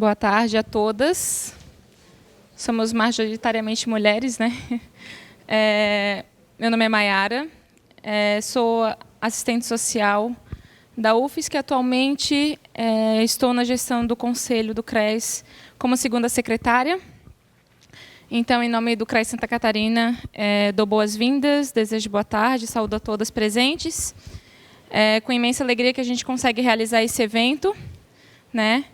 Boa tarde a todas. Somos majoritariamente mulheres, né? Meu nome é Maiara, sou assistente social da UFSC, que atualmente estou na gestão do Conselho do CRES como segunda secretária. Então, em nome do CRES Santa Catarina, dou boas-vindas, desejo boa tarde, saúdo a todas presentes. Com imensa alegria que a gente consegue realizar esse evento, né?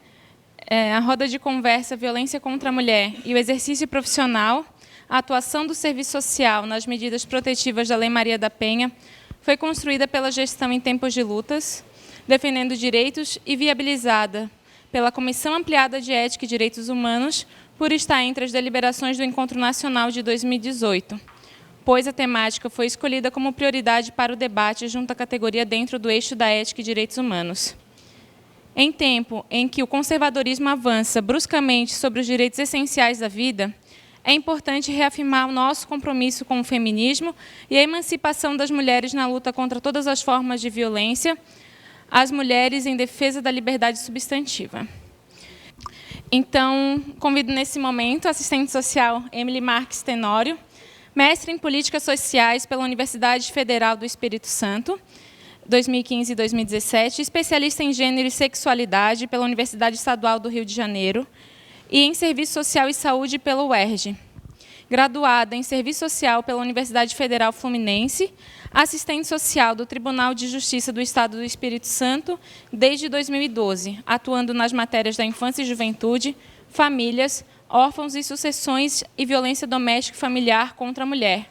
A roda de conversa Violência contra a Mulher e o exercício profissional, a atuação do serviço social nas medidas protetivas da Lei Maria da Penha foi construída pela gestão em tempos de lutas, defendendo direitos e viabilizada pela Comissão Ampliada de Ética e Direitos Humanos por estar entre as deliberações do Encontro Nacional de 2018, pois a temática foi escolhida como prioridade para o debate junto à categoria dentro do eixo da ética e direitos humanos. Em tempo em que o conservadorismo avança bruscamente sobre os direitos essenciais da vida, é importante reafirmar o nosso compromisso com o feminismo e a emancipação das mulheres na luta contra todas as formas de violência, às mulheres em defesa da liberdade substantiva. Então, convido nesse momento a assistente social Emily Marques Tenório, mestre em Políticas Sociais pela Universidade Federal do Espírito Santo, 2015 e 2017, especialista em Gênero e Sexualidade pela Universidade Estadual do Rio de Janeiro e em Serviço Social e Saúde pela UERJ. Graduada em Serviço Social pela Universidade Federal Fluminense, assistente social do Tribunal de Justiça do Estado do Espírito Santo desde 2012, atuando nas matérias da infância e juventude, famílias, órfãos e sucessões e violência doméstica e familiar contra a mulher.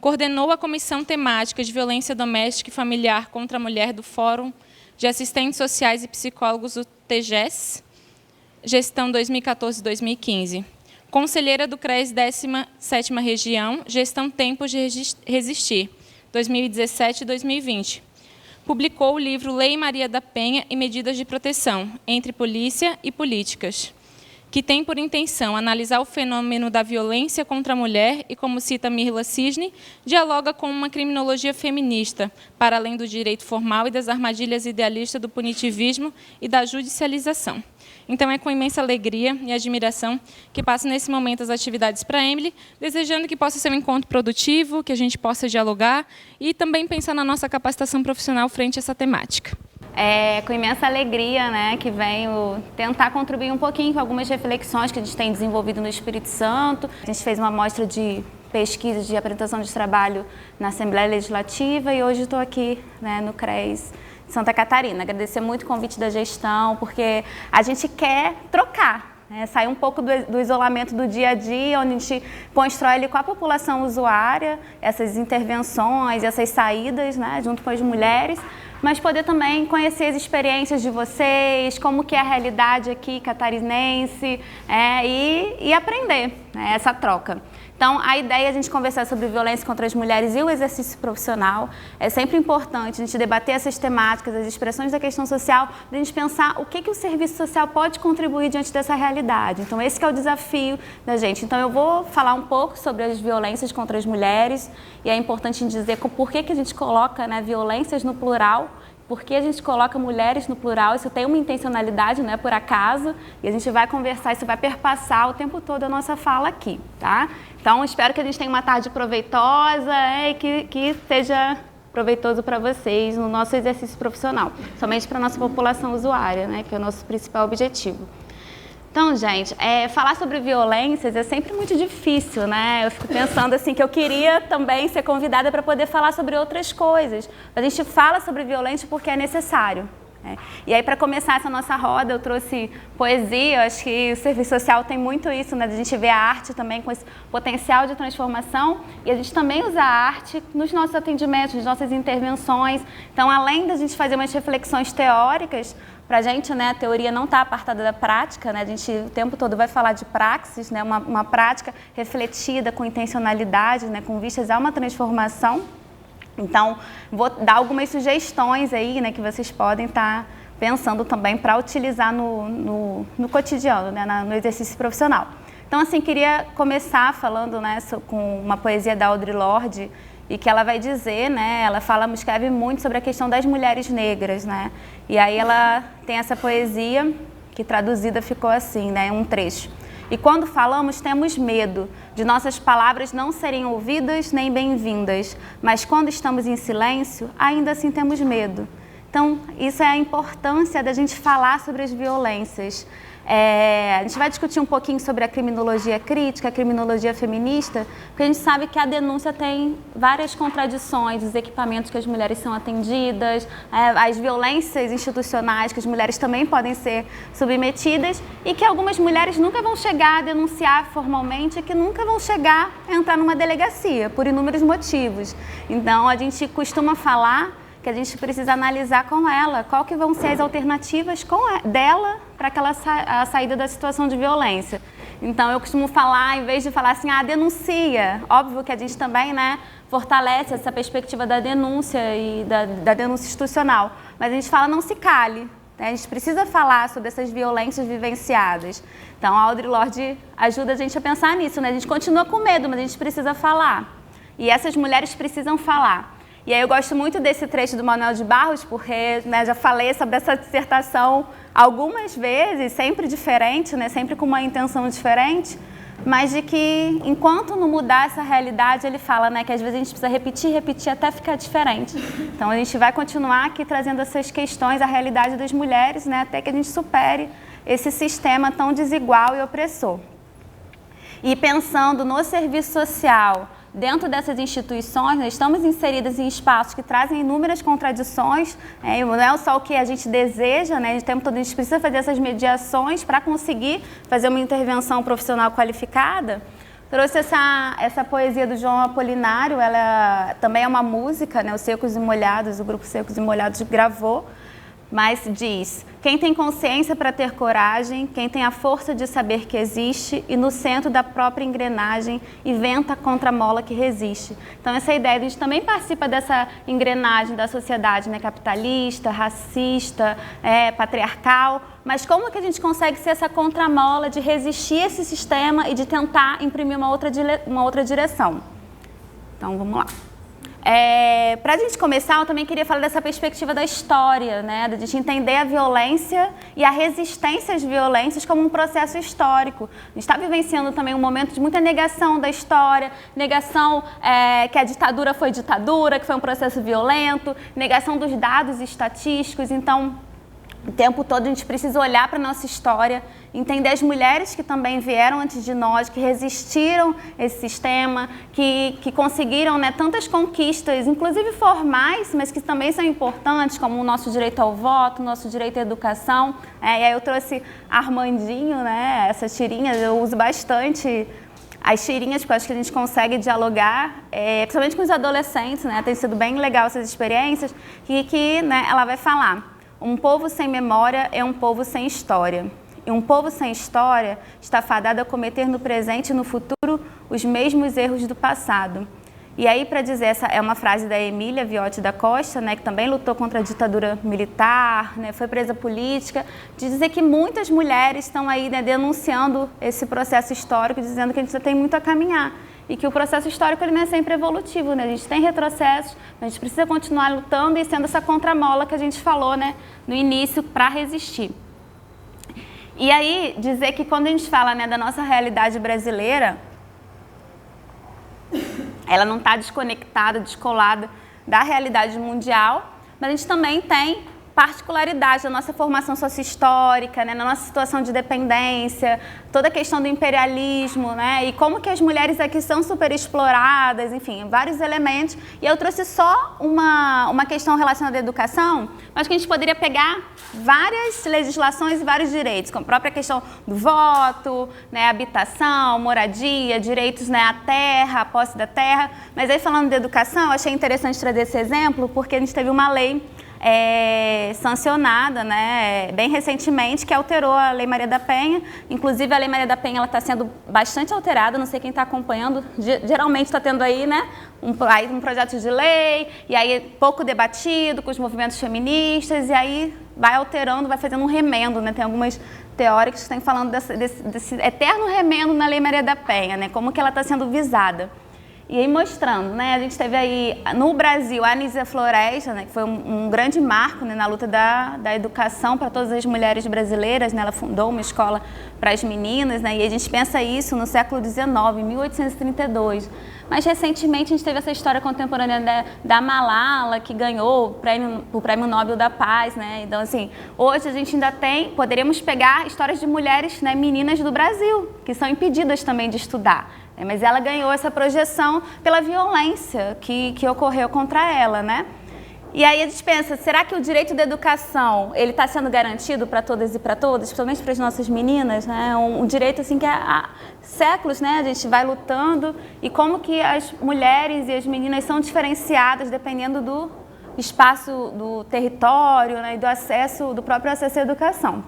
Coordenou a Comissão Temática de Violência Doméstica e Familiar contra a Mulher do Fórum de Assistentes Sociais e Psicólogos do TGES, gestão 2014-2015. Conselheira do CRES 17ª Região, gestão Tempos de Resistir, 2017-2020. Publicou o livro Lei Maria da Penha e Medidas de Proteção, entre Polícia e Políticas, que tem por intenção analisar o fenômeno da violência contra a mulher e, como cita Mirla Cisne, dialoga com uma criminologia feminista, para além do direito formal e das armadilhas idealistas do punitivismo e da judicialização. Então, é com imensa alegria e admiração que passo nesse momento as atividades para a Emily, desejando que possa ser um encontro produtivo, que a gente possa dialogar e também pensar na nossa capacitação profissional frente a essa temática. Com imensa alegria, né, que venho tentar contribuir um pouquinho com algumas reflexões que a gente tem desenvolvido no Espírito Santo. A gente fez uma amostra de pesquisa de apresentação de trabalho na Assembleia Legislativa e hoje estou aqui, né, no CRES Santa Catarina. Agradecer muito o convite da gestão, porque a gente quer trocar, sair um pouco do isolamento do dia a dia, onde a gente constrói ali com a população usuária essas intervenções, essas saídas, né, junto com as mulheres, mas poder também conhecer as experiências de vocês, como que é a realidade aqui catarinense, e aprender, né, essa troca. Então, a ideia é a gente conversar sobre violência contra as mulheres e o exercício profissional. É sempre importante a gente debater essas temáticas, as expressões da questão social, para a gente pensar o que o serviço social pode contribuir diante dessa realidade. Então, esse que é o desafio da gente. Então, eu vou falar um pouco sobre as violências contra as mulheres, e é importante dizer por que a gente coloca, né, violências no plural, por que a gente coloca mulheres no plural. Isso tem uma intencionalidade, não é por acaso, e a gente vai conversar, isso vai perpassar o tempo todo a nossa fala aqui, tá? Então, espero que a gente tenha uma tarde proveitosa e que seja proveitoso para vocês no nosso exercício profissional, somente para a nossa população usuária, né, que é o nosso principal objetivo. Então, gente, falar sobre violências é sempre muito difícil, né? Eu fico pensando assim que eu queria também ser convidada para poder falar sobre outras coisas. A gente fala sobre violência porque é necessário. E aí, para começar essa nossa roda, eu trouxe poesia. Eu acho que o serviço social tem muito isso, né? A gente vê a arte também com esse potencial de transformação, e a gente também usa a arte nos nossos atendimentos, nas nossas intervenções. Então, além da gente fazer umas reflexões teóricas, para a gente, né, a teoria não está apartada da prática, né? A gente o tempo todo vai falar de praxis, né? Uma prática refletida com intencionalidade, né? Com vistas a uma transformação. Então, vou dar algumas sugestões aí, né, que vocês podem estar pensando também para utilizar no cotidiano, né, no exercício profissional. Então, assim, queria começar falando, né, com uma poesia da Audre Lorde, e que ela vai dizer, né, ela escreve muito sobre a questão das mulheres negras, né, e aí ela tem essa poesia que traduzida ficou assim, né, um trecho. E quando falamos, temos medo de nossas palavras não serem ouvidas nem bem-vindas, mas quando estamos em silêncio, ainda assim temos medo. Então, isso é a importância da gente falar sobre as violências. A gente vai discutir um pouquinho sobre a criminologia crítica, a criminologia feminista, porque a gente sabe que a denúncia tem várias contradições, os equipamentos que as mulheres são atendidas, as violências institucionais que as mulheres também podem ser submetidas e que algumas mulheres nunca vão chegar a denunciar formalmente, que nunca vão chegar a entrar numa delegacia, por inúmeros motivos. Então, a gente costuma falar que a gente precisa analisar com ela qual que vão ser as alternativas dela para a saída da situação de violência. Então, eu costumo falar, em vez de falar assim, denuncia, óbvio que a gente também, né, fortalece essa perspectiva da denúncia e da denúncia institucional, mas a gente fala não se cale, né? A gente precisa falar sobre essas violências vivenciadas. Então, a Audre Lorde ajuda a gente a pensar nisso, né? A gente continua com medo, mas a gente precisa falar. E essas mulheres precisam falar. E aí eu gosto muito desse trecho do Manuel de Barros, porque, né, já falei sobre essa dissertação algumas vezes, sempre diferente, né, sempre com uma intenção diferente, mas de que enquanto não mudar essa realidade, ele fala, né, que às vezes a gente precisa repetir até ficar diferente. Então a gente vai continuar aqui trazendo essas questões, a realidade das mulheres, né, até que a gente supere esse sistema tão desigual e opressor. E pensando no serviço social, dentro dessas instituições, nós estamos inseridas em espaços que trazem inúmeras contradições, não é só o que a gente deseja, né? O tempo todo a gente precisa fazer essas mediações para conseguir fazer uma intervenção profissional qualificada. Trouxe essa poesia do João Apolinário, ela também é uma música, né? Os Secos e Molhados, o grupo Secos e Molhados gravou, mas diz: quem tem consciência para ter coragem, quem tem a força de saber que existe e no centro da própria engrenagem inventa contra a mola que resiste. Então essa ideia, a gente também participa dessa engrenagem da sociedade, né, capitalista, racista, patriarcal, mas como que a gente consegue ser essa contramola de resistir a esse sistema e de tentar imprimir uma outra direção? Então vamos lá. Para a gente começar, eu também queria falar dessa perspectiva da história, né? Da gente entender a violência e a resistência às violências como um processo histórico. A gente está vivenciando também um momento de muita negação da história, negação que a ditadura foi ditadura, que foi um processo violento, negação dos dados estatísticos. Então, o tempo todo a gente precisa olhar para a nossa história, entender as mulheres que também vieram antes de nós, que resistiram a esse sistema, que conseguiram, né, tantas conquistas, inclusive formais, mas que também são importantes, como o nosso direito ao voto, o nosso direito à educação. E aí eu trouxe Armandinho, né, essas tirinhas, eu uso bastante as tirinhas, porque eu acho que a gente consegue dialogar, principalmente com os adolescentes, né, tem sido bem legal essas experiências, que né, ela vai falar: um povo sem memória é um povo sem história. E um povo sem história está fadado a cometer no presente e no futuro os mesmos erros do passado. E aí, para dizer, essa é uma frase da Emília Viotti da Costa, né, que também lutou contra a ditadura militar, né, foi presa política, de dizer que muitas mulheres estão aí, né, denunciando esse processo histórico, dizendo que a gente ainda tem muito a caminhar. E que o processo histórico ele não é sempre evolutivo, né? A gente tem retrocessos, mas a gente precisa continuar lutando e sendo essa contramola que a gente falou, né, no início, para resistir. E aí, dizer que quando a gente fala, né, da nossa realidade brasileira, ela não está desconectada, descolada da realidade mundial, mas a gente também tem particularidade da nossa formação socio-histórica, né, na nossa situação de dependência, toda a questão do imperialismo, né, e como que as mulheres aqui são superexploradas, enfim, vários elementos. E eu trouxe só uma questão relacionada à educação, mas que a gente poderia pegar várias legislações e vários direitos, como a própria questão do voto, né, habitação, moradia, direitos, né, à terra, à posse da terra. Mas aí, falando de educação, eu achei interessante trazer esse exemplo, porque a gente teve uma lei sancionada, né, bem recentemente, que alterou a Lei Maria da Penha. Inclusive, a Lei Maria da Penha está sendo bastante alterada, não sei quem está acompanhando, geralmente está tendo aí, né, um projeto de lei, e aí pouco debatido com os movimentos feministas, e aí vai alterando, vai fazendo um remendo, né, tem algumas teóricos que estão falando desse eterno remendo na Lei Maria da Penha, né, como que ela está sendo visada. E aí mostrando, né? A gente teve aí no Brasil a Anísia Floresta, né, que foi um grande marco, né, na luta da educação para todas as mulheres brasileiras, né? Ela fundou uma escola para as meninas, né? E a gente pensa isso no século XIX, em 1832. Mas recentemente a gente teve essa história contemporânea da Malala, que ganhou o Prêmio Nobel da Paz, né? Então, assim, hoje a gente ainda poderíamos pegar histórias de mulheres, né, meninas do Brasil, que são impedidas também de estudar. Mas ela ganhou essa projeção pela violência que ocorreu contra ela, né? E aí a gente pensa, será que o direito da educação ele está sendo garantido para todas e para todas, principalmente para as nossas meninas, né? Um direito assim que há séculos, né, a gente vai lutando, e como que as mulheres e as meninas são diferenciadas dependendo do espaço, do território, né, e do próprio acesso à educação.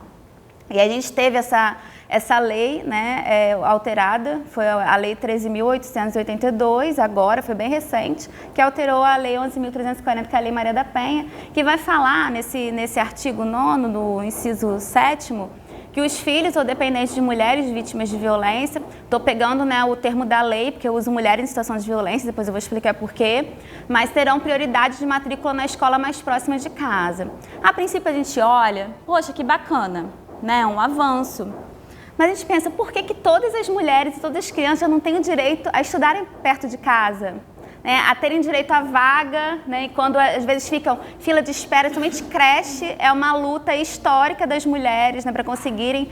E a gente teve essa lei, né, alterada, foi a Lei 13.882, agora, foi bem recente, que alterou a Lei 11.340, que é a Lei Maria da Penha, que vai falar nesse artigo 9º, do inciso 7º, que os filhos ou dependentes de mulheres vítimas de violência, estou pegando, né, o termo da lei, porque eu uso mulheres em situação de violência, depois eu vou explicar por quê, mas terão prioridade de matrícula na escola mais próxima de casa. A princípio a gente olha, poxa, que bacana, né, um avanço. Mas a gente pensa, por que todas as mulheres e todas as crianças não têm o direito a estudarem perto de casa? Né, a terem direito à vaga, né, e quando às vezes ficam fila de espera, somente creche é uma luta histórica das mulheres, né, para conseguirem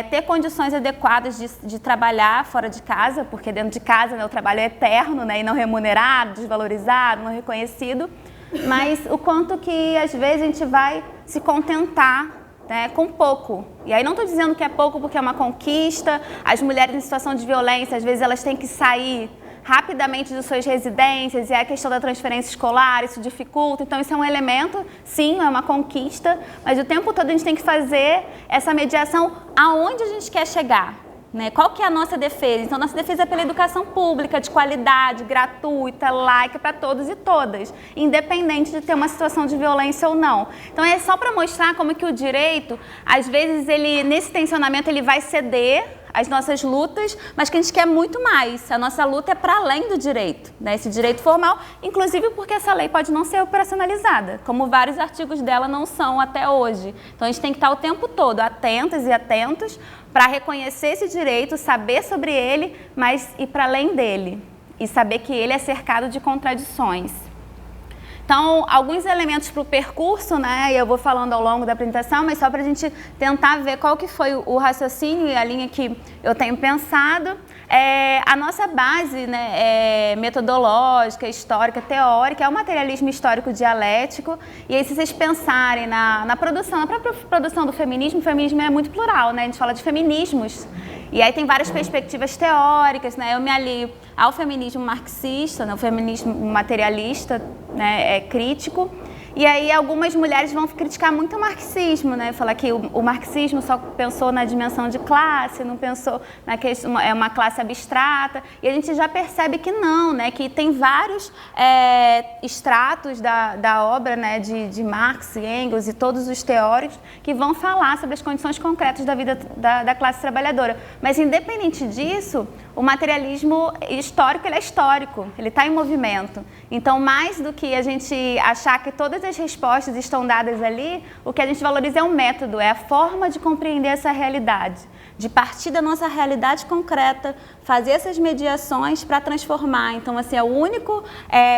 ter condições adequadas de trabalhar fora de casa, porque dentro de casa, né, o trabalho é eterno, né, e não remunerado, desvalorizado, não reconhecido, mas o quanto que às vezes a gente vai se contentar, né, com pouco. E aí não estou dizendo que é pouco porque é uma conquista, as mulheres em situação de violência, às vezes elas têm que sair rapidamente de suas residências, e a questão da transferência escolar, isso dificulta, então isso é um elemento, sim, é uma conquista, mas o tempo todo a gente tem que fazer essa mediação aonde a gente quer chegar. Né? Qual que é a nossa defesa? Então, nossa defesa é pela educação pública, de qualidade, gratuita, laica, para todos e todas, independente de ter uma situação de violência ou não. Então, é só para mostrar como que o direito, às vezes, nesse tensionamento, ele vai ceder às nossas lutas, mas que a gente quer muito mais. A nossa luta é para além do direito, né? Esse direito formal, inclusive porque essa lei pode não ser operacionalizada, como vários artigos dela não são até hoje. Então, a gente tem que estar o tempo todo atentas e atentos para reconhecer esse direito, saber sobre ele, mas ir para além dele e saber que ele é cercado de contradições. Então, alguns elementos para o percurso, né, e eu vou falando ao longo da apresentação, mas só para a gente tentar ver qual que foi o raciocínio e a linha que eu tenho pensado. A nossa base, né, metodológica, histórica, teórica, é o materialismo histórico dialético. E aí, se vocês pensarem na própria produção do feminismo, o feminismo é muito plural, né? A gente fala de feminismos. E aí tem várias perspectivas teóricas, né? Eu me alio ao feminismo marxista, né? O feminismo materialista, né? Crítico. E aí algumas mulheres vão criticar muito o marxismo, né? Falar que o marxismo só pensou na dimensão de classe, não pensou na questão, é uma classe abstrata. E a gente já percebe que não, né? Que tem vários estratos da obra, né? De Marx e Engels e todos os teóricos que vão falar sobre as condições concretas da vida da classe trabalhadora. Mas independente disso, o materialismo histórico, ele é histórico, ele está em movimento. Então, mais do que a gente achar que todas as respostas estão dadas ali, o que a gente valoriza é o método, é a forma de compreender essa realidade, de partir da nossa realidade concreta, fazer essas mediações para transformar. Então, assim, é o único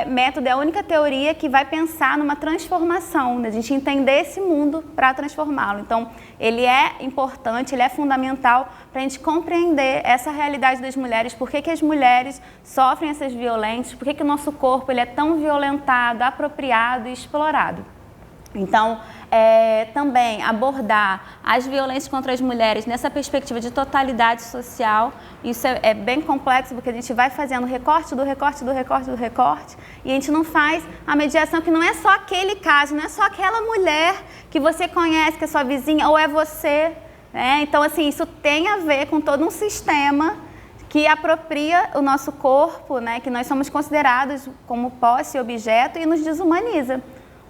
método, é a única teoria que vai pensar numa transformação, né? A gente entender esse mundo para transformá-lo. Então, ele é importante, ele é fundamental para a gente compreender essa realidade das mulheres, por que as mulheres sofrem essas violências, por que o nosso corpo ele é tão violentado, apropriado e explorado. Então, também abordar as violências contra as mulheres nessa perspectiva de totalidade social, isso é bem complexo, porque a gente vai fazendo recorte do recorte do recorte do recorte, e a gente não faz a mediação, que não é só aquele caso, não é só aquela mulher que você conhece, que é sua vizinha, ou é você, né? Então, assim, isso tem a ver com todo um sistema que apropria o nosso corpo, né? Que nós somos considerados como posse e objeto, e nos desumaniza.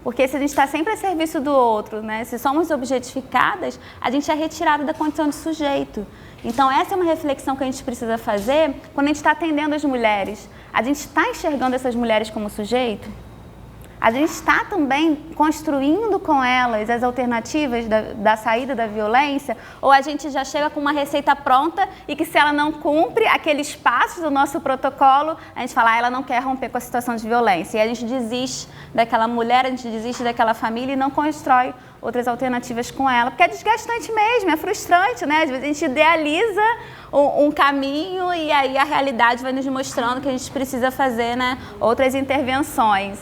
Porque se a gente está sempre a serviço do outro, né? Se somos objetificadas, a gente é retirada da condição de sujeito. Então essa é uma reflexão que a gente precisa fazer quando a gente está atendendo as mulheres. A gente está enxergando essas mulheres como sujeito? A gente está também construindo com elas as alternativas da saída da violência? Ou a gente já chega com uma receita pronta e que se ela não cumpre aqueles passos do nosso protocolo, a gente fala, ela não quer romper com a situação de violência. E a gente desiste daquela mulher, a gente desiste daquela família e não constrói outras alternativas com ela. Porque é desgastante mesmo, é frustrante, né? Às vezes a gente idealiza um caminho e aí a realidade vai nos mostrando que a gente precisa fazer, né, outras intervenções.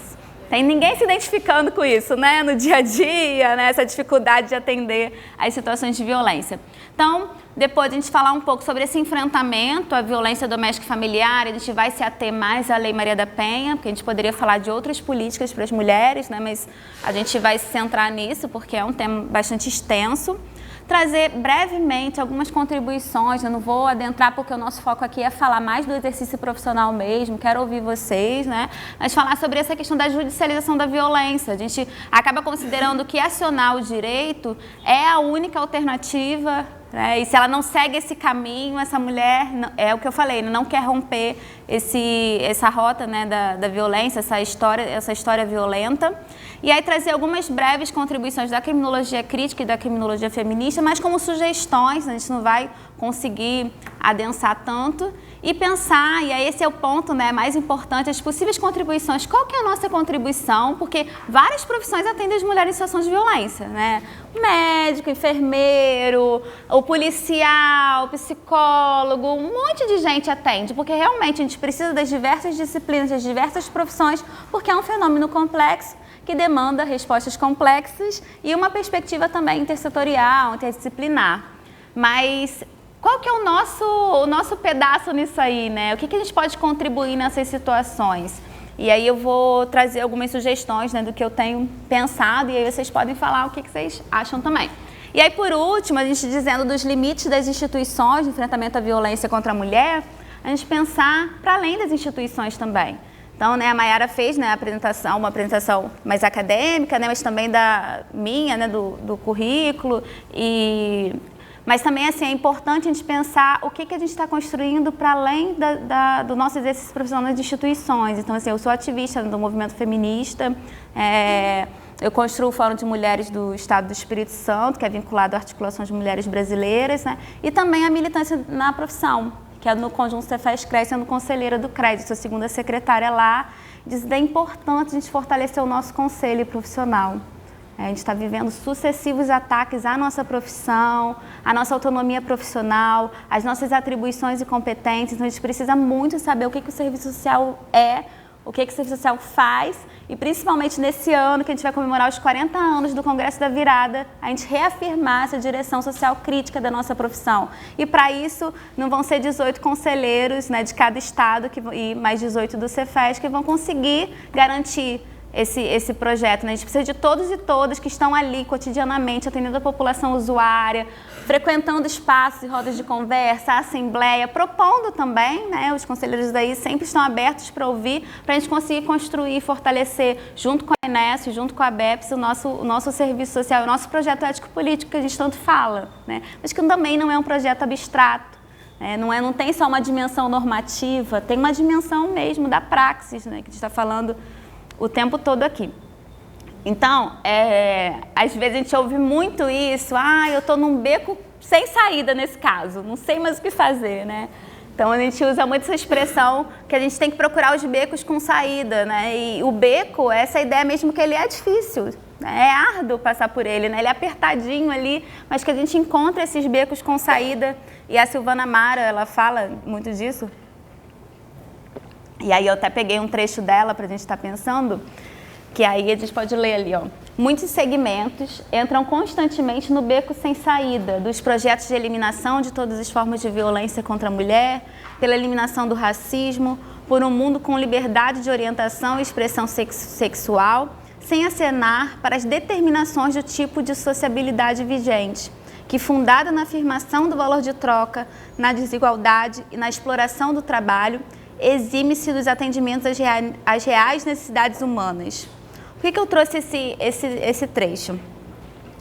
Tem ninguém se identificando com isso, né, no dia a dia, né, essa dificuldade de atender às situações de violência. Então, depois de a gente falar um pouco sobre esse enfrentamento à violência doméstica e familiar, a gente vai se ater mais à Lei Maria da Penha, porque a gente poderia falar de outras políticas para as mulheres, né, mas a gente vai se centrar nisso porque é um tema bastante extenso. Trazer brevemente algumas contribuições, eu não vou adentrar porque o nosso foco aqui é falar mais do exercício profissional mesmo, quero ouvir vocês, né? Mas falar sobre essa questão da judicialização da violência. A gente acaba considerando que acionar o direito é a única alternativa, né? E se ela não segue esse caminho, essa mulher, é o que eu falei, não quer romper essa rota, né, da violência, essa história violenta. E aí trazer algumas breves contribuições da criminologia crítica e da criminologia feminista, mas como sugestões, a gente não vai conseguir adensar tanto, e pensar, e aí esse é o ponto, né, mais importante, as possíveis contribuições. Qual que é a nossa contribuição? Porque várias profissões atendem as mulheres em situação de violência, né? O médico, o enfermeiro, o policial, o psicólogo, um monte de gente atende, porque realmente a gente precisa das diversas disciplinas, das diversas profissões, porque é um fenômeno complexo que demanda respostas complexas e uma perspectiva também intersetorial, interdisciplinar. Mas qual que é o nosso pedaço nisso aí, né? O que a gente pode contribuir nessas situações? E aí eu vou trazer algumas sugestões, né, do que eu tenho pensado e aí vocês podem falar o que vocês acham também. E aí, por último, a gente dizendo dos limites das instituições de enfrentamento à violência contra a mulher, a gente pensar para além das instituições também. Então, né, a Mayara fez, né, uma apresentação mais acadêmica, né, mas também da minha, né, do currículo. Mas também assim, é importante a gente pensar o que a gente está construindo para além do nosso exercício profissional nas instituições. Então, assim, eu sou ativista do movimento feminista, eu construo o Fórum de Mulheres do Estado do Espírito Santo, que é vinculado à Articulação de Mulheres Brasileiras, né, e também a militância na profissão, que é no Conjunto Cefaz-CRES, sendo conselheira do CRES, sou segunda secretária lá, diz que é importante a gente fortalecer o nosso conselho profissional. A gente está vivendo sucessivos ataques à nossa profissão, à nossa autonomia profissional, às nossas atribuições e competências, então a gente precisa muito saber o que o serviço social é, o que o serviço social faz, e principalmente nesse ano que a gente vai comemorar os 40 anos do Congresso da Virada, a gente reafirmar essa direção social crítica da nossa profissão. E para isso não vão ser 18 conselheiros, né, de cada estado e mais 18 do Cefaz que vão conseguir garantir esse projeto, né? A gente precisa de todos e todas que estão ali cotidianamente atendendo a população usuária, frequentando espaços e rodas de conversa, a assembleia, propondo também, né? Os conselheiros daí sempre estão abertos para ouvir, para a gente conseguir construir e fortalecer, junto com a Enesp, junto com a BEPS, o nosso serviço social, o nosso projeto ético-político que a gente tanto fala, né? Mas que também não é um projeto abstrato. Não tem só uma dimensão normativa, tem uma dimensão mesmo da praxis, né? Que a gente está falando o tempo todo aqui. Então, às vezes a gente ouve muito isso, eu estou num beco sem saída nesse caso, não sei mais o que fazer, né? Então a gente usa muito essa expressão que a gente tem que procurar os becos com saída, né? E o beco, essa ideia mesmo que ele é difícil, né? É árduo passar por ele, né? Ele é apertadinho ali, mas que a gente encontra esses becos com saída. E a Silvana Amara, ela fala muito disso. E aí eu até peguei um trecho dela para a gente estar pensando, que aí a gente pode ler ali, ó. Muitos segmentos entram constantemente no beco sem saída dos projetos de eliminação de todas as formas de violência contra a mulher, pela eliminação do racismo, por um mundo com liberdade de orientação e expressão sexual, sem acenar para as determinações do tipo de sociabilidade vigente, que, fundada na afirmação do valor de troca, na desigualdade e na exploração do trabalho, exime-se dos atendimentos às reais necessidades humanas. Por que eu trouxe esse trecho?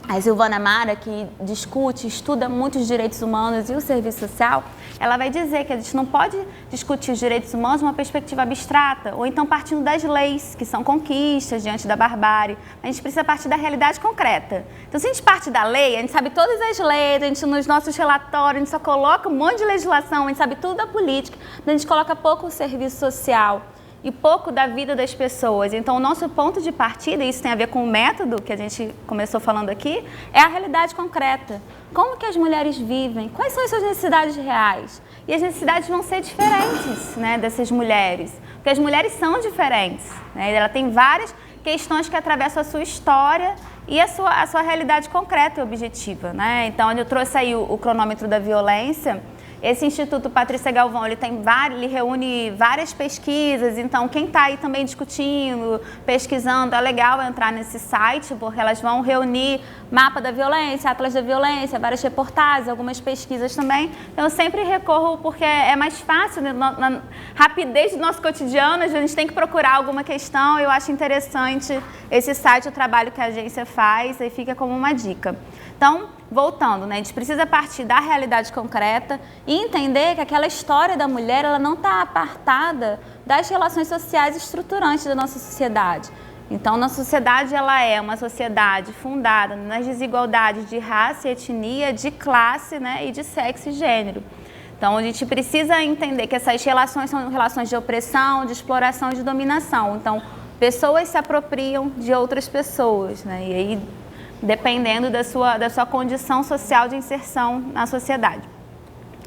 A Silvana Amara, que discute, estuda muito os direitos humanos e o serviço social, ela vai dizer que a gente não pode discutir os direitos humanos numa perspectiva abstrata, ou então partindo das leis, que são conquistas diante da barbárie. A gente precisa partir da realidade concreta. Então, se a gente parte da lei, a gente sabe todas as leis, a gente nos nossos relatórios, a gente só coloca um monte de legislação, a gente sabe tudo da política, mas a gente coloca pouco o serviço social e pouco da vida das pessoas. Então, o nosso ponto de partida, e isso tem a ver com o método que a gente começou falando aqui, é a realidade concreta. Como que as mulheres vivem? Quais são as suas necessidades reais? E as necessidades vão ser diferentes, né, dessas mulheres, porque as mulheres são diferentes, né? Ela tem várias questões que atravessam a sua história e a sua realidade concreta e objetiva, né? Então, eu trouxe aí o cronômetro da violência. Esse Instituto Patrícia Galvão, ele reúne várias pesquisas, então quem está aí também discutindo, pesquisando, é legal entrar nesse site, porque elas vão reunir mapa da violência, atlas da violência, várias reportagens, algumas pesquisas também. Então, eu sempre recorro porque é mais fácil, né? Na rapidez do nosso cotidiano, a gente tem que procurar alguma questão, eu acho interessante esse site, o trabalho que a agência faz, aí fica como uma dica. Então, voltando, né, a gente precisa partir da realidade concreta e entender que aquela história da mulher, ela não está apartada das relações sociais estruturantes da nossa sociedade. Então, nossa sociedade, ela é uma sociedade fundada nas desigualdades de raça e etnia, de classe, né, e de sexo e gênero. Então, a gente precisa entender que essas relações são relações de opressão, de exploração e de dominação. Então, pessoas se apropriam de outras pessoas, né, e aí dependendo da sua condição social de inserção na sociedade.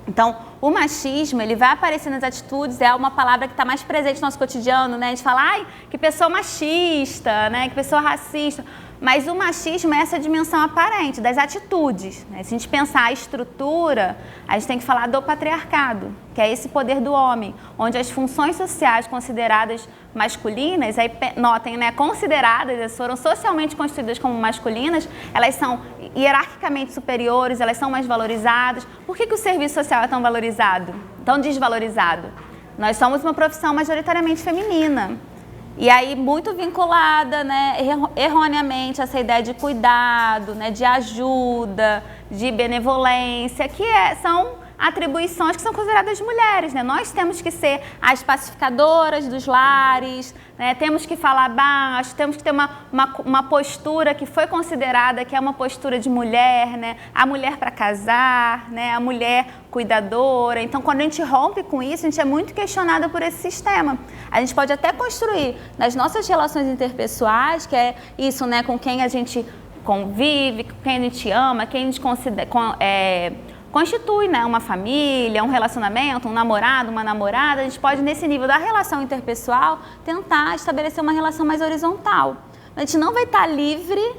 Então, o machismo, ele vai aparecer nas atitudes, é uma palavra que está mais presente no nosso cotidiano, né? A gente fala, ai, que pessoa machista, né? Que pessoa racista. Mas o machismo é essa dimensão aparente das atitudes, né? Se a gente pensar a estrutura, a gente tem que falar do patriarcado, que é esse poder do homem, onde as funções sociais consideradas masculinas, aí notem, né, consideradas, foram socialmente constituídas como masculinas, elas são hierarquicamente superiores, elas são mais valorizadas. Por que o serviço social é tão valorizado, tão desvalorizado? Nós somos uma profissão majoritariamente feminina. E aí, muito vinculada, né, erroneamente, a essa ideia de cuidado, né, de ajuda, de benevolência, que são atribuições que são consideradas de mulheres, né? Nós temos que ser as pacificadoras dos lares, né? Temos que falar baixo, temos que ter uma postura que foi considerada que é uma postura de mulher, né? A mulher para casar, né? A mulher cuidadora. Então, quando a gente rompe com isso, a gente é muito questionada por esse sistema. A gente pode até construir nas nossas relações interpessoais, que é isso, né? Com quem a gente convive, com quem a gente ama, quem a gente constitui, né, uma família, um relacionamento, um namorado, uma namorada. A gente pode, nesse nível da relação interpessoal, tentar estabelecer uma relação mais horizontal. A gente não vai estar livre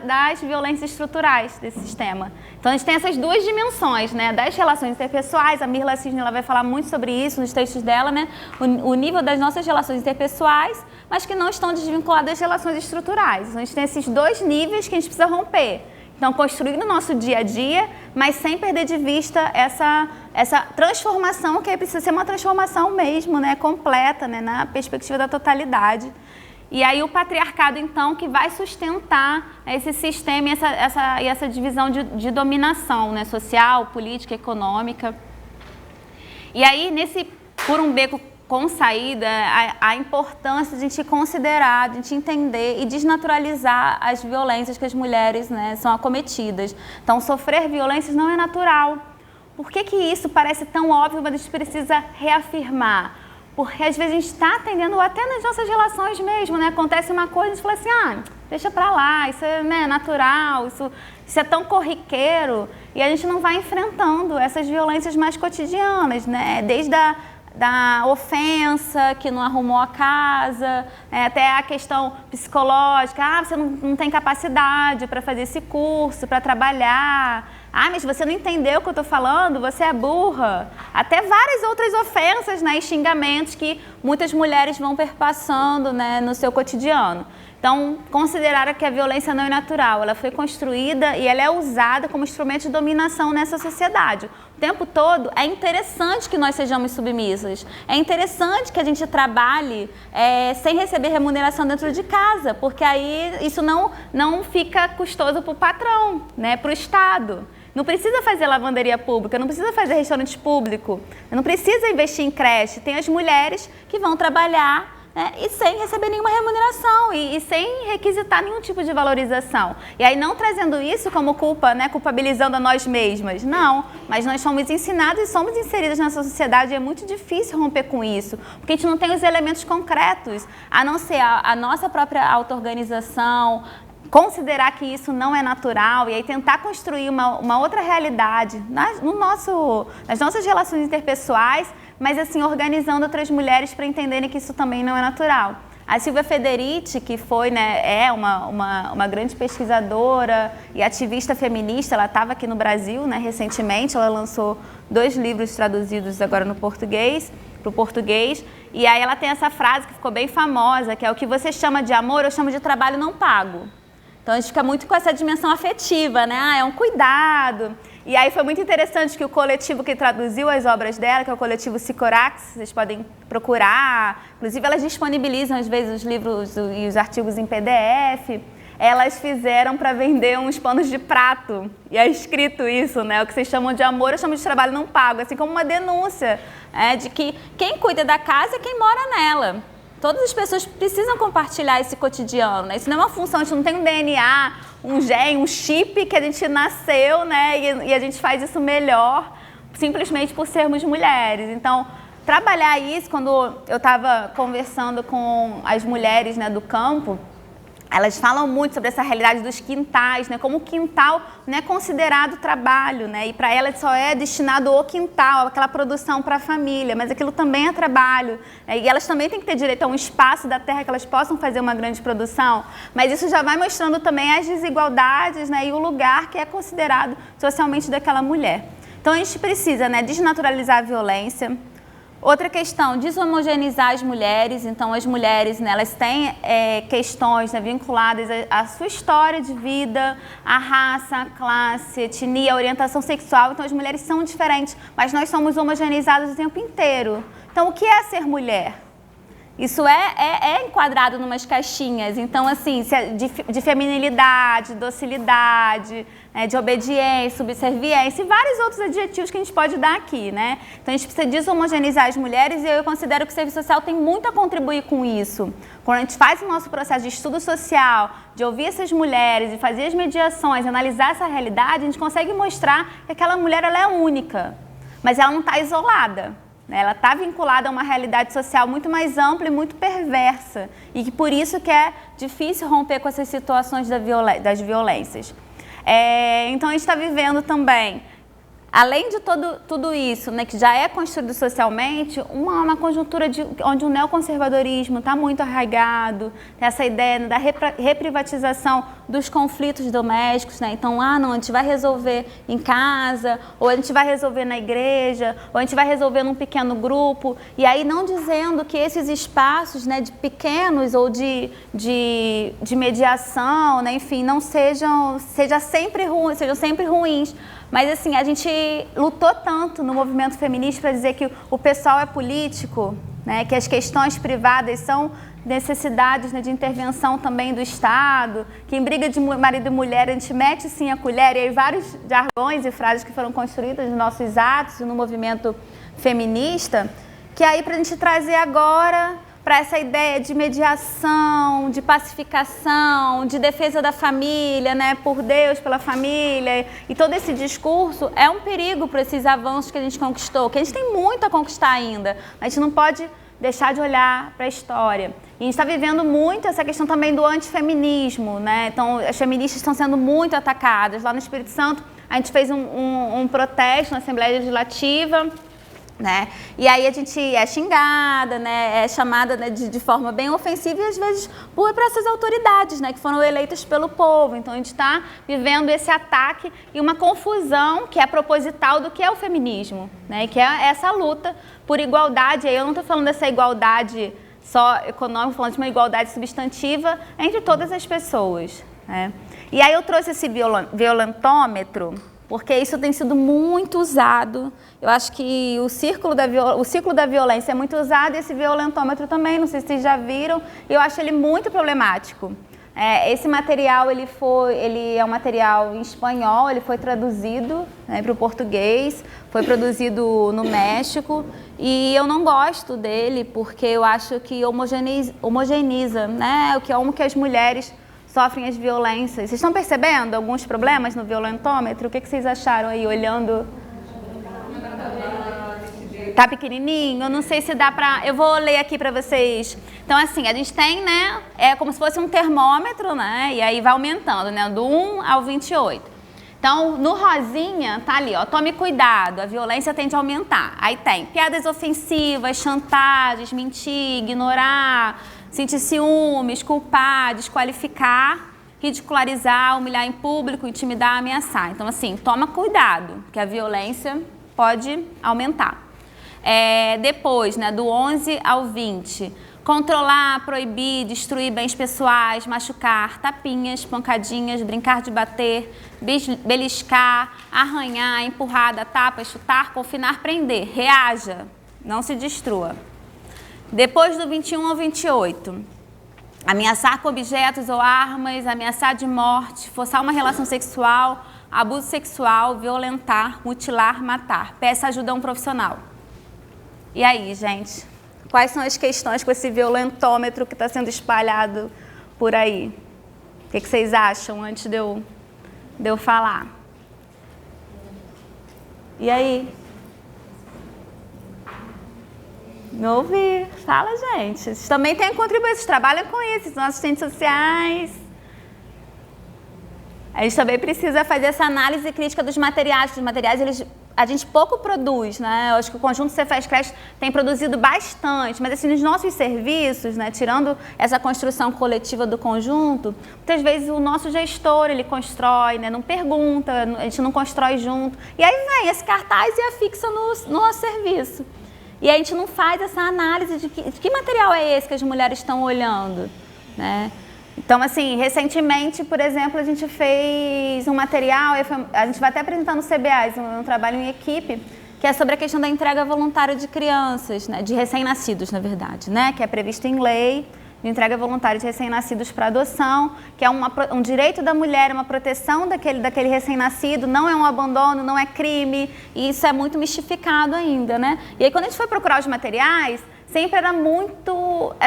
das violências estruturais desse sistema. Então, a gente tem essas duas dimensões, né, das relações interpessoais. A Mirla Cisne, ela vai falar muito sobre isso nos textos dela, né, o nível das nossas relações interpessoais, mas que não estão desvinculadas das relações estruturais. Então, a gente tem esses dois níveis que a gente precisa romper. Então, construir no nosso dia a dia, mas sem perder de vista essa transformação, que precisa ser uma transformação mesmo, né, completa, né, na perspectiva da totalidade. E aí o patriarcado, então, que vai sustentar esse sistema e essa divisão de dominação, né, social, política, econômica. E aí, por um beco com saída, a importância de a gente considerar, de a gente entender e desnaturalizar as violências que as mulheres, né, são acometidas. Então, sofrer violências não é natural. Por que isso parece tão óbvio, mas a gente precisa reafirmar? Porque às vezes a gente está atendendo, até nas nossas relações mesmo, né? Acontece uma coisa, a gente fala assim, deixa pra lá, isso é, né, natural, isso é tão corriqueiro, e a gente não vai enfrentando essas violências mais cotidianas, né? Desde da ofensa, que não arrumou a casa, até a questão psicológica, você não tem capacidade para fazer esse curso, para trabalhar, mas você não entendeu o que eu estou falando, você é burra. Até várias outras ofensas, né, e xingamentos que muitas mulheres vão perpassando, né, no seu cotidiano. Então, considerar que a violência não é natural, ela foi construída e ela é usada como instrumento de dominação nessa sociedade. tempo todo, é interessante que nós sejamos submissas. É interessante que a gente trabalhe sem receber remuneração dentro de casa, porque aí isso não fica custoso para o patrão, né, para o Estado. Não precisa fazer lavanderia pública, não precisa fazer restaurante público, não precisa investir em creche. Tem as mulheres que vão trabalhar, né, e sem receber nenhuma remuneração e sem requisitar nenhum tipo de valorização. E aí não trazendo isso como culpa, né, culpabilizando a nós mesmas, não. Mas nós somos ensinados e somos inseridas nessa sociedade e é muito difícil romper com isso, porque a gente não tem os elementos concretos, a não ser a nossa própria auto-organização, considerar que isso não é natural e aí tentar construir uma outra realidade nas nossas relações interpessoais, mas assim, organizando outras mulheres para entenderem que isso também não é natural. A Silvia Federici, que foi, né, uma grande pesquisadora e ativista feminista, ela estava aqui no Brasil, né, recentemente, ela lançou 2 livros traduzidos agora no português, para o português, e aí ela tem essa frase que ficou bem famosa, que é: o que você chama de amor, eu chamo de trabalho não pago. Então a gente fica muito com essa dimensão afetiva, né? É um cuidado. E aí foi muito interessante que o coletivo que traduziu as obras dela, que é o coletivo Sicorax, vocês podem procurar, inclusive elas disponibilizam às vezes os livros e os artigos em PDF, elas fizeram para vender uns panos de prato. E é escrito isso, né? O que vocês chamam de amor, eu chamo de trabalho não pago, assim como uma denúncia, de que quem cuida da casa é quem mora nela. Todas as pessoas precisam compartilhar esse cotidiano, né? Isso não é uma função, a gente não tem um DNA, um gene, um chip que a gente nasceu, né? E a gente faz isso melhor simplesmente por sermos mulheres. Então, trabalhar isso, quando eu estava conversando com as mulheres, né, do campo, elas falam muito sobre essa realidade dos quintais, né? Como o quintal não é considerado trabalho, né? E para elas só é destinado ao quintal, aquela produção para a família, mas aquilo também é trabalho, né? E elas também têm que ter direito a um espaço da terra que elas possam fazer uma grande produção. Mas isso já vai mostrando também as desigualdades, né? E o lugar que é considerado socialmente daquela mulher. Então a gente precisa, né, desnaturalizar a violência. Outra questão, deshomogeneizar as mulheres. Então, as mulheres, né, elas têm questões, né, vinculadas à sua história de vida, à raça, à classe, etnia, à orientação sexual. Então, as mulheres são diferentes, mas nós somos homogeneizadas o tempo inteiro. Então, o que é ser mulher? Isso é enquadrado em umas caixinhas. Então, assim, de feminilidade, docilidade, de obediência, subserviência e vários outros adjetivos que a gente pode dar aqui, né? Então, a gente precisa deshomogeneizar as mulheres e eu considero que o serviço social tem muito a contribuir com isso. Quando a gente faz o nosso processo de estudo social, de ouvir essas mulheres e fazer as mediações, analisar essa realidade, a gente consegue mostrar que aquela mulher ela é única, mas ela não está isolada. Ela está vinculada a uma realidade social muito mais ampla e muito perversa e que por isso que é difícil romper com essas situações das violências. Então a gente está vivendo também, além de tudo isso, né, que já é construído socialmente, uma conjuntura onde o neoconservadorismo está muito arraigado, essa ideia da reprivatização dos conflitos domésticos, né? Então, não, a gente vai resolver em casa, ou a gente vai resolver na igreja, ou a gente vai resolver num pequeno grupo, e aí não dizendo que esses espaços, né, de pequenos ou de mediação, né, enfim, não sejam sempre ruins. Mas assim, a gente lutou tanto no movimento feminista para dizer que o pessoal é político, né, que as questões privadas são necessidades, né, de intervenção também do Estado, que em briga de marido e mulher a gente mete sim a colher, e aí vários jargões e frases que foram construídas nos nossos atos e no movimento feminista, que aí para a gente trazer agora para essa ideia de mediação, de pacificação, de defesa da família, né, por Deus, pela família, e todo esse discurso é um perigo para esses avanços que a gente conquistou, que a gente tem muito a conquistar ainda, a gente não pode deixar de olhar para a história. E a gente está vivendo muito essa questão também do antifeminismo, né? Então, as feministas estão sendo muito atacadas. Lá no Espírito Santo, a gente fez um protesto na Assembleia Legislativa, né? E aí a gente é xingada, né? É chamada, né, de forma bem ofensiva e às vezes por essas autoridades, né, que foram eleitas pelo povo. Então a gente está vivendo esse ataque e uma confusão que é proposital do que é o feminismo, né? Que é essa luta por igualdade. Aí eu não estou falando dessa igualdade só econômica, falando de uma igualdade substantiva entre todas as pessoas, né? E aí eu trouxe esse violentômetro porque isso tem sido muito usado. Eu acho que o ciclo da violência é muito usado e esse violentômetro também, não sei se vocês já viram, e eu acho ele muito problemático. Esse material ele é um material em espanhol, ele foi traduzido, né, para o português, foi produzido no México e eu não gosto dele porque eu acho que homogeneiza, né, como que as mulheres sofrem as violências. Vocês estão percebendo alguns problemas no violentômetro? O que vocês acharam aí, olhando? Tá pequenininho? Eu não sei se dá pra... Eu vou ler aqui pra vocês. Então, assim, a gente tem, né? É como se fosse um termômetro, né? E aí vai aumentando, né? Do 1 ao 28. Então, no rosinha, tá ali, ó. Tome cuidado, a violência tende a aumentar. Aí tem piadas ofensivas, chantagens, mentir, ignorar, sentir ciúmes, culpar, desqualificar, ridicularizar, humilhar em público, intimidar, ameaçar. Então, assim, toma cuidado, que a violência pode aumentar. Depois, né, do 11 ao 20, controlar, proibir, destruir bens pessoais, machucar, tapinhas, pancadinhas, brincar de bater, beliscar, arranhar, empurrada, tapa, chutar, confinar, prender. Reaja, não se destrua. Depois do 21 ao 28, ameaçar com objetos ou armas, ameaçar de morte, forçar uma relação sexual, abuso sexual, violentar, mutilar, matar. Peça ajuda a um profissional. E aí, gente? Quais são as questões com esse violentômetro que está sendo espalhado por aí? O que vocês acham antes de eu falar? E aí? Não ouvi. Fala, gente. Vocês também têm contribuído, vocês trabalham com isso, são assistentes sociais. A gente também precisa fazer essa análise crítica dos materiais. Os materiais, a gente pouco produz, né? Eu acho que o Conjunto Cefaz Creche tem produzido bastante, mas assim, nos nossos serviços, né, tirando essa construção coletiva do conjunto, muitas vezes o nosso gestor, ele constrói, né, não pergunta, a gente não constrói junto. E aí vem esse cartaz e afixa no nosso serviço. E a gente não faz essa análise de que material é esse que as mulheres estão olhando, né? Então, assim, recentemente, por exemplo, a gente fez um material, a gente vai até apresentar no CBAs, um trabalho em equipe, que é sobre a questão da entrega voluntária de crianças, né, de recém-nascidos, na verdade, né, que é previsto em lei, de entrega voluntária de recém-nascidos para adoção, que é um direito da mulher, uma proteção daquele recém-nascido, não é um abandono, não é crime, e isso é muito mistificado ainda, né? E aí, quando a gente foi procurar os materiais, sempre era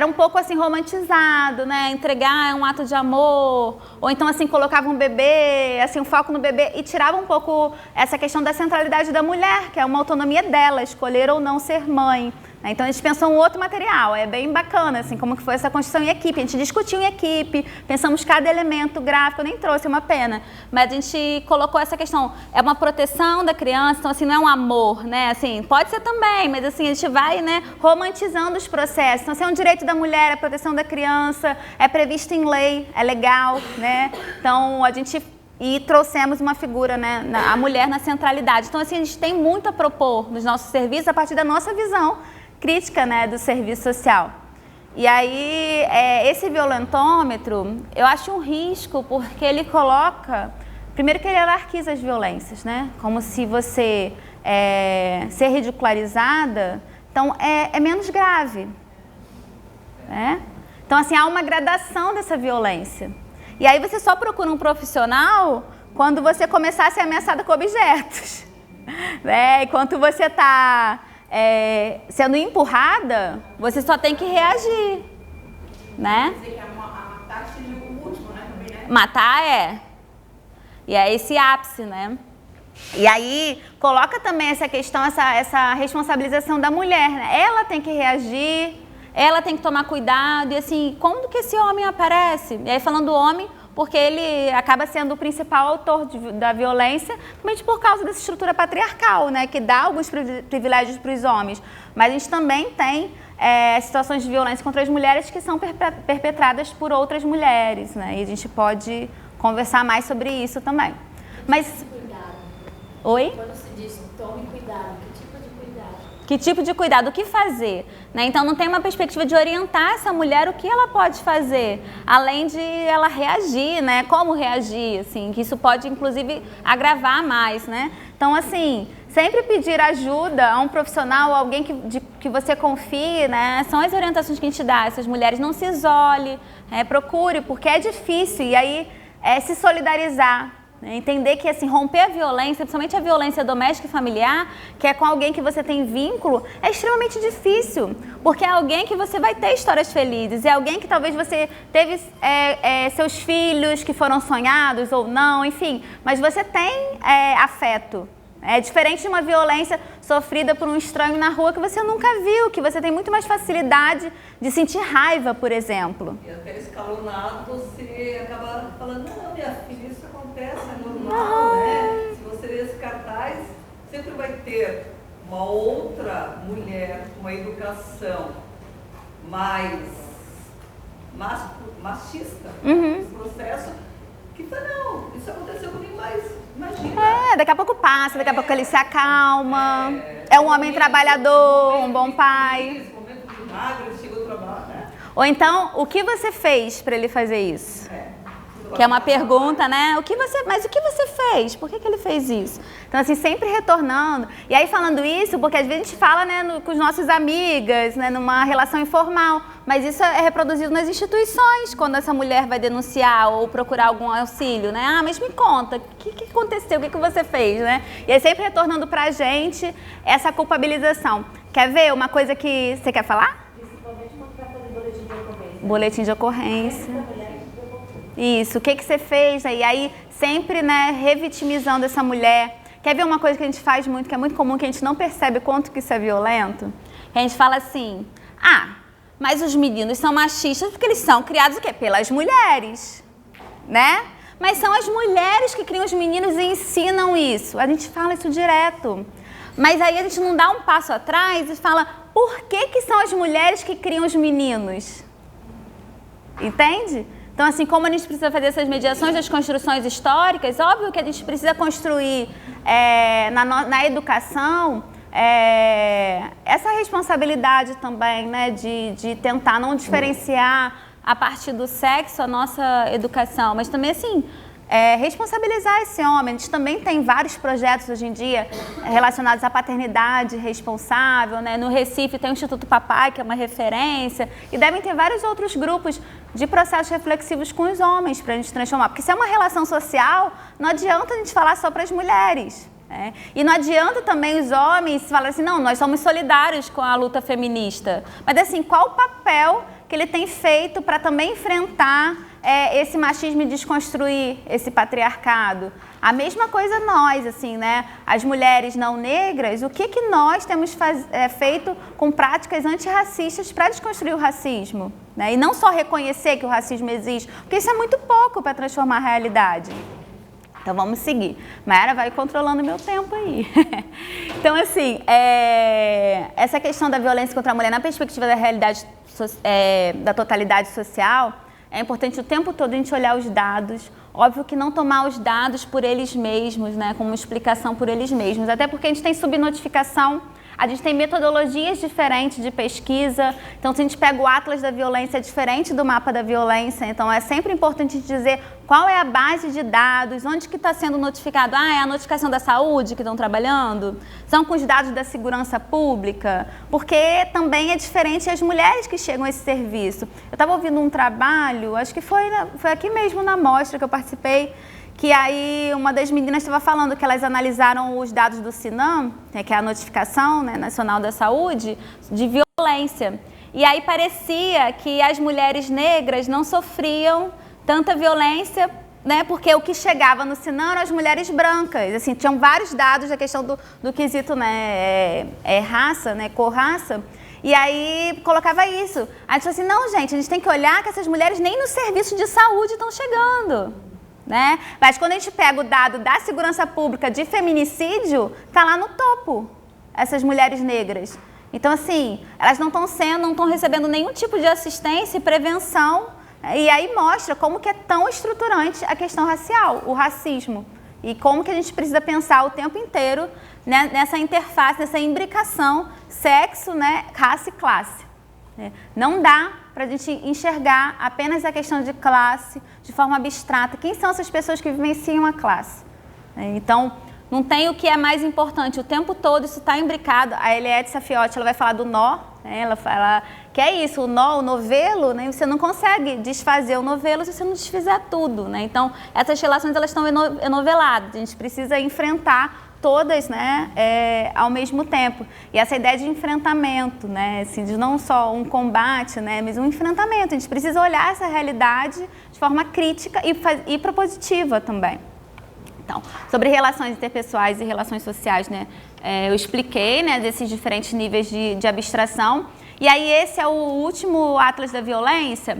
um pouco assim romantizado, né? Entregar é um ato de amor, ou então assim colocava um bebê, assim um foco no bebê e tirava um pouco essa questão da centralidade da mulher, que é uma autonomia dela, escolher ou não ser mãe. Então a gente pensou um outro material, é bem bacana, assim, como que foi essa construção em equipe. A gente discutiu em equipe, pensamos cada elemento gráfico, eu nem trouxe, é uma pena, mas a gente colocou essa questão, é uma proteção da criança, então assim, não é um amor, né, assim, pode ser também, mas assim, a gente vai, né, romantizando os processos. Então, assim, é um direito da mulher, a proteção da criança, é previsto em lei, é legal, né, então a gente... E trouxemos uma figura, né, a mulher na centralidade. Então, assim, a gente tem muito a propor nos nossos serviços a partir da nossa visão crítica, né, do serviço social. E aí, esse violentômetro, eu acho um risco porque ele coloca... Primeiro que ele hierarquiza as violências, né? Como se você ser ridicularizada, então é menos grave, né? Então, assim, há uma gradação dessa violência. E aí você só procura um profissional quando você começar a ser ameaçada com objetos, né? Enquanto você está... sendo empurrada, você só tem que reagir, né? Quer dizer que matar seria o último, né? Também, né? Matar e é esse ápice, né? E aí coloca também essa questão, essa responsabilização da mulher, né? Ela tem que reagir, ela tem que tomar cuidado, e assim, quando que esse homem aparece? E aí falando do homem, porque ele acaba sendo o principal autor da violência, principalmente por causa dessa estrutura patriarcal, né, que dá alguns privilégios para os homens. Mas a gente também tem situações de violência contra as mulheres que são perpetradas por outras mulheres, né, e a gente pode conversar mais sobre isso também. Mas... Cuidado. Oi? Quando se diz tome cuidado, que tipo de cuidado? Que tipo de cuidado, o que fazer, né? Então não tem uma perspectiva de orientar essa mulher o que ela pode fazer, além de ela reagir, né? Como reagir, assim, que isso pode inclusive agravar mais, né? Então assim, sempre pedir ajuda a um profissional, alguém que você confie, né? São as orientações que a gente dá. Essas mulheres, não se isole, procure, porque é difícil, e aí se solidarizar. Entender que assim, romper a violência, principalmente a violência doméstica e familiar, que é com alguém que você tem vínculo, é extremamente difícil, porque é alguém que você vai ter histórias felizes, é alguém que talvez você teve seus filhos que foram sonhados ou não, enfim, mas você tem afeto. É diferente de uma violência sofrida por um estranho na rua que você nunca viu, que você tem muito mais facilidade de sentir raiva, por exemplo. E até escalonado você acaba falando, não, minha filha, isso acontece, é normal, né? Se você ler esse cartaz, sempre vai ter uma outra mulher com uma educação mais machista, esse processo, que fala, não, isso aconteceu comigo, mas imagina. Daqui a pouco passa, daqui a pouco ele se acalma, é um homem trabalhador, um bom pai. Momento de magro, ele chegou ao trabalho, né? Ou então, o que você fez para ele fazer isso? Que é uma pergunta, né? Mas o que você fez? Por que ele fez isso? Então, assim, sempre retornando. E aí, falando isso, porque às vezes a gente fala, né, com os nossos amigas, né, numa relação informal, mas isso é reproduzido nas instituições, quando essa mulher vai denunciar ou procurar algum auxílio, né? Ah, mas me conta, o que aconteceu? O que você fez, né? E aí, sempre retornando pra gente essa culpabilização. Quer ver uma coisa que você quer falar? Principalmente quando vai fazer boletim de ocorrência. Boletim de ocorrência. Isso, o que você fez? E aí, sempre, né, revitimizando essa mulher. Quer ver uma coisa que a gente faz muito, que é muito comum, que a gente não percebe quanto que isso é violento? Que a gente fala assim, mas os meninos são machistas porque eles são criados o quê? Pelas mulheres, né? Mas são as mulheres que criam os meninos e ensinam isso. A gente fala isso direto. Mas aí a gente não dá um passo atrás e fala, por que são as mulheres que criam os meninos? Entende? Então, assim, como a gente precisa fazer essas mediações das construções históricas, óbvio que a gente precisa construir na educação essa responsabilidade também, né, de tentar não diferenciar a partir do sexo a nossa educação, mas também, assim, responsabilizar esse homem. A gente também tem vários projetos hoje em dia relacionados à paternidade responsável, né? No Recife tem o Instituto Papai, que é uma referência, e devem ter vários outros grupos de processos reflexivos com os homens para a gente transformar. Porque se é uma relação social, não adianta a gente falar só para as mulheres. E não adianta também os homens falarem assim, não, nós somos solidários com a luta feminista. Mas assim, qual o papel que ele tem feito para também enfrentar esse machismo e desconstruir esse patriarcado? A mesma coisa nós, assim, né? As mulheres não negras, o que nós temos feito com práticas antirracistas para desconstruir o racismo? Né? E não só reconhecer que o racismo existe, porque isso é muito pouco para transformar a realidade. Então, vamos seguir. Mayara vai controlando meu tempo aí. Então, assim, essa questão da violência contra a mulher na perspectiva da realidade, da totalidade social, é importante o tempo todo a gente olhar os dados. Óbvio que não tomar os dados por eles mesmos, né, como explicação por eles mesmos. Até porque a gente tem subnotificação, a gente tem metodologias diferentes de pesquisa. Então, se a gente pega o Atlas da Violência, é diferente do Mapa da Violência. Então, é sempre importante dizer qual é a base de dados, onde que está sendo notificado. É a notificação da saúde que estão trabalhando? São com os dados da segurança pública? Porque também é diferente as mulheres que chegam a esse serviço. Eu estava ouvindo um trabalho, acho que foi aqui mesmo na mostra que eu participei, que aí uma das meninas estava falando que elas analisaram os dados do Sinam, que é a notificação, né, nacional da saúde, de violência. E aí parecia que as mulheres negras não sofriam tanta violência, né, porque o que chegava no Sinam eram as mulheres brancas. Assim, tinham vários dados da questão do quesito, né, raça, né, cor-raça. E aí colocava isso. Aí a gente falou assim, não, gente, a gente tem que olhar que essas mulheres nem no serviço de saúde estão chegando. Né? Mas quando a gente pega o dado da segurança pública de feminicídio, está lá no topo, essas mulheres negras. Então, assim, elas não estão recebendo nenhum tipo de assistência e prevenção, e aí mostra como que é tão estruturante a questão racial, o racismo. e como que a gente precisa pensar o tempo inteiro, né, nessa interface, nessa imbricação sexo, né, raça e classe. Né? Não dá para a gente enxergar apenas a questão de classe de forma abstrata. Quem são essas pessoas que vivenciam a classe? Então, não tem o que é mais importante. O tempo todo isso está imbricado. A Eliette Safiotti, ela vai falar do nó, né? Ela fala que é isso, o nó, o novelo, né? Você não consegue desfazer o novelo se você não desfizer tudo, né? Então, essas relações elas estão enoveladas. A gente precisa enfrentar todas, né, ao mesmo tempo. E essa ideia de enfrentamento, né, assim, de não só um combate, né, mas um enfrentamento. A gente precisa olhar essa realidade de forma crítica e propositiva também. Então, sobre relações interpessoais e relações sociais, né, eu expliquei, né, desses diferentes níveis de abstração. E aí esse é o último Atlas da Violência.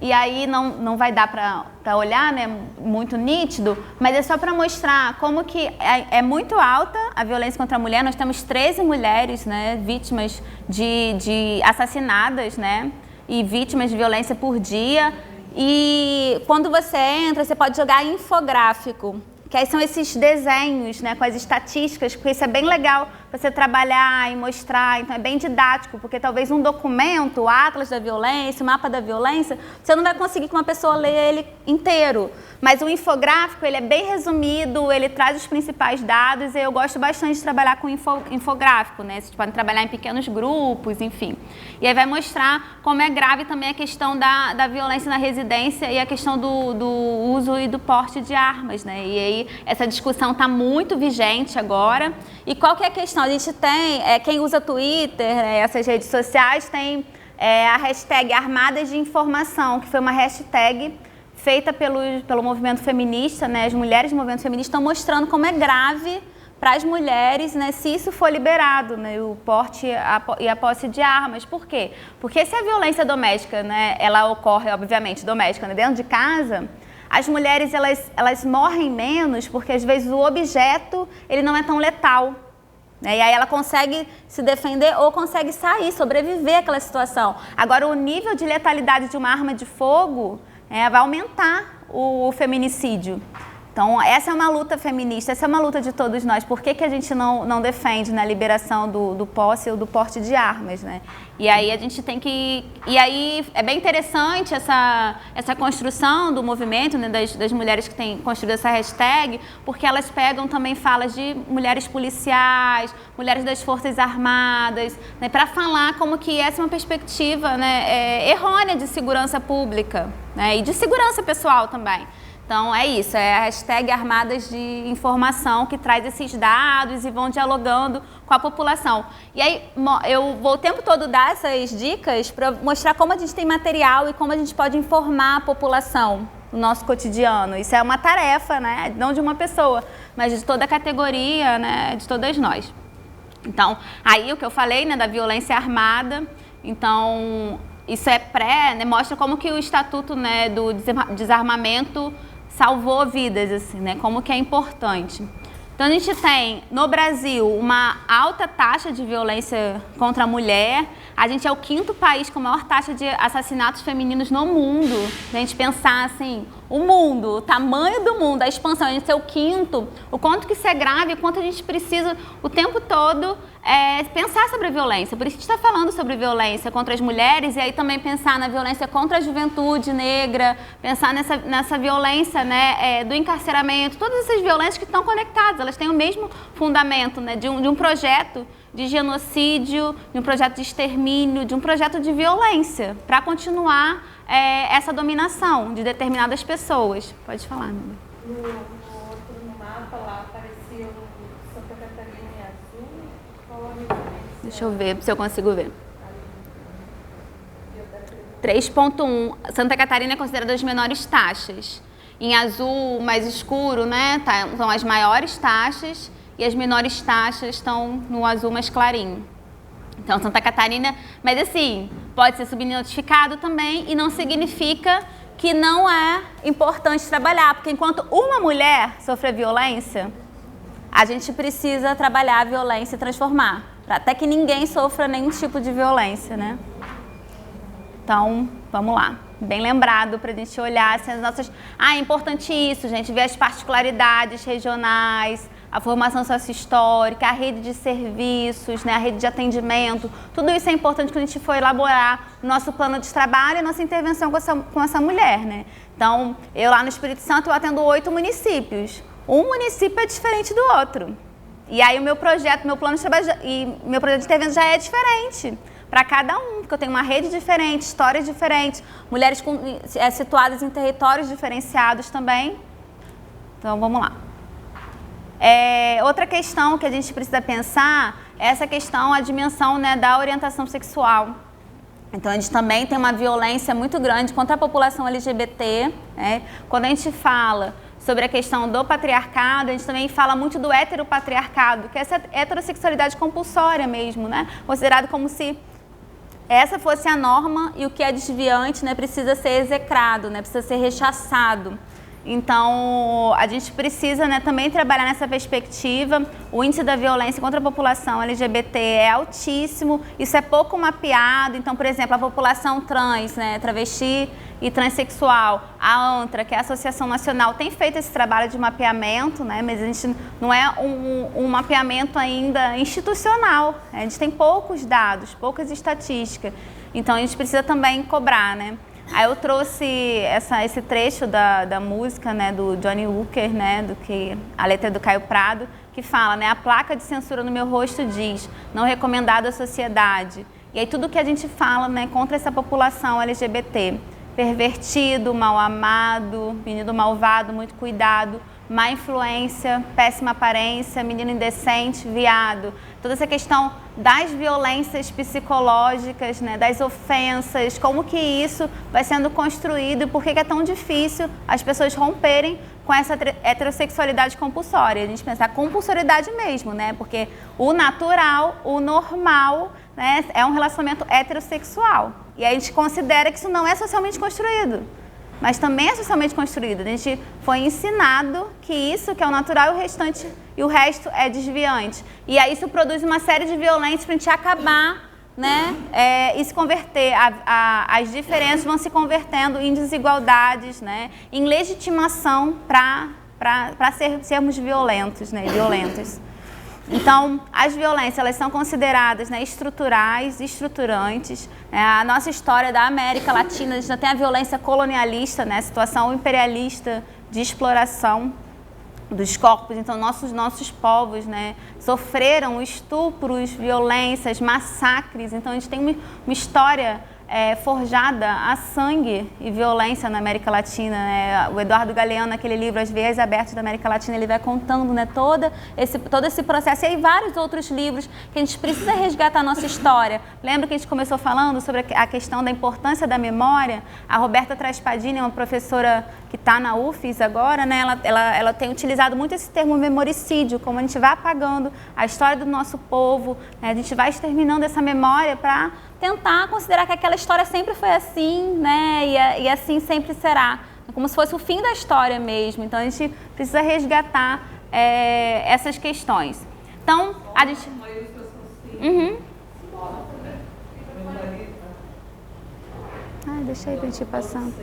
E aí não vai dar para olhar, né, muito nítido, mas é só para mostrar como que é muito alta a violência contra a mulher. Nós temos 13 mulheres, né, vítimas de assassinadas, né, e vítimas de violência por dia. E quando você entra, você pode jogar infográfico, que aí são esses desenhos, né, com as estatísticas, porque isso é bem legal para você trabalhar e mostrar, então é bem didático, porque talvez um documento, o Atlas da Violência, o Mapa da Violência, você não vai conseguir que uma pessoa leia ele inteiro, mas o infográfico, ele é bem resumido, ele traz os principais dados, e eu gosto bastante de trabalhar com infográfico, né, vocês podem trabalhar em pequenos grupos, enfim. E aí vai mostrar como é grave também a questão da violência na residência e a questão do uso e do porte de armas, né, e aí essa discussão está muito vigente agora. E qual que é a questão? A gente tem, quem usa Twitter, essas redes sociais, tem a hashtag Armadas de Informação, que foi uma hashtag feita pelo movimento feminista, né? As mulheres do movimento feminista estão mostrando como é grave para as mulheres, né, se isso for liberado, né, o porte e a posse de armas. Por quê? Porque se a violência doméstica, né, ela ocorre, obviamente, doméstica, né, dentro de casa, as mulheres elas morrem menos porque às vezes o objeto ele não é tão letal, né? E aí ela consegue se defender ou consegue sair, sobreviver àquela situação. Agora o nível de letalidade de uma arma de fogo vai aumentar o feminicídio. Então, essa é uma luta feminista, essa é uma luta de todos nós. Por que a gente não defende, né, a liberação do posse ou do porte de armas, né? E aí a gente tem que... E aí é bem interessante essa construção do movimento, né, das mulheres que têm construído essa hashtag, porque elas pegam também falas de mulheres policiais, mulheres das Forças Armadas, né, para falar como que essa é uma perspectiva, né, errônea de segurança pública, né, e de segurança pessoal também. Então, é isso, é a hashtag Armadas de Informação que traz esses dados e vão dialogando com a população. E aí, eu vou o tempo todo dar essas dicas para mostrar como a gente tem material e como a gente pode informar a população no nosso cotidiano. Isso é uma tarefa, né, não de uma pessoa, mas de toda a categoria, né, de todas nós. Então, aí o que eu falei, né, da violência armada, então, isso é né, mostra como que o Estatuto, né, do Desarmamento salvou vidas, assim, né? Como que é importante. Então, a gente tem, no Brasil, uma alta taxa de violência contra a mulher. A gente é o 5º país com a maior taxa de assassinatos femininos no mundo. A gente pensar, assim, o mundo, o tamanho do mundo, a expansão, a gente ser o 5º, o quanto que isso é grave, o quanto a gente precisa, o tempo todo, pensar sobre a violência. Por isso que a gente está falando sobre violência contra as mulheres e aí também pensar na violência contra a juventude negra, pensar nessa violência, né, do encarceramento, todas essas violências que estão conectadas, elas têm o mesmo fundamento, né, de um projeto de genocídio, de um projeto de extermínio, de um projeto de violência, para continuar essa dominação de determinadas pessoas. Pode falar, Nanda. No outro mapa lá aparecia o Santa Catarina em azul. Qual a referência? Deixa eu ver se eu consigo ver. 3.1. Santa Catarina é considerada as menores taxas. Em azul mais escuro, né, são as maiores taxas e as menores taxas estão no azul mais clarinho. Então, Santa Catarina, mas assim, pode ser subnotificado também e não significa que não é importante trabalhar, porque enquanto uma mulher sofre violência, a gente precisa trabalhar a violência e transformar, até que ninguém sofra nenhum tipo de violência, né? Então, vamos lá. Bem lembrado para a gente olhar assim, as nossas... é importante isso, gente, ver as particularidades regionais, a formação sociohistórica, a rede de serviços, né, a rede de atendimento. Tudo isso é importante quando a gente for elaborar o nosso plano de trabalho e nossa intervenção com essa mulher, né? Então, eu lá no Espírito Santo eu atendo 8 municípios. Um município é diferente do outro. E aí o meu projeto, meu plano de trabalho e meu projeto de intervenção já é diferente para cada um, porque eu tenho uma rede diferente, histórias diferentes, mulheres situadas em territórios diferenciados também. Então, vamos lá. Outra questão que a gente precisa pensar é essa questão, a dimensão, né, da orientação sexual. Então, a gente também tem uma violência muito grande contra a população LGBT, né? Quando a gente fala sobre a questão do patriarcado, a gente também fala muito do heteropatriarcado, que é essa heterossexualidade compulsória mesmo, né? Considerado como se essa fosse a norma e o que é desviante, né, precisa ser execrado, né, precisa ser rechaçado. Então, a gente precisa, né, também trabalhar nessa perspectiva. O índice da violência contra a população LGBT é altíssimo, isso é pouco mapeado. Então, por exemplo, a população trans, né, travesti e transexual, a ANTRA, que é a Associação Nacional, tem feito esse trabalho de mapeamento, né, mas a gente não é um mapeamento ainda institucional. A gente tem poucos dados, poucas estatísticas. Então, a gente precisa também cobrar, né? Aí eu trouxe esse trecho da música, né, do Johnny Hooker, né, a letra do Caio Prado, que fala, né, a placa de censura no meu rosto diz, não recomendado à sociedade. E aí tudo que a gente fala, né, contra essa população LGBT, pervertido, mal amado, menino malvado, muito cuidado, má influência, péssima aparência, menino indecente, viado. Toda essa questão das violências psicológicas, né, das ofensas, como que isso vai sendo construído e por que é tão difícil as pessoas romperem com essa heterossexualidade compulsória. A gente pensa a compulsoriedade mesmo, né, porque o natural, o normal, né, é um relacionamento heterossexual. E a gente considera que isso não é socialmente construído. Mas também é socialmente construído. A gente foi ensinado que isso que é o natural e o resto é desviante. E aí isso produz uma série de violências para a gente acabar, né, e se converter. As diferenças vão se convertendo em desigualdades, né, em legitimação para sermos violentos, né, violentas. Então, as violências, elas são consideradas, né, estruturais, estruturantes. A nossa história da América Latina, a gente já tem a violência colonialista, né, a situação imperialista de exploração dos corpos. Então, nossos povos, né, sofreram estupros, violências, massacres. Então, a gente tem uma história forjada a sangue e violência na América Latina, né? O Eduardo Galeano, naquele livro As Veias Abertas da América Latina, ele vai contando, né, todo esse processo. E aí vários outros livros que a gente precisa resgatar a nossa história. Lembra que a gente começou falando sobre a questão da importância da memória? A Roberta Traspadini, uma professora que está na UFES agora, né, ela tem utilizado muito esse termo memoricídio, como a gente vai apagando a história do nosso povo, né, a gente vai exterminando essa memória para tentar considerar que aquela história sempre foi assim, né, e assim sempre será, como se fosse o fim da história mesmo. Então, a gente precisa resgatar essas questões. Então, a gente... deixa aí pra gente ir passando.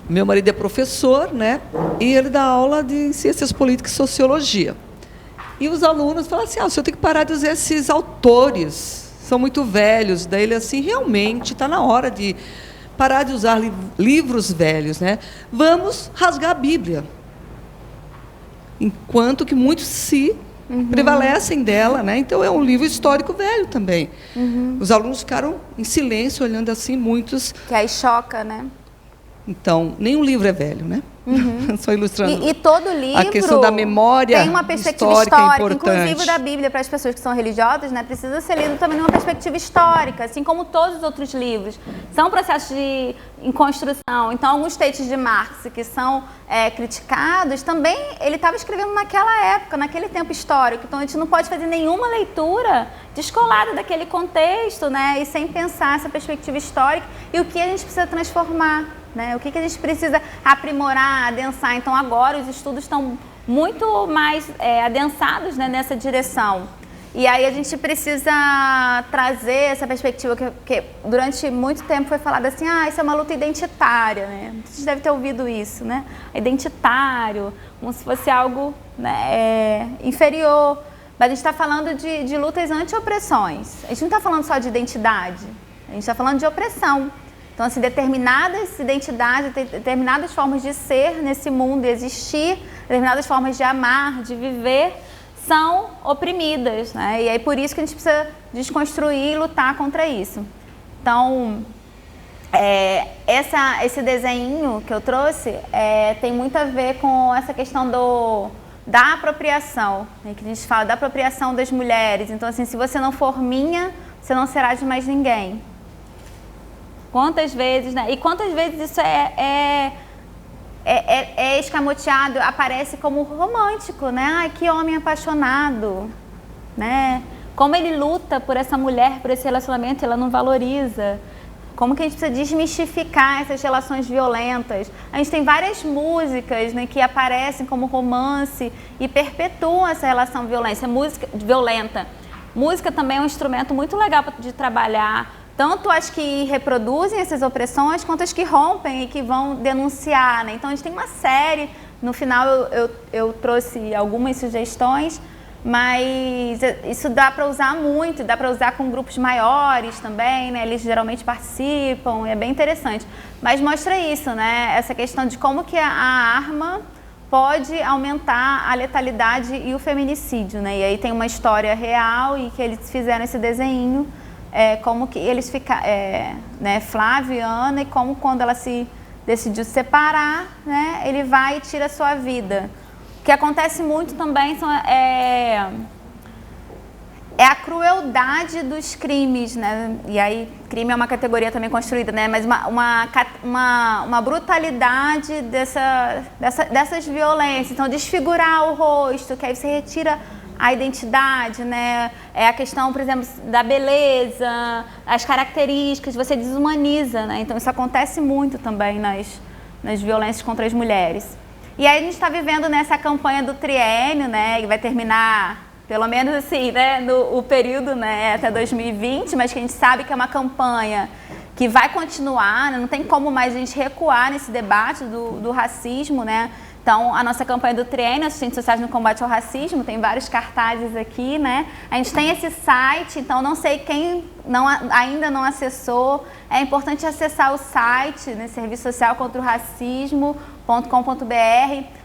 Meu marido é professor, né, e ele dá aula de ciências políticas e sociologia. E os alunos falam assim, o senhor tem que parar de usar esses autores, são muito velhos. Daí ele assim, realmente está na hora de parar de usar livros velhos, né? Vamos rasgar a Bíblia. Enquanto que muitos se prevalecem dela, né? Então é um livro histórico velho também. Os alunos ficaram em silêncio, olhando assim, muitos... Que aí choca, né? Então, nenhum livro é velho, né? Só ilustrando. E todo livro a questão da memória tem uma perspectiva histórica, importante. Inclusive da Bíblia, para as pessoas que são religiosas, né, precisa ser lido também numa perspectiva histórica, assim como todos os outros livros. São processos em construção. Então, alguns textos de Marx que são criticados, também ele estava escrevendo naquela época, naquele tempo histórico. Então, a gente não pode fazer nenhuma leitura descolada daquele contexto, né, e sem pensar essa perspectiva histórica e o que a gente precisa transformar. Né? O que a gente precisa aprimorar, adensar. Então, agora os estudos estão muito mais adensados, né, nessa direção. E aí a gente precisa trazer essa perspectiva, que durante muito tempo foi falado assim, isso é uma luta identitária, né? A gente deve ter ouvido isso, né? Identitário, como se fosse algo, né, inferior. Mas a gente está falando de lutas anti-opressões. A gente não está falando só de identidade, a gente está falando de opressão. Então, assim, determinadas identidades, determinadas formas de ser nesse mundo, existir, determinadas formas de amar, de viver, são oprimidas, né? E aí por isso que a gente precisa desconstruir e lutar contra isso. Então, esse desenho que eu trouxe tem muito a ver com essa questão da apropriação, né? Que a gente fala da apropriação das mulheres. Então, assim, se você não for minha, você não será de mais ninguém. Quantas vezes, né? E quantas vezes isso é escamoteado, aparece como romântico, né? Ai, que homem apaixonado, né? Como ele luta por essa mulher, por esse relacionamento, ela não valoriza. Como que a gente precisa desmistificar essas relações violentas. A gente tem várias músicas, né, que aparecem como romance e perpetuam essa relação violenta. Música também é um instrumento muito legal de trabalhar, tanto as que reproduzem essas opressões, quanto as que rompem e que vão denunciar, né? Então, a gente tem uma série, no final eu trouxe algumas sugestões, mas isso dá para usar muito, dá para usar com grupos maiores também, né? Eles geralmente participam, é bem interessante. Mas mostra isso, né? Essa questão de como que a arma pode aumentar a letalidade e o feminicídio, né? E aí tem uma história real e que eles fizeram esse desenho, como que eles ficaram, né, Flávia e Ana, e como quando ela se decidiu separar, né, ele vai e tira a sua vida. O que acontece muito também é a crueldade dos crimes, né? E aí, crime é uma categoria também construída, né? Mas uma brutalidade dessas violências. Então, desfigurar o rosto, que aí você retira a identidade, né? É a questão, por exemplo, da beleza, as características, você desumaniza, né? Então isso acontece muito também nas violências contra as mulheres. E aí a gente está vivendo nessa campanha do triênio, né? Que vai terminar, pelo menos assim, né? O período, né? Até 2020, mas que a gente sabe que é uma campanha que vai continuar, né? Não tem como mais a gente recuar nesse debate do racismo, né? Então, a nossa campanha do triênio, Assistentes Sociais no Combate ao Racismo, tem vários cartazes aqui, né? A gente tem esse site, então não sei quem ainda não acessou. É importante acessar o site, né, Serviço Social contra o Racismo.com.br.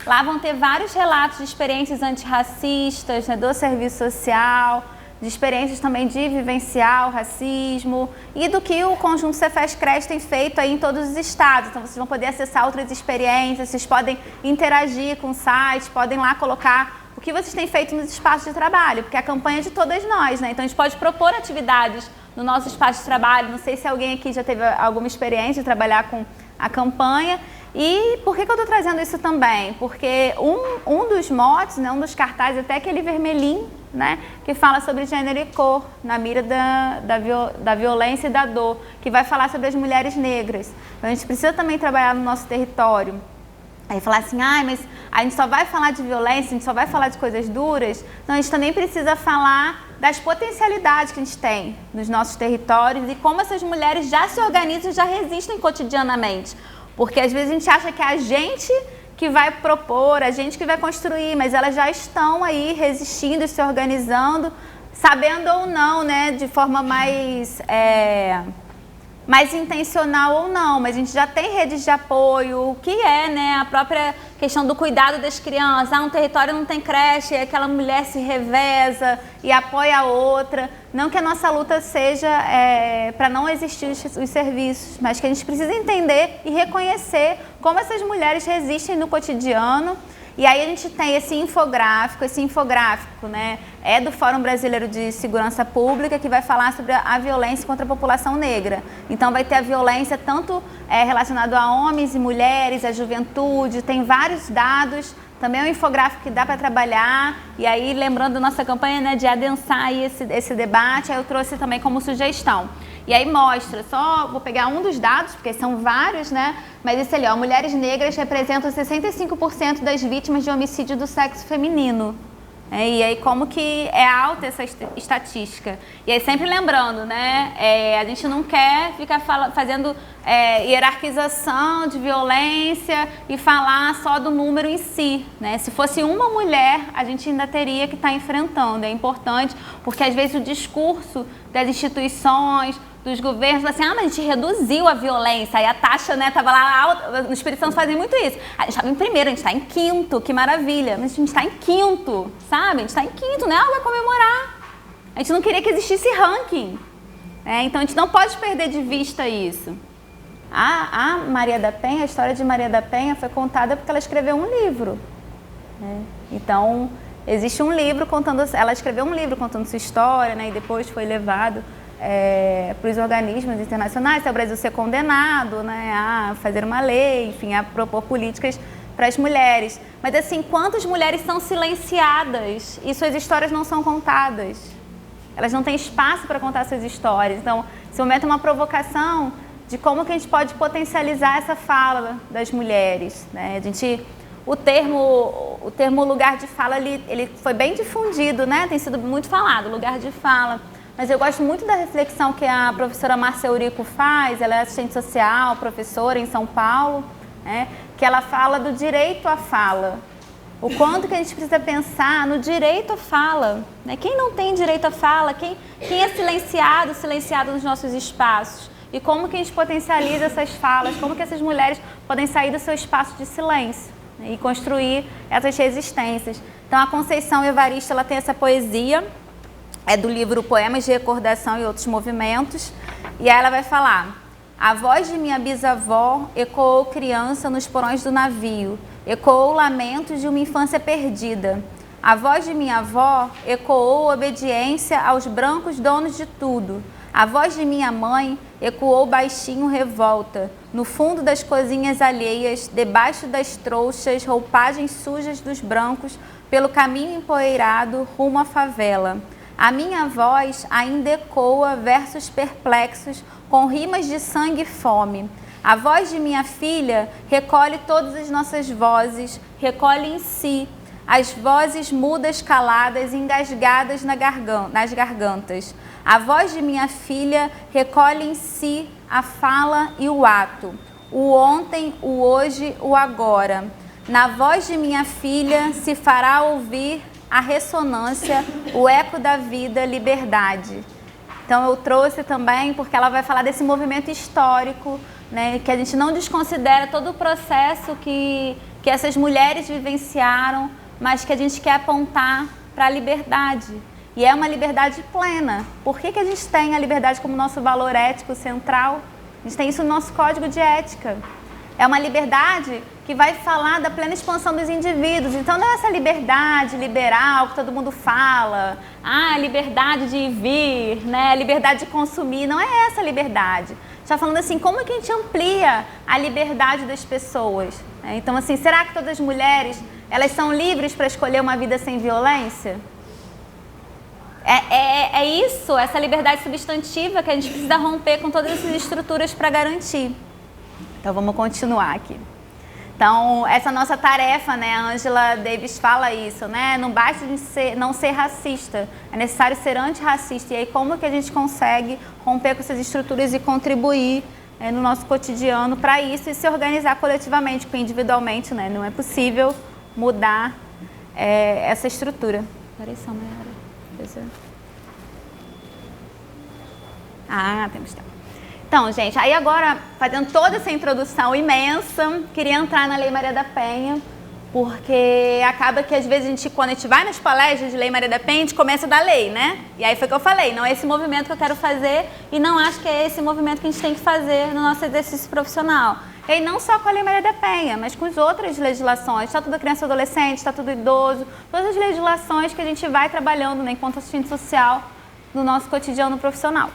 Lá vão ter vários relatos de experiências antirracistas, né, do Serviço Social, de experiências também de vivenciar o racismo e do que o Conjunto Cefes-Cres tem feito aí em todos os estados. Então, vocês vão poder acessar outras experiências, vocês podem interagir com o site, podem lá colocar o que vocês têm feito nos espaços de trabalho, porque a campanha é de todas nós, né? Então, a gente pode propor atividades no nosso espaço de trabalho. Não sei se alguém aqui já teve alguma experiência de trabalhar com a campanha. E por que eu estou trazendo isso também? Porque um dos motes, né, um dos cartazes, até aquele vermelhinho, né, que fala sobre gênero e cor, na mira da violência e da dor, que vai falar sobre as mulheres negras. Então, a gente precisa também trabalhar no nosso território. Aí falar assim, mas a gente só vai falar de violência, a gente só vai falar de coisas duras. Então, a gente também precisa falar das potencialidades que a gente tem nos nossos territórios e como essas mulheres já se organizam e já resistem cotidianamente. Porque às vezes a gente acha que é a gente que vai propor, a gente que vai construir, mas elas já estão aí resistindo, se organizando, sabendo ou não, né, de forma mais intencional ou não, mas a gente já tem redes de apoio, o que né, a própria questão do cuidado das crianças. Um território não tem creche, aquela mulher se reveza e apoia a outra. Não que a nossa luta seja para não existir os serviços, mas que a gente precisa entender e reconhecer como essas mulheres resistem no cotidiano. E aí a gente tem esse infográfico, né, é do Fórum Brasileiro de Segurança Pública, que vai falar sobre a violência contra a população negra. Então vai ter a violência tanto relacionada a homens e mulheres, a juventude, tem vários dados. Também é um infográfico que dá para trabalhar, e aí lembrando da nossa campanha, né, de adensar aí esse debate, aí eu trouxe também como sugestão. E aí mostra, só vou pegar um dos dados, porque são vários, né, mas esse ali, ó, mulheres negras representam 65% das vítimas de homicídio do sexo feminino. E aí como que é alta essa estatística. E aí sempre lembrando, né, a gente não quer ficar fazendo hierarquização de violência e falar só do número em si, né? Se fosse uma mulher, a gente ainda teria que estar enfrentando. É importante, porque às vezes o discurso das instituições, dos governos, assim, mas a gente reduziu a violência, aí a taxa, né, estava lá alta. No Espírito Santo fazem muito isso. A gente estava em primeiro, a gente está em quinto, que maravilha, mas a gente está em quinto, sabe? A gente está em quinto, né? Vai comemorar. A gente não queria que existisse ranking, então a gente não pode perder de vista isso. A Maria da Penha, a história de Maria da Penha foi contada porque ela escreveu um livro, né? Então, existe um livro contando, ela escreveu um livro contando sua história, né, e depois foi levado para os organismos internacionais, se o Brasil ser condenado, né, a fazer uma lei, enfim, a propor políticas para as mulheres. Mas assim, quantas mulheres são silenciadas e suas histórias não são contadas? Elas não têm espaço para contar suas histórias. Então, esse momento é uma provocação de como que a gente pode potencializar essa fala das mulheres, né? O termo lugar de fala, ele foi bem difundido, né? Tem sido muito falado, lugar de fala. Mas eu gosto muito da reflexão que a professora Márcia Eurico faz, ela é assistente social, professora em São Paulo, né, que ela fala do direito à fala. O quanto que a gente precisa pensar no direito à fala, né? Quem não tem direito à fala, quem é silenciado nos nossos espaços. E como que a gente potencializa essas falas, como que essas mulheres podem sair do seu espaço de silêncio, né, e construir essas resistências. Então a Conceição Evaristo, ela tem essa poesia, do livro Poemas de Recordação e Outros Movimentos, e aí ela vai falar: a voz de minha bisavó ecoou criança nos porões do navio, ecoou lamentos de uma infância perdida. A voz de minha avó ecoou obediência aos brancos donos de tudo. A voz de minha mãe ecoou baixinho revolta, no fundo das cozinhas alheias, debaixo das trouxas, roupagens sujas dos brancos, pelo caminho empoeirado rumo à favela. A minha voz ainda ecoa versos perplexos com rimas de sangue e fome. A voz de minha filha recolhe todas as nossas vozes, recolhe em si as vozes mudas, caladas, engasgadas nas gargantas. A voz de minha filha recolhe em si a fala e o ato, o ontem, o hoje, o agora. Na voz de minha filha se fará ouvir a ressonância, o eco da vida, liberdade. Então eu trouxe também porque ela vai falar desse movimento histórico, né, que a gente não desconsidera todo o processo que essas mulheres vivenciaram, mas que a gente quer apontar para a liberdade. E é uma liberdade plena. Por que a gente tem a liberdade como nosso valor ético central? A gente tem isso no nosso código de ética. É uma liberdade que vai falar da plena expansão dos indivíduos. Então não é essa liberdade liberal que todo mundo fala, a liberdade de ir e vir, né? A liberdade de consumir, não é essa a liberdade. Está falando assim, como é que a gente amplia a liberdade das pessoas? Então assim, será que todas as mulheres, elas são livres para escolher uma vida sem violência? É isso, essa liberdade substantiva que a gente precisa romper com todas essas estruturas para garantir. Então vamos continuar aqui. Então, essa nossa tarefa, né, a Angela Davis fala isso, né? Não basta não ser racista, é necessário ser antirracista. E aí como que a gente consegue romper com essas estruturas e contribuir no nosso cotidiano para isso e se organizar coletivamente, porque individualmente, né, não é possível mudar essa estrutura. Temos tempo. Então, gente, aí agora, fazendo toda essa introdução imensa, queria entrar na Lei Maria da Penha, porque acaba que às vezes quando a gente vai nas palestras de Lei Maria da Penha, a gente começa da lei, né? E aí foi o que eu falei, não é esse movimento que eu quero fazer e não acho que é esse movimento que a gente tem que fazer no nosso exercício profissional. E aí não só com a Lei Maria da Penha, mas com as outras legislações, Estatuto da Criança e Adolescente, Estatuto do Idoso, todas as legislações que a gente vai trabalhando, né, enquanto assistente social no nosso cotidiano profissional.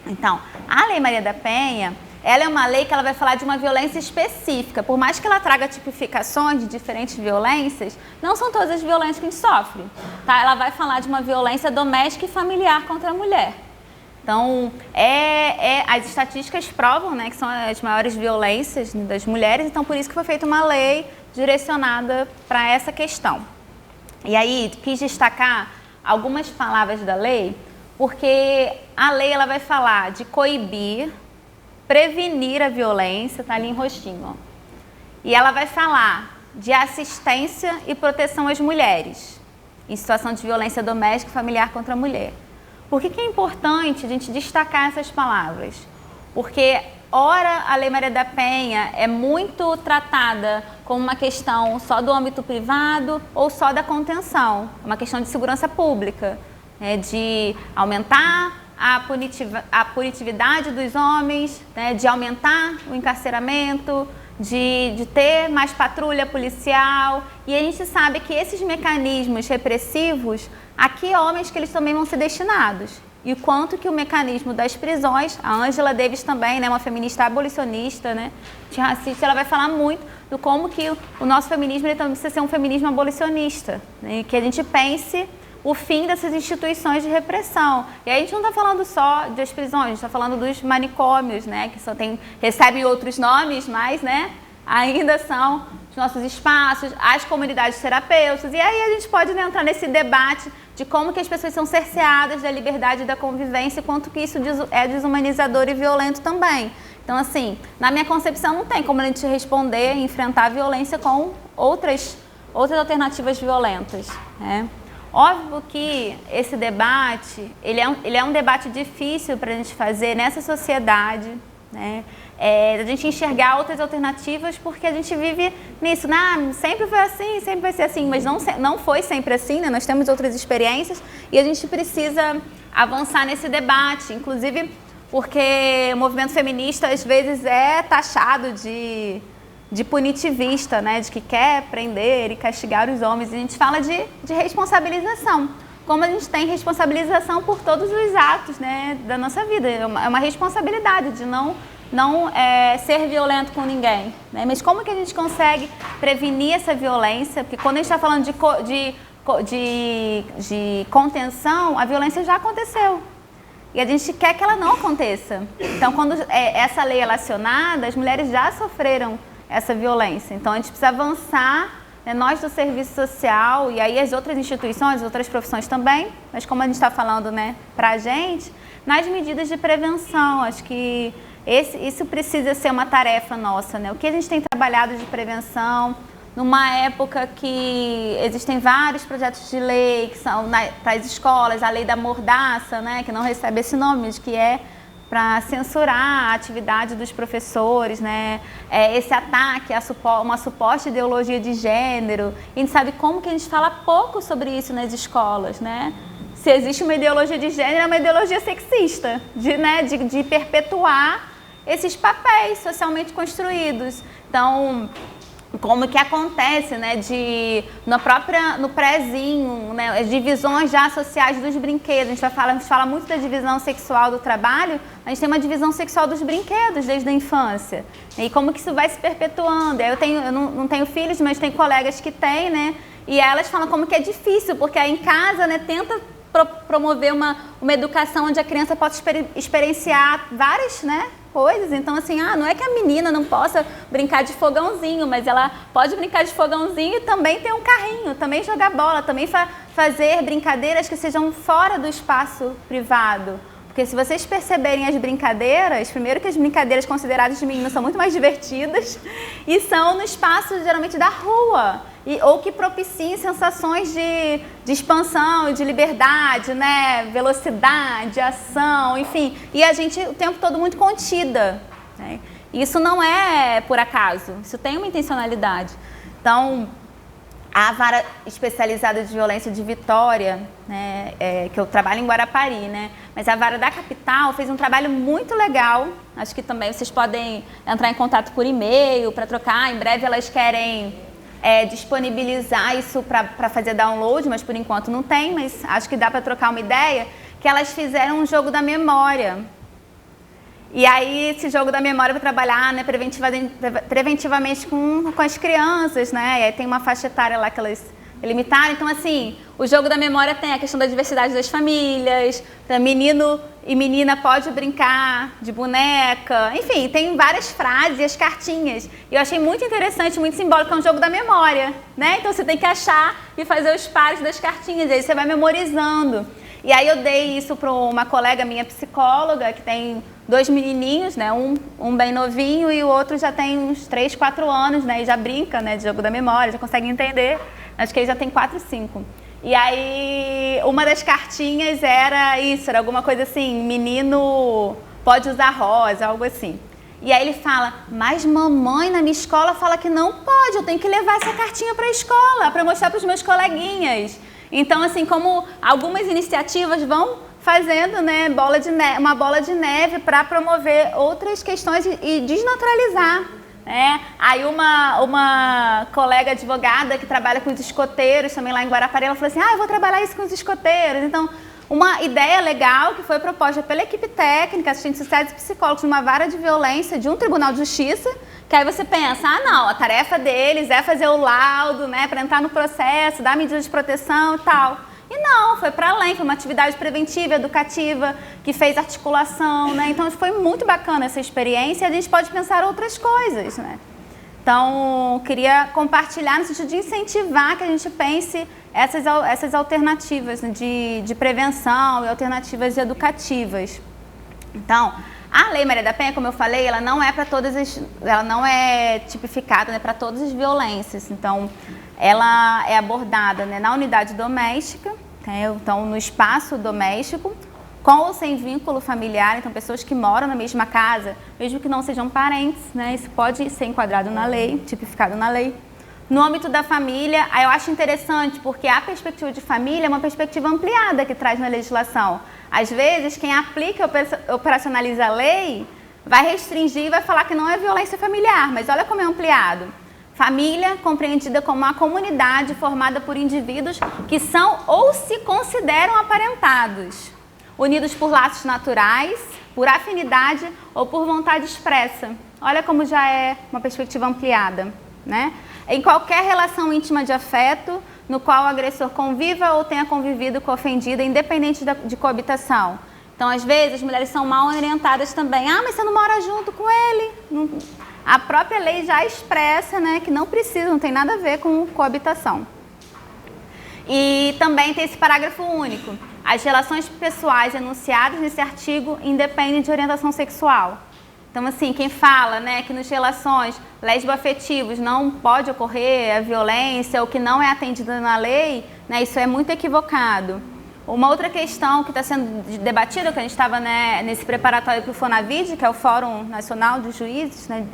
Então, a Lei Maria da Penha, ela é uma lei que ela vai falar de uma violência específica. Por mais que ela traga tipificações de diferentes violências, não são todas as violências que a gente sofre. Tá? Ela vai falar de uma violência doméstica e familiar contra a mulher. Então, as estatísticas provam, né, que são as maiores violências das mulheres, então por isso que foi feita uma lei direcionada para essa questão. E aí, quis destacar algumas palavras da lei, porque a lei ela vai falar de coibir, prevenir a violência, tá ali em roxinho, ó. E ela vai falar de assistência e proteção às mulheres em situação de violência doméstica e familiar contra a mulher. Por que é importante a gente destacar essas palavras? Porque, ora, a Lei Maria da Penha é muito tratada como uma questão só do âmbito privado ou só da contenção, uma questão de segurança pública, né, de aumentar a punitividade dos homens, né, de aumentar o encarceramento, de ter mais patrulha policial. E a gente sabe que esses mecanismos repressivos, a que homens que eles também vão ser destinados. E o quanto que o mecanismo das prisões, a Angela Davis também, né, uma feminista abolicionista, né, antirracista, ela vai falar muito do como que o nosso feminismo ele também precisa ser um feminismo abolicionista, né, que a gente pense o fim dessas instituições de repressão. E aí a gente não está falando só das prisões, a gente está falando dos manicômios, né, que recebem outros nomes, mas, né, ainda são os nossos espaços, as comunidades terapêuticas. E aí a gente pode, né, entrar nesse debate de como que as pessoas são cerceadas da liberdade e da convivência e quanto que isso é desumanizador e violento também. Então, assim, na minha concepção não tem como a gente responder e enfrentar a violência com outras alternativas violentas, né? Óbvio que esse debate, ele é um debate difícil para a gente fazer nessa sociedade, né? A gente enxergar outras alternativas porque a gente vive nisso, sempre foi assim, sempre vai ser assim, mas não foi sempre assim, né? Nós temos outras experiências e a gente precisa avançar nesse debate, inclusive porque o movimento feminista às vezes é taxado de punitivista, né, de que quer prender e castigar os homens. E a gente fala de responsabilização, como a gente tem responsabilização por todos os atos, né, da nossa vida. É uma responsabilidade de não ser violento com ninguém, né? Mas como que a gente consegue prevenir essa violência? Porque quando a gente está falando de contenção, a violência já aconteceu. E a gente quer que ela não aconteça. Então, quando essa lei é acionada, as mulheres já sofreram essa violência. Então, a gente precisa avançar, né, nós do serviço social e aí as outras instituições, as outras profissões também, mas como a gente está falando, né, para a gente, nas medidas de prevenção. Acho que isso precisa ser uma tarefa nossa, né? O que a gente tem trabalhado de prevenção, numa época que existem vários projetos de lei que são para as escolas, a lei da mordaça, né, que não recebe esse nome, de que é para censurar a atividade dos professores, né? Esse ataque a uma suposta ideologia de gênero. E a gente sabe como que a gente fala pouco sobre isso nas escolas, né? Se existe uma ideologia de gênero, é uma ideologia sexista, de perpetuar esses papéis socialmente construídos. Então, como que acontece, né, no prézinho, né, as divisões já sociais dos brinquedos. A gente fala muito da divisão sexual do trabalho, a gente tem uma divisão sexual dos brinquedos desde a infância. E como que isso vai se perpetuando. Eu não tenho filhos, mas tenho colegas que têm, né, e elas falam como que é difícil, porque aí em casa, né, tenta promover uma educação onde a criança pode experienciar várias, né, coisas. Então, assim, não é que a menina não possa brincar de fogãozinho, mas ela pode brincar de fogãozinho e também ter um carrinho, também jogar bola, também fazer brincadeiras que sejam fora do espaço privado. Porque se vocês perceberem as brincadeiras, primeiro que as brincadeiras consideradas de menino são muito mais divertidas e são no espaço, geralmente, da rua. Ou que propiciem sensações de expansão, de liberdade, né? Velocidade, ação, enfim. E a gente o tempo todo muito contida, né? Isso não é por acaso, isso tem uma intencionalidade. Então, a Vara Especializada de Violência de Vitória, né, que eu trabalho em Guarapari, né, mas a Vara da Capital fez um trabalho muito legal. Acho que também vocês podem entrar em contato por e-mail para trocar. Em breve elas querem disponibilizar isso para fazer download, mas por enquanto não tem, mas acho que dá para trocar uma ideia, que elas fizeram um jogo da memória. E aí esse jogo da memória para trabalhar, né, preventivamente com as crianças, né, e aí tem uma faixa etária lá que elas limitaram. Então, assim, o jogo da memória tem a questão da diversidade das famílias, menino e menina pode brincar de boneca. Enfim, tem várias frases e as cartinhas. E eu achei muito interessante, muito simbólico, é um jogo da memória, né? Então você tem que achar e fazer os pares das cartinhas, e aí você vai memorizando. E aí eu dei isso para uma colega minha psicóloga, que tem 2 menininhos, né? Um bem novinho e o outro já tem uns 3, 4 anos, né? E já brinca, né? De jogo da memória, já consegue entender. Acho que ele já tem 4, 5. E aí, uma das cartinhas era isso, era alguma coisa assim, menino pode usar rosa, algo assim. E aí ele fala, mas mamãe na minha escola fala que não pode, eu tenho que levar essa cartinha para a escola, para mostrar para os meus coleguinhas. Então, assim, como algumas iniciativas vão fazendo, né, uma bola de neve para promover outras questões e desnaturalizar. Aí uma colega advogada que trabalha com os escoteiros, também lá em Guarapari, ela falou assim, eu vou trabalhar isso com os escoteiros. Então, uma ideia legal que foi proposta pela equipe técnica, assistentes sociais e psicólogos, numa vara de violência de um tribunal de justiça, que aí você pensa, não, a tarefa deles é fazer o laudo, né, para entrar no processo, dar medidas de proteção e tal. E não, foi para além, foi uma atividade preventiva, educativa, que fez articulação, né? Então foi muito bacana essa experiência e a gente pode pensar outras coisas, né? Então, queria compartilhar no sentido de incentivar que a gente pense essas alternativas, né, de prevenção e alternativas educativas. Então, a Lei Maria da Penha, como eu falei, ela não é para ela não é tipificada, né, para todas as violências. Então, ela é abordada, né, na unidade doméstica, né, então no espaço doméstico, com ou sem vínculo familiar, então pessoas que moram na mesma casa, mesmo que não sejam parentes, né, isso pode ser enquadrado na lei, tipificado na lei. No âmbito da família, eu acho interessante, porque a perspectiva de família é uma perspectiva ampliada que traz na legislação. Às vezes, quem aplica e operacionaliza a lei vai restringir e vai falar que não é violência familiar, mas olha como é ampliado. Família compreendida como uma comunidade formada por indivíduos que são ou se consideram aparentados, unidos por laços naturais, por afinidade ou por vontade expressa. Olha como já é uma perspectiva ampliada, né? Em qualquer relação íntima de afeto, no qual o agressor conviva ou tenha convivido com a ofendida, independente de coabitação. Então, às vezes, as mulheres são mal orientadas também. Mas você não mora junto com ele? Não. A própria lei já expressa, né, que não precisa, não tem nada a ver com coabitação. E também tem esse parágrafo único. As relações pessoais enunciadas nesse artigo independem de orientação sexual. Então, assim, quem fala, né, que nas relações lesboafetivas não pode ocorrer a violência ou que não é atendida na lei, né, isso é muito equivocado. Uma outra questão que está sendo debatida, que a gente estava, né, nesse preparatório para o FONAVID, que é o Fórum Nacional dos Juízes, né,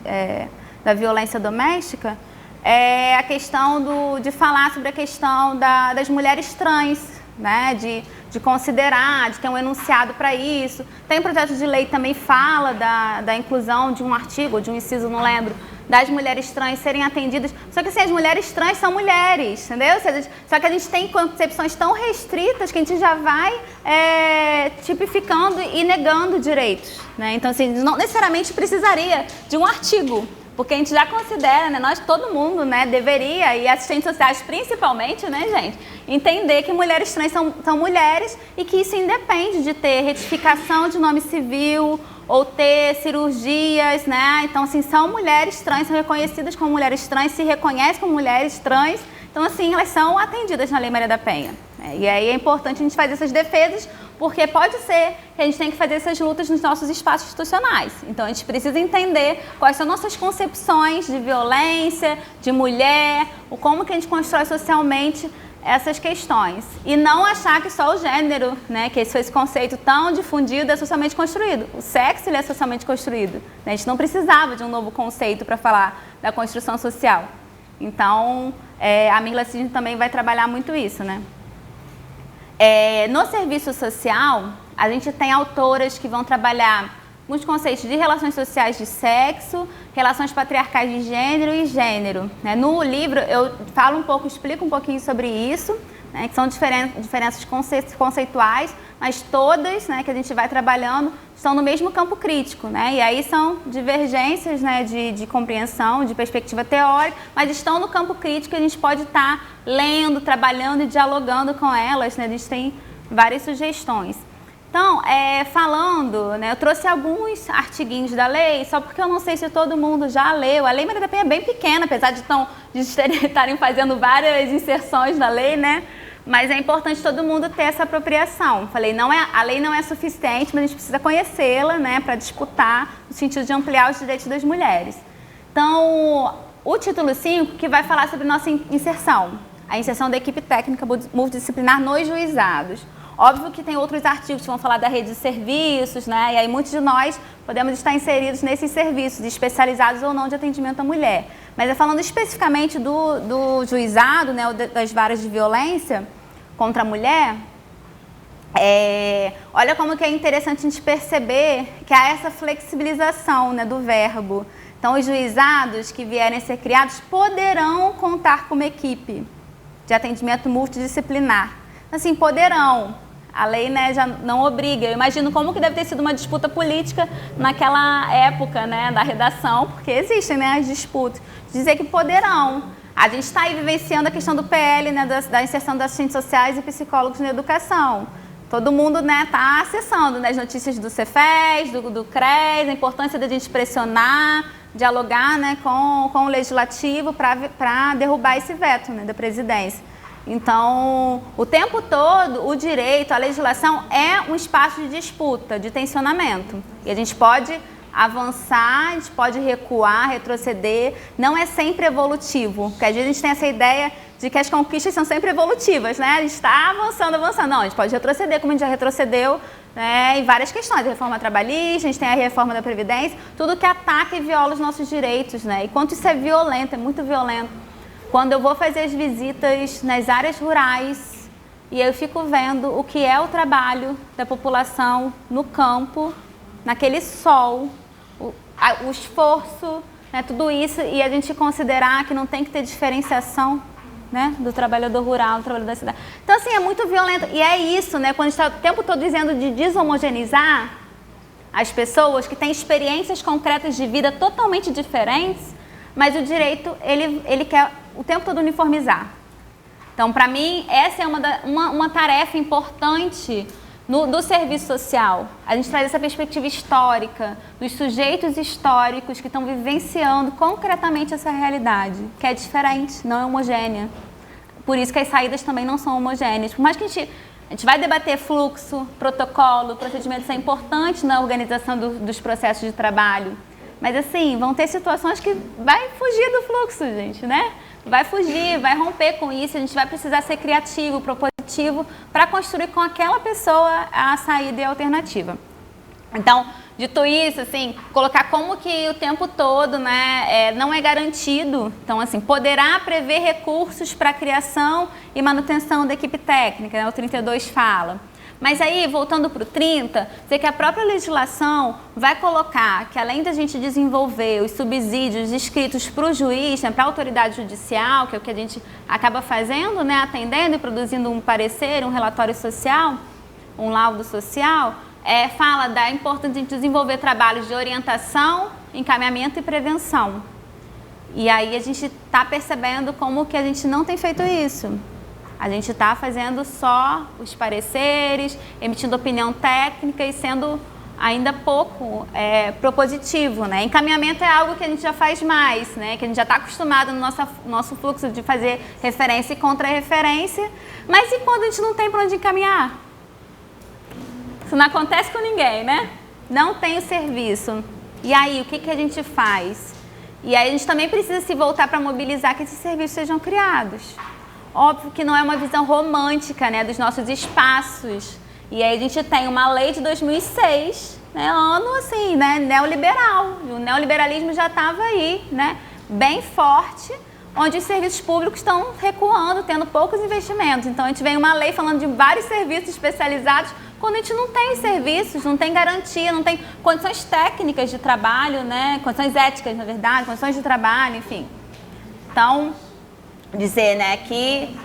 da Violência Doméstica, é a questão de falar sobre a questão das mulheres trans, né, de considerar, de ter um enunciado para isso. Tem um projeto de lei que também fala da inclusão de um artigo, de um inciso, não lembro, das mulheres trans serem atendidas. Só que assim, as mulheres trans são mulheres, entendeu? Só que a gente tem concepções tão restritas que a gente já vai tipificando e negando direitos, né? Então, assim, não necessariamente precisaria de um artigo, porque a gente já considera, né, todo mundo, né, deveria, e assistentes sociais principalmente, né, gente, entender que mulheres trans são mulheres e que isso independe de ter retificação de nome civil ou ter cirurgias, né? Então, assim, são mulheres trans, são reconhecidas como mulheres trans, se reconhecem como mulheres trans, então, assim, elas são atendidas na Lei Maria da Penha. E aí é importante a gente fazer essas defesas, porque pode ser que a gente tenha que fazer essas lutas nos nossos espaços institucionais. Então, a gente precisa entender quais são nossas concepções de violência, de mulher, como que a gente constrói socialmente essas questões. E não achar que só o gênero, né, que esse conceito tão difundido é socialmente construído. O sexo, ele é socialmente construído, né? A gente não precisava de um novo conceito para falar da construção social. Então, a Mirla Cisne também vai trabalhar muito isso, né? No serviço social, a gente tem autoras que vão trabalhar os conceitos de relações sociais de sexo, relações patriarcais de gênero e gênero, né? No livro eu explico um pouquinho sobre isso, né, que são diferenças conceituais, mas todas, né, que a gente vai trabalhando estão no mesmo campo crítico, né? E aí são divergências, né, de compreensão, de perspectiva teórica, mas estão no campo crítico e a gente pode estar lendo, trabalhando e dialogando com elas, né? A gente tem várias sugestões. Então, falando, né, eu trouxe alguns artiguinhos da lei, só porque eu não sei se todo mundo já leu. A Lei Maria da Penha é bem pequena, apesar de estarem fazendo várias inserções na lei, né? Mas é importante todo mundo ter essa apropriação. Falei, a lei não é suficiente, mas a gente precisa conhecê-la, né, para disputar no sentido de ampliar os direitos das mulheres. Então, o título 5, que vai falar sobre nossa inserção, a inserção da equipe técnica multidisciplinar nos juizados. Óbvio que tem outros artigos que vão falar da rede de serviços, né? E aí muitos de nós podemos estar inseridos nesses serviços, especializados ou não de atendimento à mulher. Mas falando especificamente do juizado, né, das varas de violência contra a mulher, olha como que é interessante a gente perceber que há essa flexibilização, né, do verbo. Então, os juizados que vierem a ser criados poderão contar com uma equipe de atendimento multidisciplinar. Assim, poderão. A lei, né, já não obriga. Eu imagino como que deve ter sido uma disputa política naquela época, né, da redação, porque existem, né, as disputas. Dizer que poderão. A gente está aí vivenciando a questão do PL, né, da inserção das assistentes sociais e psicólogos na educação. Todo mundo, né, está acessando, né, as notícias do Cefes, do CRES, a importância da gente pressionar, dialogar, né, com o legislativo para derrubar esse veto, né, da presidência. Então, o tempo todo, o direito, a legislação é um espaço de disputa, de tensionamento. E a gente pode avançar, a gente pode recuar, retroceder, não é sempre evolutivo. Porque às vezes a gente tem essa ideia de que as conquistas são sempre evolutivas, né? A gente está avançando. Não, a gente pode retroceder, como a gente já retrocedeu, né, em várias questões. A reforma trabalhista, a gente tem a reforma da Previdência, tudo que ataca e viola os nossos direitos, né? E quanto isso é violento, é muito violento. Quando eu vou fazer as visitas nas áreas rurais e eu fico vendo o que é o trabalho da população no campo, naquele sol, o esforço, né, tudo isso, e a gente considerar que não tem que ter diferenciação, né, do trabalhador rural, do trabalhador da cidade. Então, assim, é muito violento. E é isso, né, quando a gente está o tempo todo dizendo de deshomogeneizar as pessoas que têm experiências concretas de vida totalmente diferentes, mas o direito, ele quer o tempo todo uniformizar. Então, para mim, essa é uma tarefa importante do serviço social. A gente traz essa perspectiva histórica, dos sujeitos históricos que estão vivenciando concretamente essa realidade, que é diferente, não é homogênea. Por isso que as saídas também não são homogêneas. Por mais que a gente vai debater fluxo, protocolo, procedimentos, é importante na organização dos processos de trabalho. Mas assim, vão ter situações que vai fugir do fluxo, gente, né? Vai fugir, vai romper com isso, a gente vai precisar ser criativo, propositivo, para construir com aquela pessoa a saída e a alternativa. Então, dito isso, assim, colocar como que o tempo todo, né, não é garantido. Então, assim, poderá prever recursos para a criação e manutenção da equipe técnica, né, o 32 fala. Mas aí, voltando para o 30, dizer que a própria legislação vai colocar que, além da gente desenvolver os subsídios escritos para o juiz, né, para a autoridade judicial, que é o que a gente acaba fazendo, né, atendendo e produzindo um parecer, um relatório social, um laudo social, fala da importância de desenvolver trabalhos de orientação, encaminhamento e prevenção. E aí a gente está percebendo como que a gente não tem feito isso. A gente está fazendo só os pareceres, emitindo opinião técnica e sendo ainda pouco propositivo, né? Encaminhamento é algo que a gente já faz mais, né? Que a gente já está acostumado no nosso fluxo de fazer referência e contra-referência. Mas e quando a gente não tem para onde encaminhar? Isso não acontece com ninguém, né? Não tem o serviço. E aí, o que a gente faz? E aí a gente também precisa se voltar para mobilizar que esses serviços sejam criados. Óbvio que não é uma visão romântica, né, dos nossos espaços. E aí a gente tem uma lei de 2006, né, ano assim, né, neoliberal. O neoliberalismo já estava aí, né, bem forte, onde os serviços públicos estão recuando, tendo poucos investimentos. Então a gente vem uma lei falando de vários serviços especializados, quando a gente não tem serviços, não tem garantia, não tem condições técnicas de trabalho, né, condições éticas, na verdade, condições de trabalho, enfim. Então, dizer, né, que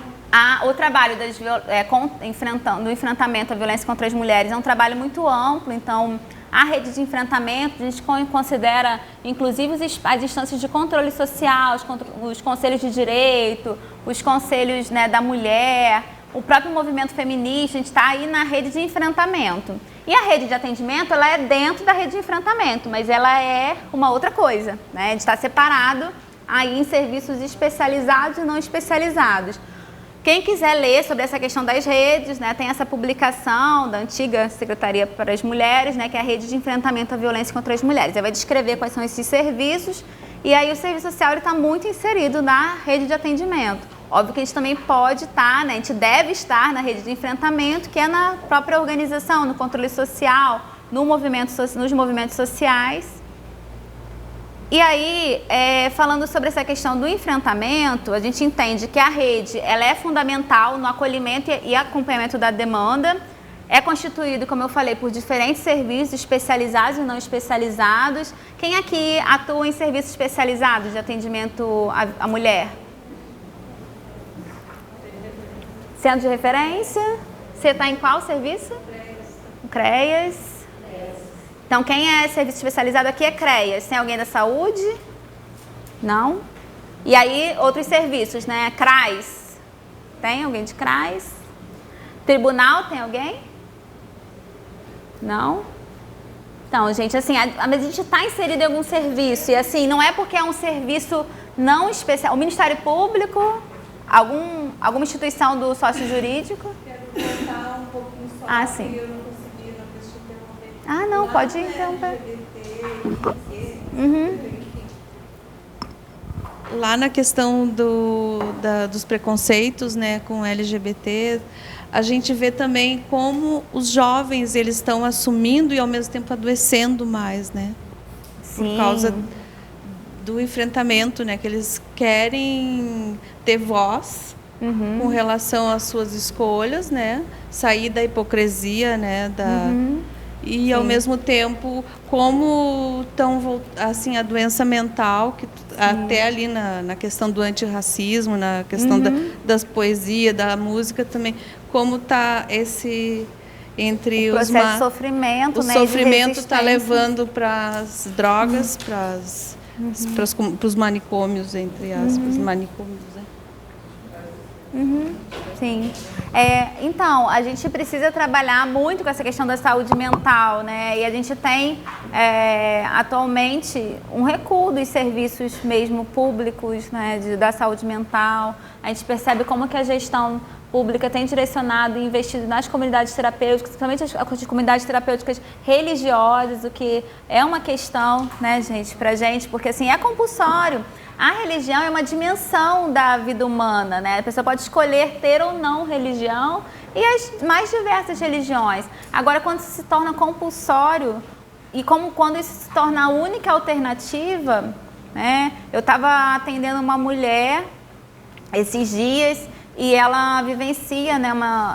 o trabalho do enfrentamento à violência contra as mulheres é um trabalho muito amplo. Então, a rede de enfrentamento, a gente considera, inclusive, as instâncias de controle social, os conselhos de direito, os conselhos, né, da mulher, o próprio movimento feminista, a gente está aí na rede de enfrentamento. E a rede de atendimento, ela é dentro da rede de enfrentamento, mas ela é uma outra coisa, né? A gente está separado aí em serviços especializados e não especializados. Quem quiser ler sobre essa questão das redes, né, tem essa publicação da antiga Secretaria para as Mulheres, né, que é a Rede de Enfrentamento à Violência contra as Mulheres. Aí vai descrever quais são esses serviços, e aí o serviço social está muito inserido na rede de atendimento. Óbvio que a gente também pode estar, né, a gente deve estar na rede de enfrentamento, que é na própria organização, no controle social, nos movimentos sociais. E aí, falando sobre essa questão do enfrentamento, a gente entende que a rede ela é fundamental no acolhimento e acompanhamento da demanda. É constituído, como eu falei, por diferentes serviços especializados e não especializados. Quem aqui atua em serviços especializados de atendimento à mulher? Centro de referência? Você está em qual serviço? CREAS. Então, quem é serviço especializado aqui é CREAS. Tem alguém da saúde? Não? E aí, outros serviços, né? CRAS. Tem alguém de CRAS? Tribunal, tem alguém? Não? Então, gente, assim, mas a gente está inserido em algum serviço. E assim, não é porque é um serviço não especial. O Ministério Público... Alguma instituição do sócio jurídico? Quero voltar um pouquinho só, sim. porque eu não consegui, não deixa eu interromper. Ah, não, pode interromper. Lá na questão dos preconceitos, né, com LGBT, a gente vê também como os jovens eles estão assumindo e ao mesmo tempo adoecendo mais, né? Sim. Por causa do enfrentamento, né, que eles querem ter voz com relação às suas escolhas, né, sair da hipocrisia, né, e ao mesmo tempo como estão assim a doença mental que até ali na questão do antirracismo, na questão das poesias, da música também, como está esse entre o processo de sofrimento, o né, sofrimento está levando para as drogas, para os manicômios, entre aspas, manicômios, né? Sim. Então, a gente precisa trabalhar muito com essa questão da saúde mental, né? E a gente tem, atualmente, um recuo dos serviços mesmo públicos, né, da saúde mental. A gente percebe como que a gestão pública tem direcionado e investido nas comunidades terapêuticas, principalmente as comunidades terapêuticas religiosas, o que é uma questão, né, gente, pra gente, porque assim, é compulsório. A religião é uma dimensão da vida humana, né? A pessoa pode escolher ter ou não religião e as mais diversas religiões. Agora, quando isso se torna compulsório e quando isso se torna a única alternativa, né? Eu estava atendendo uma mulher esses dias e ela vivencia, né,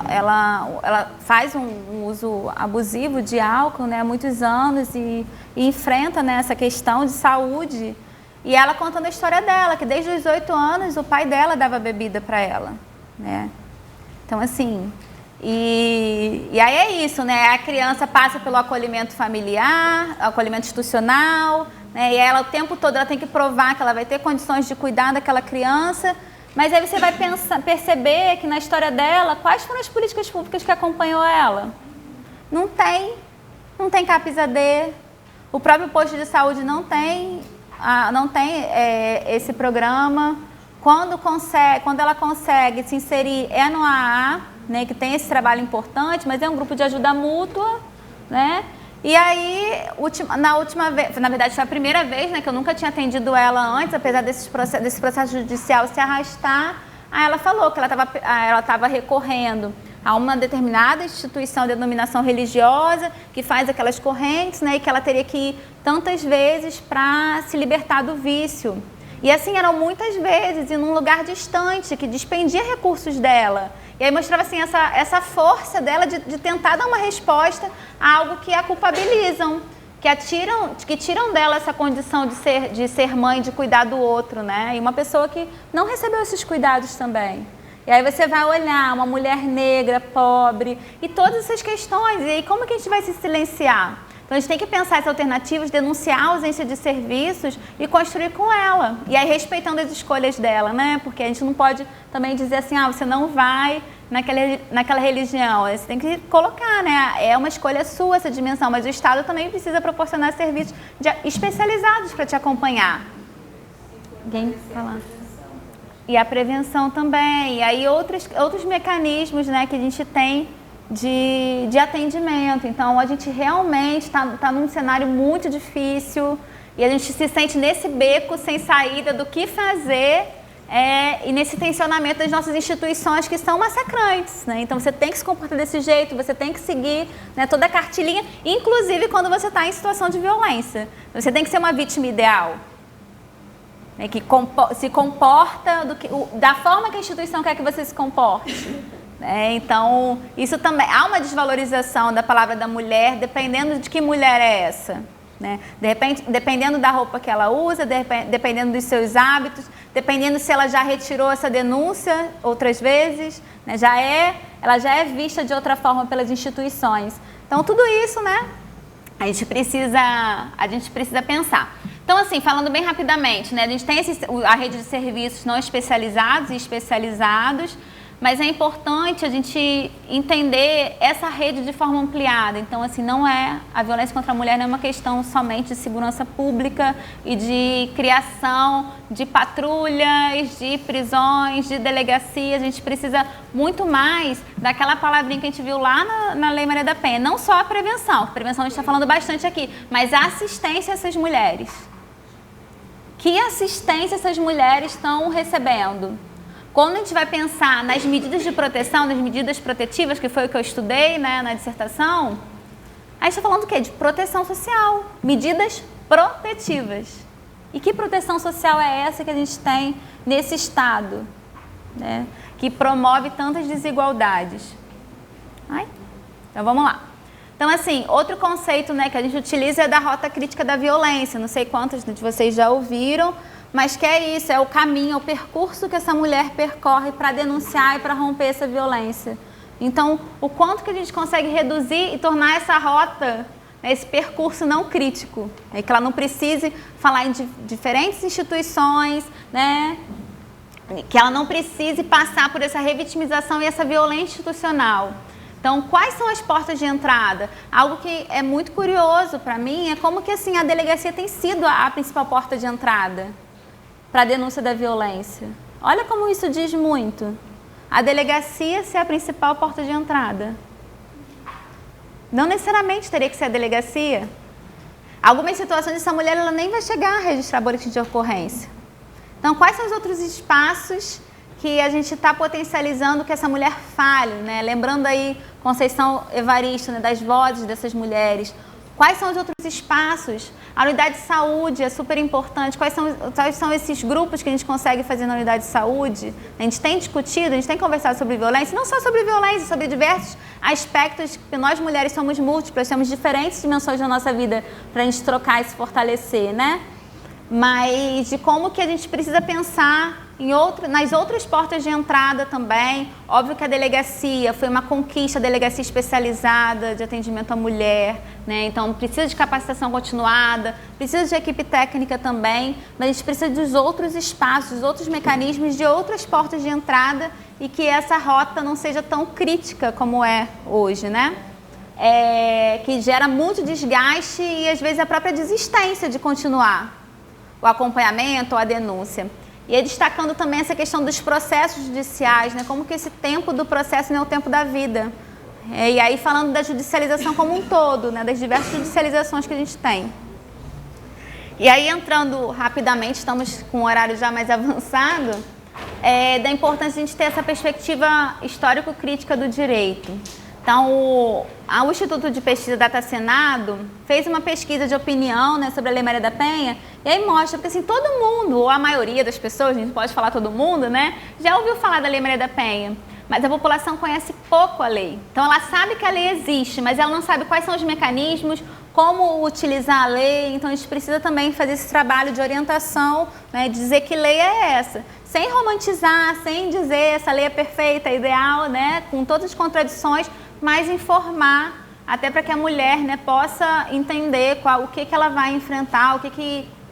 ela faz um uso abusivo de álcool, né, há muitos anos e enfrenta, né, essa questão de saúde. E ela contando a história dela, que desde os 8 anos o pai dela dava bebida para ela, né? Então, assim, e aí é isso, né? A criança passa pelo acolhimento familiar, acolhimento institucional, né? E ela o tempo todo ela tem que provar que ela vai ter condições de cuidar daquela criança. Mas aí você vai perceber que na história dela, quais foram as políticas públicas que acompanhou ela? Não tem CAPS-AD, o próprio posto de saúde não tem esse programa. Quando ela consegue se inserir no AA, né, que tem esse trabalho importante, mas é um grupo de ajuda mútua, né? E aí, na última vez, na verdade foi a primeira vez, né, que eu nunca tinha atendido ela antes, apesar desse processo judicial se arrastar. Aí ela falou que ela estava recorrendo a uma determinada instituição de denominação religiosa que faz aquelas correntes, né, e que ela teria que ir tantas vezes para se libertar do vício. E assim, eram muitas vezes, e num lugar distante, que despendia recursos dela. E aí mostrava assim, essa força dela de tentar dar uma resposta a algo que a culpabilizam, que tiram dela essa condição de ser mãe, de cuidar do outro, né? E uma pessoa que não recebeu esses cuidados também. E aí você vai olhar uma mulher negra, pobre, e todas essas questões. E aí como que a gente vai se silenciar? Então, a gente tem que pensar essas alternativas, denunciar a ausência de serviços e construir com ela. E aí, respeitando as escolhas dela, né? Porque a gente não pode também dizer assim, você não vai naquela religião. Você tem que colocar, né? É uma escolha sua essa dimensão, mas o Estado também precisa proporcionar serviços especializados para te acompanhar. Alguém falar? E a prevenção também. E aí outros mecanismos, né, que a gente tem de atendimento. Então, a gente realmente está num cenário muito difícil e a gente se sente nesse beco sem saída do que fazer e nesse tensionamento das nossas instituições que são massacrantes, né? Então, você tem que se comportar desse jeito, você tem que seguir, né, toda a cartilhinha, inclusive quando você está em situação de violência. Você tem que ser uma vítima ideal, né, que se comporta da forma que a instituição quer que você se comporte. Então, isso também, há uma desvalorização da palavra da mulher, dependendo de que mulher é essa. Né? De repente, dependendo da roupa que ela usa, dependendo dos seus hábitos, dependendo se ela já retirou essa denúncia outras vezes, né? Ela já é vista de outra forma pelas instituições. Então, tudo isso, né, a gente precisa pensar. Então, assim, falando bem rapidamente, né, a gente tem a rede de serviços não especializados e especializados, mas é importante a gente entender essa rede de forma ampliada. Então, assim, a violência contra a mulher não é uma questão somente de segurança pública e de criação de patrulhas, de prisões, de delegacias. A gente precisa muito mais daquela palavrinha que a gente viu lá na Lei Maria da Penha. Não só a prevenção. A prevenção a gente está falando bastante aqui, mas a assistência a essas mulheres. Que assistência essas mulheres estão recebendo? Quando a gente vai pensar nas medidas de proteção, nas medidas protetivas, que foi o que eu estudei, né, na dissertação, a gente está falando do quê? De proteção social, medidas protetivas. E que proteção social é essa que a gente tem nesse Estado, né, que promove tantas desigualdades? Então vamos lá. Então, assim, outro conceito, né, que a gente utiliza é da rota crítica da violência. Não sei quantos de vocês já ouviram, mas que é isso, é o caminho, é o percurso que essa mulher percorre para denunciar e para romper essa violência. Então, o quanto que a gente consegue reduzir e tornar essa rota, né, esse percurso não crítico, né, que ela não precise falar em diferentes instituições, né, que ela não precise passar por essa revitimização e essa violência institucional. Então, quais são as portas de entrada? Algo que é muito curioso para mim é como que, assim, a delegacia tem sido a principal porta de entrada para a denúncia da violência. Olha como isso diz muito. A delegacia ser a principal porta de entrada. Não necessariamente teria que ser a delegacia. Algumas situações, essa mulher ela nem vai chegar a registrar boletim de ocorrência. Então, quais são os outros espaços que a gente está potencializando que essa mulher fale, né? Lembrando aí Conceição Evaristo, né, das vozes dessas mulheres. Quais são os outros espaços? A unidade de saúde é super importante. Quais são esses grupos que a gente consegue fazer na unidade de saúde? A gente tem discutido, a gente tem conversado sobre violência, não só sobre violência, sobre diversos aspectos, que nós mulheres somos múltiplas, temos diferentes dimensões da nossa vida para a gente trocar e se fortalecer, né? Mas de como que a gente precisa pensar nas outras portas de entrada também. Óbvio que a delegacia foi uma conquista, a delegacia especializada de atendimento à mulher, né? Então precisa de capacitação continuada, precisa de equipe técnica também, mas a gente precisa dos outros espaços, dos outros mecanismos, de outras portas de entrada e que essa rota não seja tão crítica como é hoje, né? Que gera muito desgaste e às vezes a própria desistência de continuar o acompanhamento ou a denúncia. E aí destacando também essa questão dos processos judiciais, né? Como que esse tempo do processo não é o tempo da vida. E aí falando da judicialização como um todo, né? Das diversas judicializações que a gente tem. E aí entrando rapidamente, estamos com um horário já mais avançado, da importância de a gente ter essa perspectiva histórico-crítica do direito. Então, o Instituto de Pesquisa Data Senado fez uma pesquisa de opinião, né, sobre a Lei Maria da Penha, e aí mostra, porque assim, todo mundo, ou a maioria das pessoas, a gente pode falar todo mundo, né, já ouviu falar da Lei Maria da Penha, mas a população conhece pouco a lei. Então, ela sabe que a lei existe, mas ela não sabe quais são os mecanismos, como utilizar a lei. Então, a gente precisa também fazer esse trabalho de orientação, né, dizer que lei é essa. Sem romantizar, sem dizer essa lei é perfeita, é ideal, né, com todas as contradições, mas informar, até para que a mulher, né, possa entender o que ela vai enfrentar,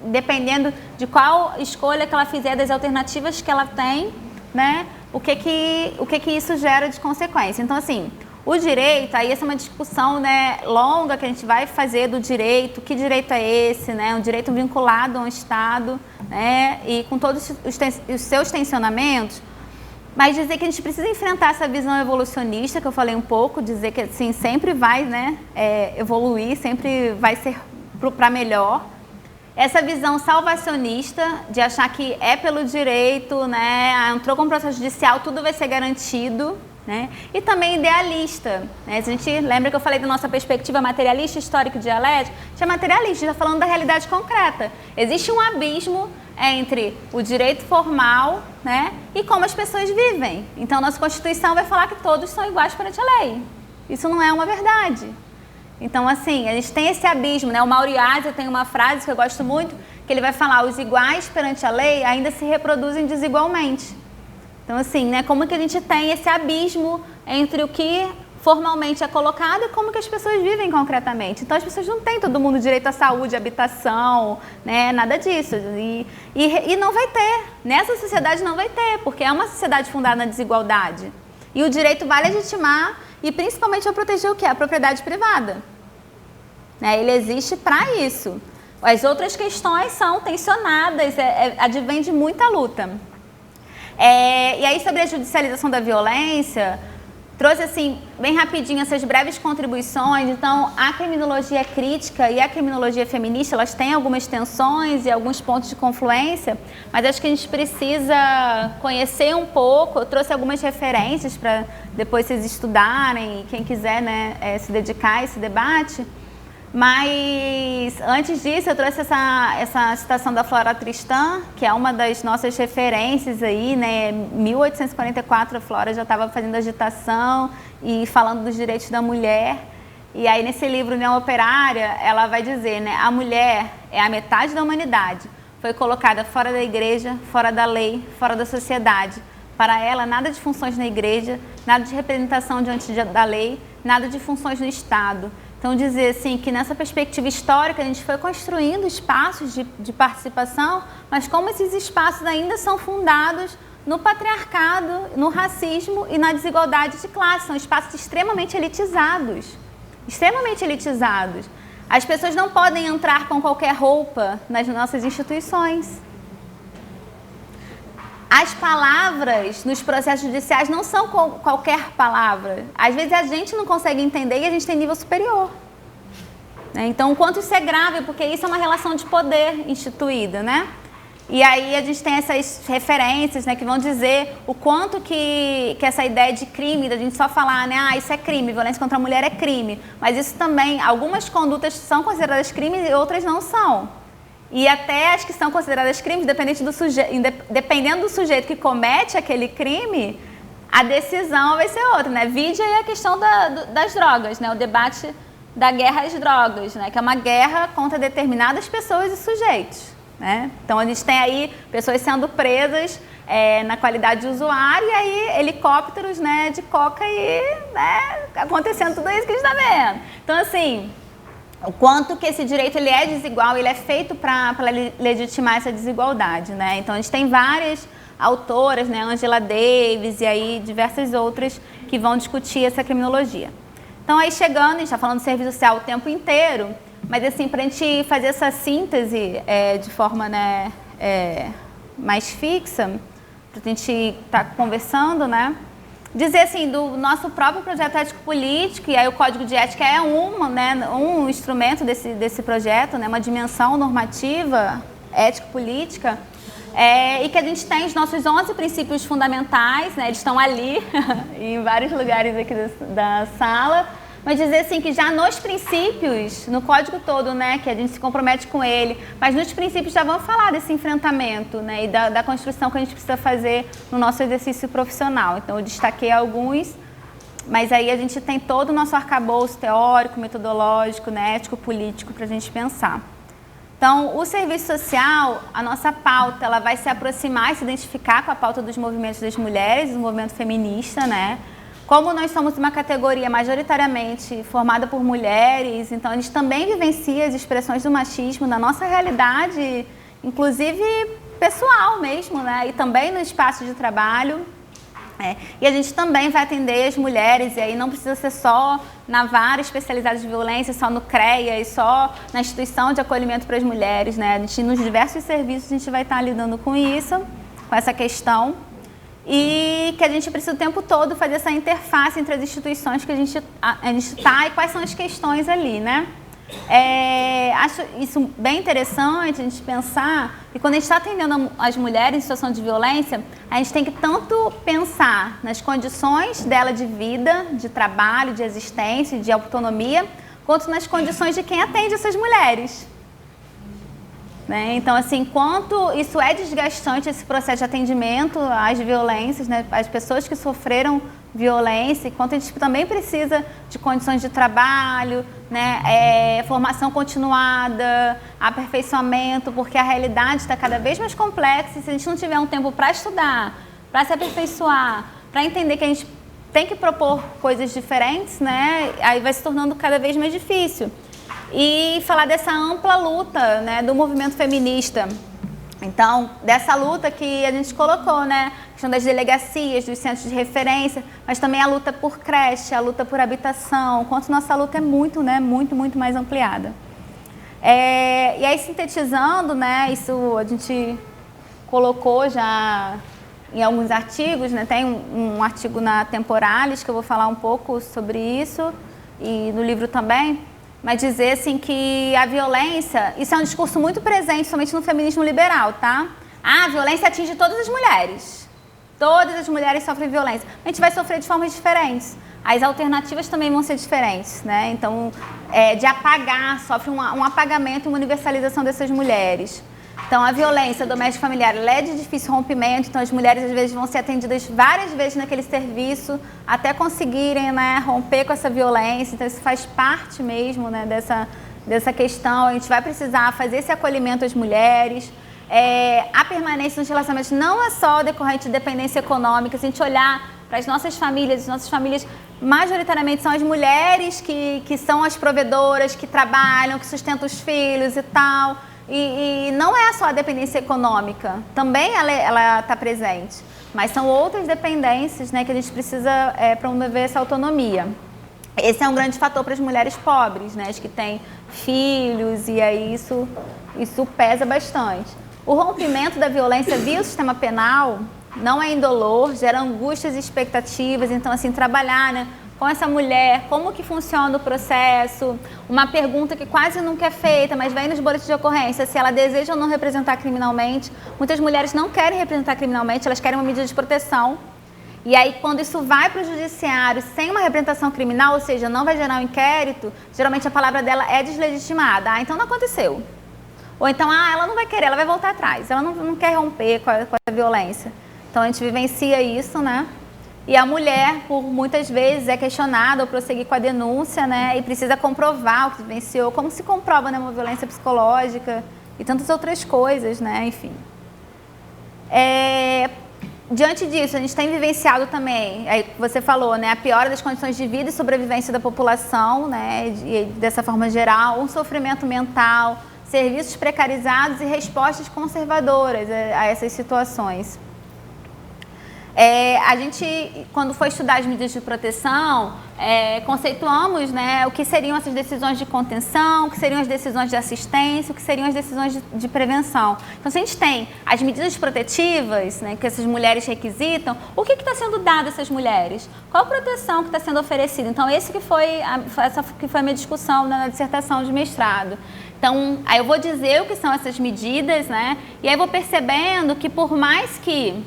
dependendo de qual escolha que ela fizer, das alternativas que ela tem, né, o que isso gera de consequência. Então, assim, o direito, aí essa é uma discussão, né, longa que a gente vai fazer do direito, que direito é esse, né, um direito vinculado a um Estado, né, e com todos os seus tensionamentos, mas dizer que a gente precisa enfrentar essa visão evolucionista, que eu falei um pouco, dizer que assim, sempre vai, né, evoluir, sempre vai ser para melhor. Essa visão salvacionista, de achar que é pelo direito, né, entrou com o processo judicial, tudo vai ser garantido, né? E também idealista, né? A gente lembra que eu falei da nossa perspectiva materialista, histórica e dialética, a gente é materialista, está falando da realidade concreta. Existe um abismo entre o direito formal, né, e como as pessoas vivem. Então, nossa Constituição vai falar que todos são iguais perante a lei. Isso não é uma verdade. Então, assim, a gente tem esse abismo, né? O Mauriazi tem uma frase que eu gosto muito, que ele vai falar: os iguais perante a lei ainda se reproduzem desigualmente. Então, assim, né, como que a gente tem esse abismo entre o que formalmente é colocado e como que as pessoas vivem concretamente. Então, as pessoas não têm todo mundo direito à saúde, habitação, né, nada disso. E não vai ter. Nessa sociedade não vai ter, porque é uma sociedade fundada na desigualdade. E o direito vai legitimar e principalmente vai proteger o quê? A propriedade privada. Né, ele existe para isso. As outras questões são tensionadas, advém de muita luta. E aí, sobre a judicialização da violência, trouxe assim, bem rapidinho, essas breves contribuições. Então, a criminologia crítica e a criminologia feminista, elas têm algumas tensões e alguns pontos de confluência, mas acho que a gente precisa conhecer um pouco. Eu trouxe algumas referências para depois vocês estudarem, e quem quiser, né, se dedicar a esse debate. Mas, antes disso, eu trouxe essa citação da Flora Tristan, que é uma das nossas referências aí, né? Em 1844, a Flora já estava fazendo agitação e falando dos direitos da mulher. E aí, nesse livro, União Operária, ela vai dizer, né? A mulher é a metade da humanidade. Foi colocada fora da igreja, fora da lei, fora da sociedade. Para ela, nada de funções na igreja, nada de representação diante da lei, nada de funções no Estado. Então, dizer assim, que nessa perspectiva histórica a gente foi construindo espaços de participação, mas como esses espaços ainda são fundados no patriarcado, no racismo e na desigualdade de classe. São espaços extremamente elitizados. Extremamente elitizados. As pessoas não podem entrar com qualquer roupa nas nossas instituições. As palavras nos processos judiciais não são qualquer palavra. Às vezes a gente não consegue entender e a gente tem nível superior. Então, o quanto isso é grave, porque isso é uma relação de poder instituída, né? E aí a gente tem essas referências, né, que vão dizer o quanto que essa ideia de crime, da gente só falar, né, isso é crime, violência contra a mulher é crime. Mas isso também, algumas condutas são consideradas crimes e outras não são. E até as que são consideradas crimes, dependendo do sujeito que comete aquele crime, a decisão vai ser outra, né? Vide aí a questão das drogas, né? O debate da guerra às drogas, né? Que é uma guerra contra determinadas pessoas e sujeitos, né? Então, a gente tem aí pessoas sendo presas na qualidade de usuário e aí helicópteros, né, de coca e, né, acontecendo tudo isso que a gente está vendo. Então, assim, o quanto que esse direito ele é desigual, ele é feito para legitimar essa desigualdade, né? Então, a gente tem várias autoras, né, Angela Davis e aí diversas outras que vão discutir essa criminologia. Então, aí chegando, a gente está falando de serviço social o tempo inteiro, mas assim, para a gente fazer essa síntese de forma, né, mais fixa, para a gente estar conversando, né? Dizer assim, do nosso próprio projeto ético-político, e aí o Código de Ética é um instrumento desse projeto, né, uma dimensão normativa ético-política, e que a gente tem os nossos 11 princípios fundamentais, né, eles estão ali, em vários lugares aqui da sala, mas dizer assim que já nos princípios, no código todo, né, que a gente se compromete com ele, mas nos princípios já vamos falar desse enfrentamento, né, e da construção que a gente precisa fazer no nosso exercício profissional. Então, eu destaquei alguns, mas aí a gente tem todo o nosso arcabouço teórico, metodológico, né, ético-político para a gente pensar. Então, o serviço social, a nossa pauta, ela vai se aproximar e se identificar com a pauta dos movimentos das mulheres, do movimento feminista, né? Como nós somos uma categoria majoritariamente formada por mulheres, então a gente também vivencia as expressões do machismo na nossa realidade, inclusive pessoal mesmo, né? E também no espaço de trabalho. E a gente também vai atender as mulheres, e aí não precisa ser só na vara especializada de violência, só no CREA e só na instituição de acolhimento para as mulheres, né? A gente, nos diversos serviços, a gente vai estar lidando com isso, com essa questão, e que a gente precisa o tempo todo fazer essa interface entre as instituições que a gente está e quais são as questões ali, né? Acho isso bem interessante a gente pensar que quando a gente está atendendo as mulheres em situação de violência, a gente tem que tanto pensar nas condições dela de vida, de trabalho, de existência, de autonomia, quanto nas condições de quem atende essas mulheres. Né? Então, assim, quanto isso é desgastante, esse processo de atendimento às violências, né? Às pessoas que sofreram violência, enquanto a gente também precisa de condições de trabalho, né? Formação continuada, aperfeiçoamento, porque a realidade está cada vez mais complexa, e se a gente não tiver um tempo para estudar, para se aperfeiçoar, para entender que a gente tem que propor coisas diferentes, né? Aí vai se tornando cada vez mais difícil. E falar dessa ampla luta, né, do movimento feminista. Então, dessa luta que a gente colocou, né, a questão das delegacias, dos centros de referência, mas também a luta por creche, a luta por habitação, quanto nossa luta é muito, né, muito mais ampliada. E aí, sintetizando, né, isso a gente colocou já em alguns artigos, né, tem um artigo na Temporalis que eu vou falar um pouco sobre isso, e no livro também. Mas dizer assim que a violência, isso é um discurso muito presente somente no feminismo liberal, tá? A violência atinge todas as mulheres. Todas as mulheres sofrem violência. A gente vai sofrer de formas diferentes. As alternativas também vão ser diferentes, né? Então, de apagar, sofre um apagamento e uma universalização dessas mulheres. Então, a violência doméstica familiar ela é de difícil rompimento, então as mulheres às vezes vão ser atendidas várias vezes naquele serviço até conseguirem, né, romper com essa violência. Então, isso faz parte mesmo, né, dessa questão. A gente vai precisar fazer esse acolhimento às mulheres. A permanência nos relacionamentos não é só decorrente de dependência econômica. Se a gente olhar para as nossas famílias majoritariamente são as mulheres que são as provedoras, que trabalham, que sustentam os filhos e tal. E não é só a dependência econômica, também ela está presente, mas são outras dependências, né, que a gente precisa promover essa autonomia. Esse é um grande fator para as mulheres pobres, né, as que têm filhos, e aí isso pesa bastante. O rompimento da violência via o sistema penal não é indolor, gera angústias e expectativas, então assim, trabalhar, né, com essa mulher, como que funciona o processo, uma pergunta que quase nunca é feita, mas vem nos boletins de ocorrência, se ela deseja ou não representar criminalmente. Muitas mulheres não querem representar criminalmente, elas querem uma medida de proteção. E aí, quando isso vai para o judiciário sem uma representação criminal, ou seja, não vai gerar um inquérito, geralmente a palavra dela é deslegitimada. Então não aconteceu. Ou então, ela não vai querer, ela vai voltar atrás, ela não quer romper com a violência. Então a gente vivencia isso, né? E a mulher, por muitas vezes, é questionada ou prosseguir com a denúncia, né? E precisa comprovar o que vivenciou, como se comprova, né, uma violência psicológica e tantas outras coisas, né? Enfim. Diante disso, a gente tem vivenciado também, aí você falou, né, a piora das condições de vida e sobrevivência da população, né? E dessa forma geral, um sofrimento mental, serviços precarizados e respostas conservadoras a essas situações. A gente, quando foi estudar as medidas de proteção, conceituamos, né, o que seriam essas decisões de contenção, o que seriam as decisões de assistência, o que seriam as decisões de prevenção. Então, se a gente tem as medidas protetivas, né, que essas mulheres requisitam, o que está sendo dado a essas mulheres? Qual a proteção que está sendo oferecida? Então, essa que foi a minha discussão na dissertação de mestrado. Então, aí eu vou dizer o que são essas medidas, né, e aí vou percebendo que por mais que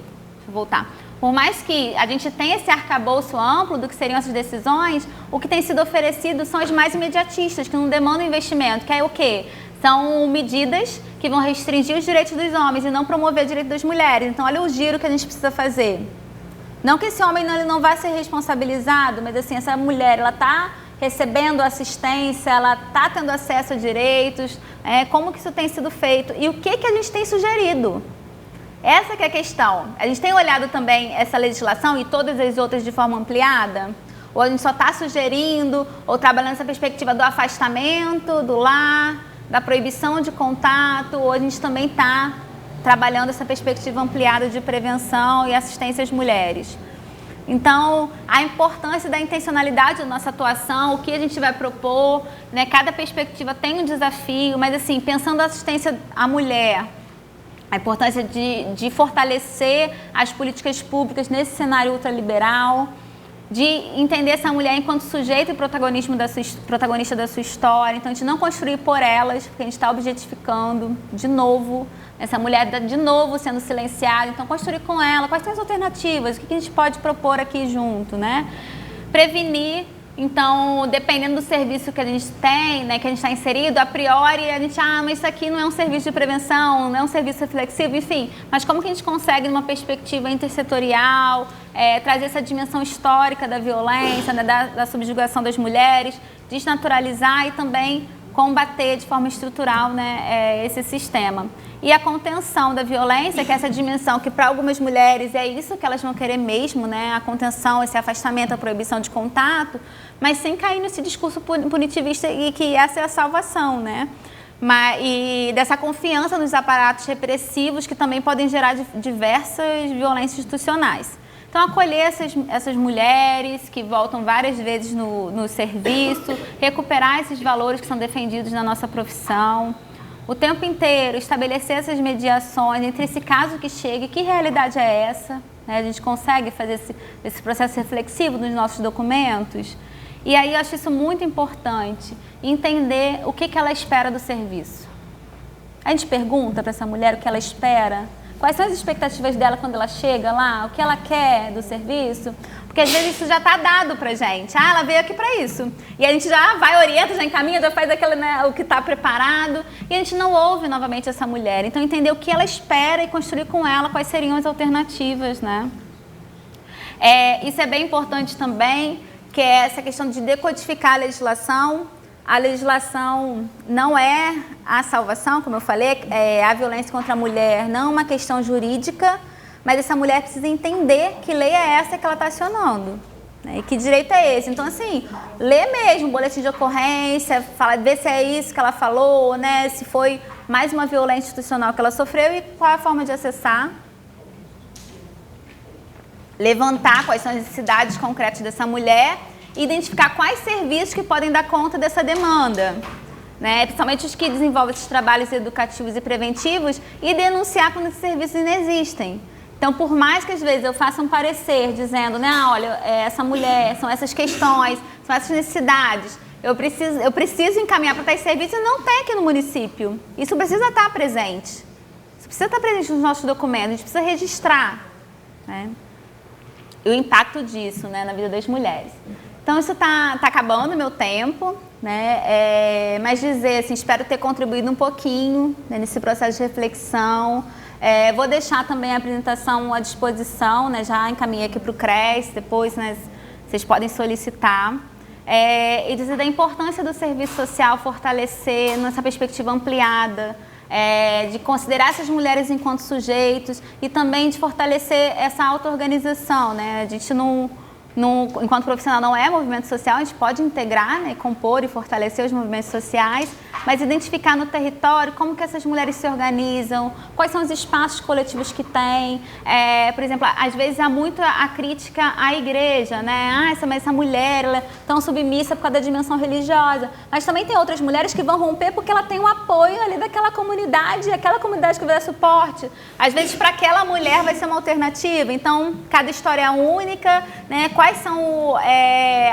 a gente tenha esse arcabouço amplo do que seriam essas decisões, o que tem sido oferecido são as mais imediatistas, que não demandam investimento, que é o quê? São medidas que vão restringir os direitos dos homens e não promover o direito das mulheres. Então, olha o giro que a gente precisa fazer. Não que esse homem ele não vai ser responsabilizado, mas assim, essa mulher, ela está recebendo assistência, ela está tendo acesso a direitos, como que isso tem sido feito e o que a gente tem sugerido. Essa que é a questão. A gente tem olhado também essa legislação e todas as outras de forma ampliada? Ou a gente só está sugerindo, ou trabalhando essa perspectiva do afastamento do lar, da proibição de contato, ou a gente também está trabalhando essa perspectiva ampliada de prevenção e assistência às mulheres? Então, a importância da intencionalidade da nossa atuação, o que a gente vai propor, né? Cada perspectiva tem um desafio, mas assim, pensando a assistência à mulher, a importância de fortalecer as políticas públicas nesse cenário ultraliberal, de entender essa mulher enquanto sujeito e protagonista da sua história. Então, a gente não construir por elas, porque a gente está objetificando de novo, essa mulher de novo sendo silenciada. Então, construir com ela quais são as alternativas, o que a gente pode propor aqui junto, né? Prevenir. Então, dependendo do serviço que a gente tem, né, que a gente está inserido, a priori a gente, mas isso aqui não é um serviço de prevenção, não é um serviço reflexivo, enfim. Mas como que a gente consegue, numa perspectiva intersetorial, trazer essa dimensão histórica da violência, né, da subjugação das mulheres, desnaturalizar e também combater de forma estrutural, né, esse sistema. E a contenção da violência, que é essa dimensão que para algumas mulheres é isso que elas vão querer mesmo, né, a contenção, esse afastamento, a proibição de contato, mas sem cair nesse discurso punitivista e que essa é a salvação, né? E dessa confiança nos aparatos repressivos que também podem gerar diversas violências institucionais. Então, acolher essas mulheres que voltam várias vezes no serviço, recuperar esses valores que são defendidos na nossa profissão, o tempo inteiro estabelecer essas mediações entre esse caso que chega e que realidade é essa, né? A gente consegue fazer esse processo reflexivo nos nossos documentos. E aí eu acho isso muito importante, entender o que ela espera do serviço. A gente pergunta para essa mulher o que ela espera, quais são as expectativas dela quando ela chega lá, o que ela quer do serviço, porque às vezes isso já está dado para a gente. Ela veio aqui para isso. E a gente já vai, orienta, já encaminha, já faz aquele, né, o que está preparado, e a gente não ouve novamente essa mulher. Então, entender o que ela espera e construir com ela quais seriam as alternativas, né? Isso é bem importante também, que é essa questão de decodificar a legislação. A legislação não é a salvação, como eu falei, a violência contra a mulher não é uma questão jurídica, mas essa mulher precisa entender que lei é essa que ela está acionando, né? E que direito é esse. Então, assim, lê mesmo o boletim de ocorrência, ver se é isso que ela falou, né? Se foi mais uma violência institucional que ela sofreu e qual é a forma de acessar. Levantar quais são as necessidades concretas dessa mulher e identificar quais serviços que podem dar conta dessa demanda, né? Principalmente os que desenvolvem esses trabalhos educativos e preventivos, e denunciar quando esses serviços inexistem. Então, por mais que às vezes eu faça um parecer dizendo, né, olha, essa mulher, são essas questões, são essas necessidades, eu preciso encaminhar para tais serviços e não tem aqui no município. Isso precisa estar presente. Isso precisa estar presente nos nossos documentos, a gente precisa registrar, né? E o impacto disso, né, na vida das mulheres. Então, isso está acabando o meu tempo, né? Mas dizer, assim, espero ter contribuído um pouquinho, né, nesse processo de reflexão. Vou deixar também a apresentação à disposição, né? Já encaminhei aqui para o CRES, depois, né, vocês podem solicitar. E dizer da importância do serviço social fortalecer nessa perspectiva ampliada, de considerar essas mulheres enquanto sujeitos e também de fortalecer essa auto-organização, né? A gente enquanto profissional não é movimento social, a gente pode integrar, né, compor e fortalecer os movimentos sociais, mas identificar no território como que essas mulheres se organizam, quais são os espaços coletivos que têm. Por exemplo, às vezes há muito a crítica à igreja, né? Essa mulher, ela é tão submissa por causa da dimensão religiosa, mas também tem outras mulheres que vão romper porque ela tem um apoio ali daquela comunidade, aquela comunidade que vai dar suporte. Às vezes, para aquela mulher vai ser uma alternativa. Então, cada história é única, né? Quais são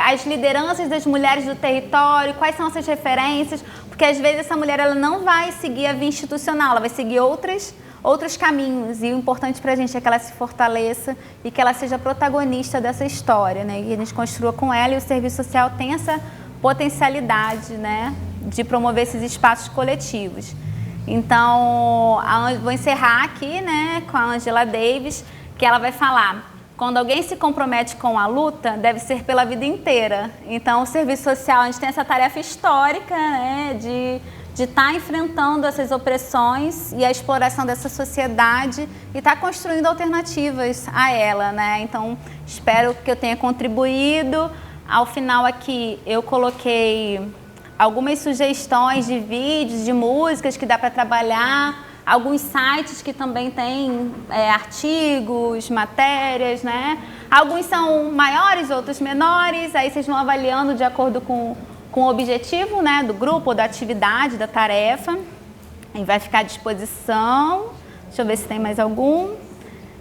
as lideranças das mulheres do território, quais são essas referências, porque às vezes essa mulher ela não vai seguir a via institucional, ela vai seguir outros caminhos, e o importante para a gente é que ela se fortaleça e que ela seja protagonista dessa história, né? E a gente construa com ela, e o serviço social tem essa potencialidade, né, de promover esses espaços coletivos. Então, vou encerrar aqui, né, com a Angela Davis, que ela vai falar: quando alguém se compromete com a luta, deve ser pela vida inteira. Então, o serviço social, a gente tem essa tarefa histórica, né, de estar enfrentando essas opressões e a exploração dessa sociedade e estar construindo alternativas a ela, né? Então, espero que eu tenha contribuído. Ao final aqui, eu coloquei algumas sugestões de vídeos, de músicas que dá para trabalhar, alguns sites que também têm artigos, matérias, né? Alguns são maiores, outros menores, aí vocês vão avaliando de acordo com o objetivo, né, do grupo, ou da atividade, da tarefa. E vai ficar à disposição. Deixa eu ver se tem mais algum.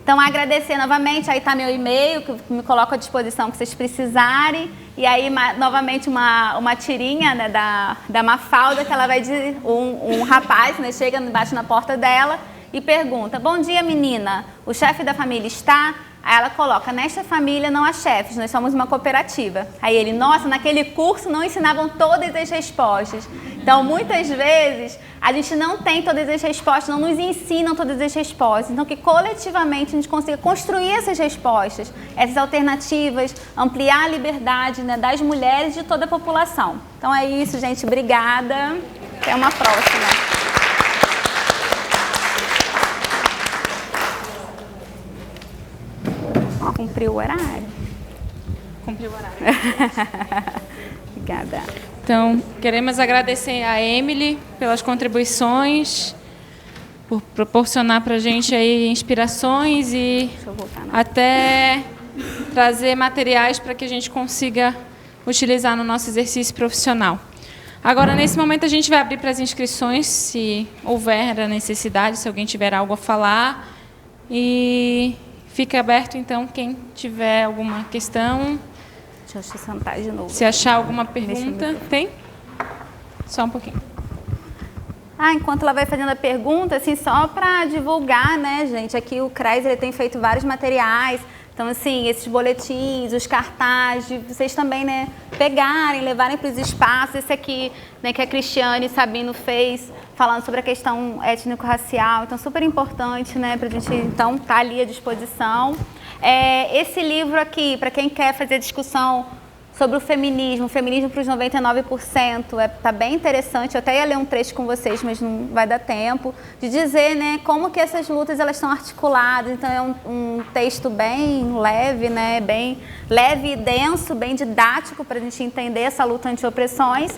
Então, agradecer novamente, aí está meu e-mail, que me coloco à disposição que vocês precisarem. E aí, novamente, uma tirinha, né, da Mafalda, que ela vai dizer, um rapaz, né, chega, bate na porta dela e pergunta: bom dia, menina, o chefe da família está? Aí ela coloca: nesta família não há chefes, nós somos uma cooperativa. Aí ele: nossa, naquele curso não ensinavam todas as respostas. Então, muitas vezes, a gente não tem todas as respostas, não nos ensinam todas as respostas. Então, que coletivamente a gente consiga construir essas respostas, essas alternativas, ampliar a liberdade, né, das mulheres e de toda a população. Então, é isso, gente. Obrigada. Até uma próxima. Cumpriu o horário? Cumpriu o horário. Obrigada. Então, queremos agradecer a Emily pelas contribuições, por proporcionar para a gente aí inspirações e até trazer materiais para que a gente consiga utilizar no nosso exercício profissional. Agora, nesse momento, a gente vai abrir para as inscrições, se houver a necessidade, se alguém tiver algo a falar. E fica aberto, então, quem tiver alguma questão. Deixa eu sentar de novo. Se achar alguma pergunta, tem? Só um pouquinho. Enquanto ela vai fazendo a pergunta, assim, só para divulgar, né, gente? Aqui o CRES, ele tem feito vários materiais. Então, assim, esses boletins, os cartazes, vocês também, né, pegarem, levarem para os espaços. Esse aqui, né, que a Cristiane Sabino fez, falando sobre a questão étnico-racial. Então, super importante, né, para a gente, então, estar ali à disposição. Esse livro aqui, para quem quer fazer discussão sobre o feminismo para os 99%, tá bem interessante. Eu até ia ler um trecho com vocês, mas não vai dar tempo, de dizer, né, como que essas lutas elas são articuladas. Então é um texto bem leve, né, bem leve e denso, bem didático para a gente entender essa luta anti-opressões.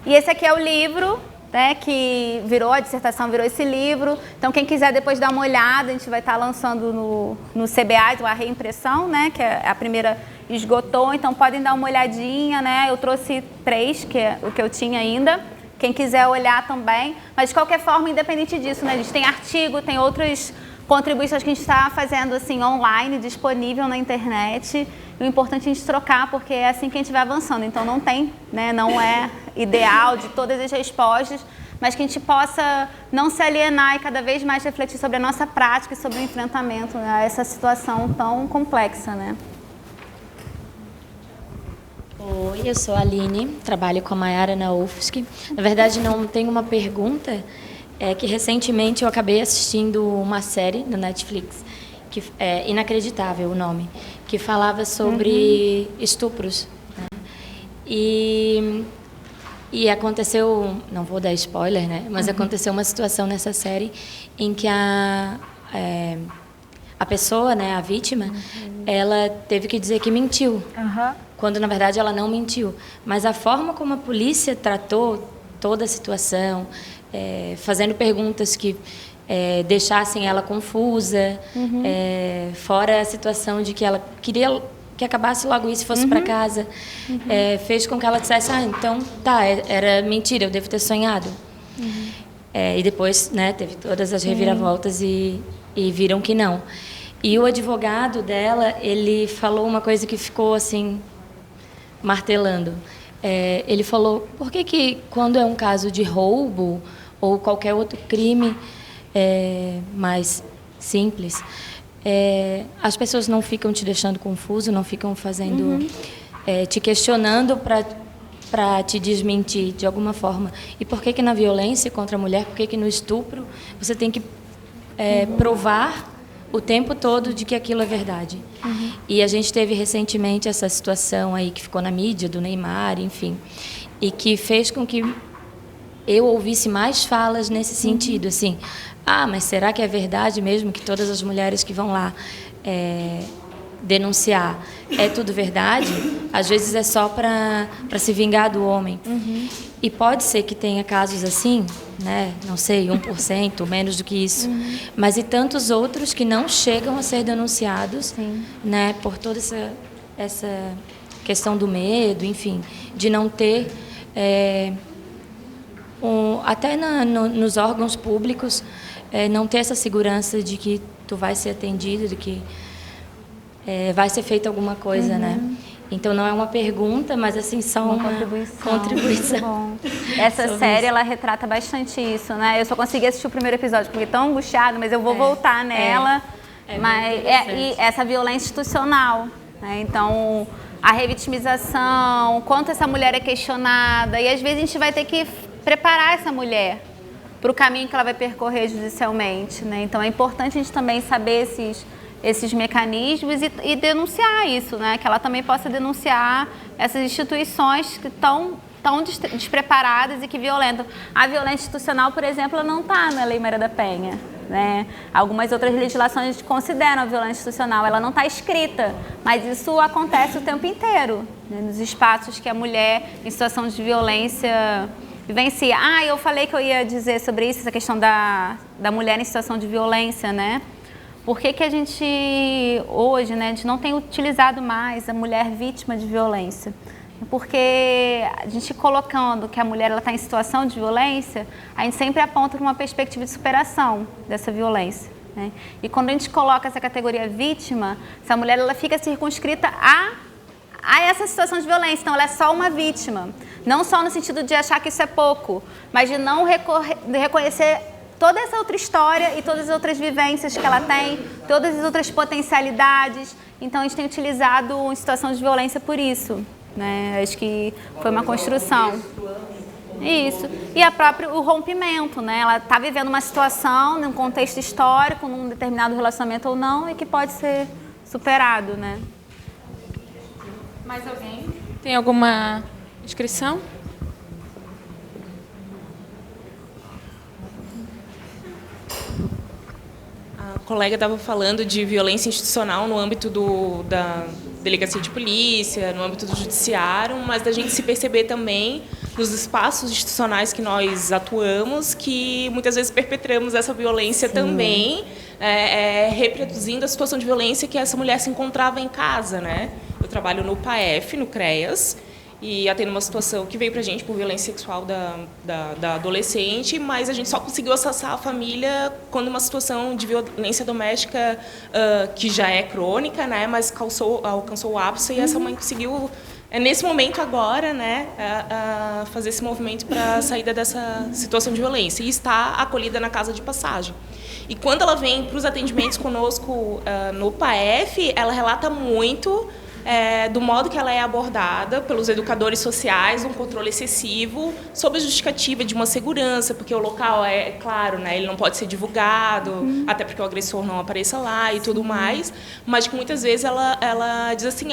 E esse aqui é o livro, né, que virou, a dissertação virou esse livro. Então, quem quiser depois dar uma olhada, a gente vai estar lançando no CBA, a reimpressão, né, que a primeira esgotou, então podem dar uma olhadinha, né? Eu trouxe 3, que é o que eu tinha ainda. Quem quiser olhar também. Mas, de qualquer forma, independente disso, né? A gente tem artigo, tem outras contribuições que a gente está fazendo assim, online, disponível na internet. E o importante é a gente trocar, porque é assim que a gente vai avançando. Então, não tem, né? Não é ideal de todas as respostas, mas que a gente possa não se alienar e cada vez mais refletir sobre a nossa prática e sobre o enfrentamento a essa situação tão complexa, né? Oi, eu sou a Aline, trabalho com a Mayara na UFSC. Na verdade, não tenho uma pergunta, é que recentemente eu acabei assistindo uma série na Netflix, que é Inacreditável o nome, que falava sobre estupros. Né? E aconteceu, não vou dar spoiler, né? Mas aconteceu uma situação nessa série em que a pessoa, né, a vítima, ela teve que dizer que mentiu. Quando, na verdade, ela não mentiu. Mas a forma como a polícia tratou toda a situação, fazendo perguntas que deixassem ela confusa, fora a situação de que ela queria que acabasse logo isso e fosse para casa, fez com que ela dissesse: então, tá, era mentira, eu devo ter sonhado. E depois, né, teve todas as reviravoltas e viram que não. E o advogado dela, ele falou uma coisa que ficou assim martelando. Ele falou: por que quando é um caso de roubo ou qualquer outro crime mais simples, as pessoas não ficam te deixando confuso, não ficam fazendo, te questionando para te desmentir de alguma forma? E por que na violência contra a mulher, por que no estupro, você tem que provar o tempo todo de que aquilo é verdade? E a gente teve recentemente essa situação aí que ficou na mídia, do Neymar, enfim, e que fez com que eu ouvisse mais falas nesse sentido, assim: mas será que é verdade mesmo que todas as mulheres que vão lá denunciar. É tudo verdade? Às vezes é só para se vingar do homem. E pode ser que tenha casos assim, né? Não sei, 1%, menos do que isso. Mas e tantos outros que não chegam a ser denunciados, né? Por toda essa questão do medo, enfim, de não ter... até nos órgãos públicos, não ter essa segurança de que tu vai ser atendido, de que vai ser feita alguma coisa, né? Então, não é uma pergunta, mas assim, só uma contribuição. Essa série, ela retrata bastante isso, né? Eu só consegui assistir o primeiro episódio, porque tão angustiada, mas eu vou voltar nela. E essa violência institucional, né? Então, a revitimização, quanto essa mulher é questionada, e às vezes a gente vai ter que preparar essa mulher para o caminho que ela vai percorrer judicialmente, né? Então, é importante a gente também saber esses mecanismos e denunciar isso, né? Que ela também possa denunciar essas instituições que estão tão despreparadas e que violentam. A violência institucional, por exemplo, ela não está na Lei Maria da Penha, né? Algumas outras legislações consideram a violência institucional, ela não está escrita, mas isso acontece o tempo inteiro, né? Nos espaços que a mulher em situação de violência vivencia. Eu falei que eu ia dizer sobre isso, essa questão da mulher em situação de violência, né? Por que a gente, hoje, né, a gente não tem utilizado mais a mulher vítima de violência? Porque a gente colocando que a mulher está em situação de violência, a gente sempre aponta para uma perspectiva de superação dessa violência, né? E quando a gente coloca essa categoria vítima, essa mulher ela fica circunscrita a essa situação de violência. Então, ela é só uma vítima. Não só no sentido de achar que isso é pouco, mas de não reconhecer toda essa outra história e todas as outras vivências que ela tem, todas as outras potencialidades. Então, a gente tem utilizado em situação de violência por isso, né? Acho que foi uma construção. Isso. E o rompimento, né? Ela está vivendo uma situação, num contexto histórico, num determinado relacionamento ou não, e que pode ser superado, né? Mais alguém? Tem alguma inscrição? A colega estava falando de violência institucional no âmbito da delegacia de polícia, no âmbito do judiciário, mas da gente se perceber também nos espaços institucionais que nós atuamos, que muitas vezes perpetramos essa violência também, reproduzindo a situação de violência que essa mulher se encontrava em casa, né? Eu trabalho no PAEF, no CREAS, e atendo uma situação que veio para a gente por violência sexual da adolescente, mas a gente só conseguiu acessar a família quando uma situação de violência doméstica que já é crônica, né, mas alcançou o ápice, e essa mãe conseguiu, nesse momento agora, né, fazer esse movimento para a saída dessa situação de violência, e está acolhida na casa de passagem. E quando ela vem para os atendimentos conosco no PAEF, ela relata muito do modo que ela é abordada pelos educadores sociais, um controle excessivo, sob a justificativa de uma segurança, porque o local é claro, né, ele não pode ser divulgado, até porque o agressor não apareça lá e tudo mais, mas que muitas vezes ela diz assim,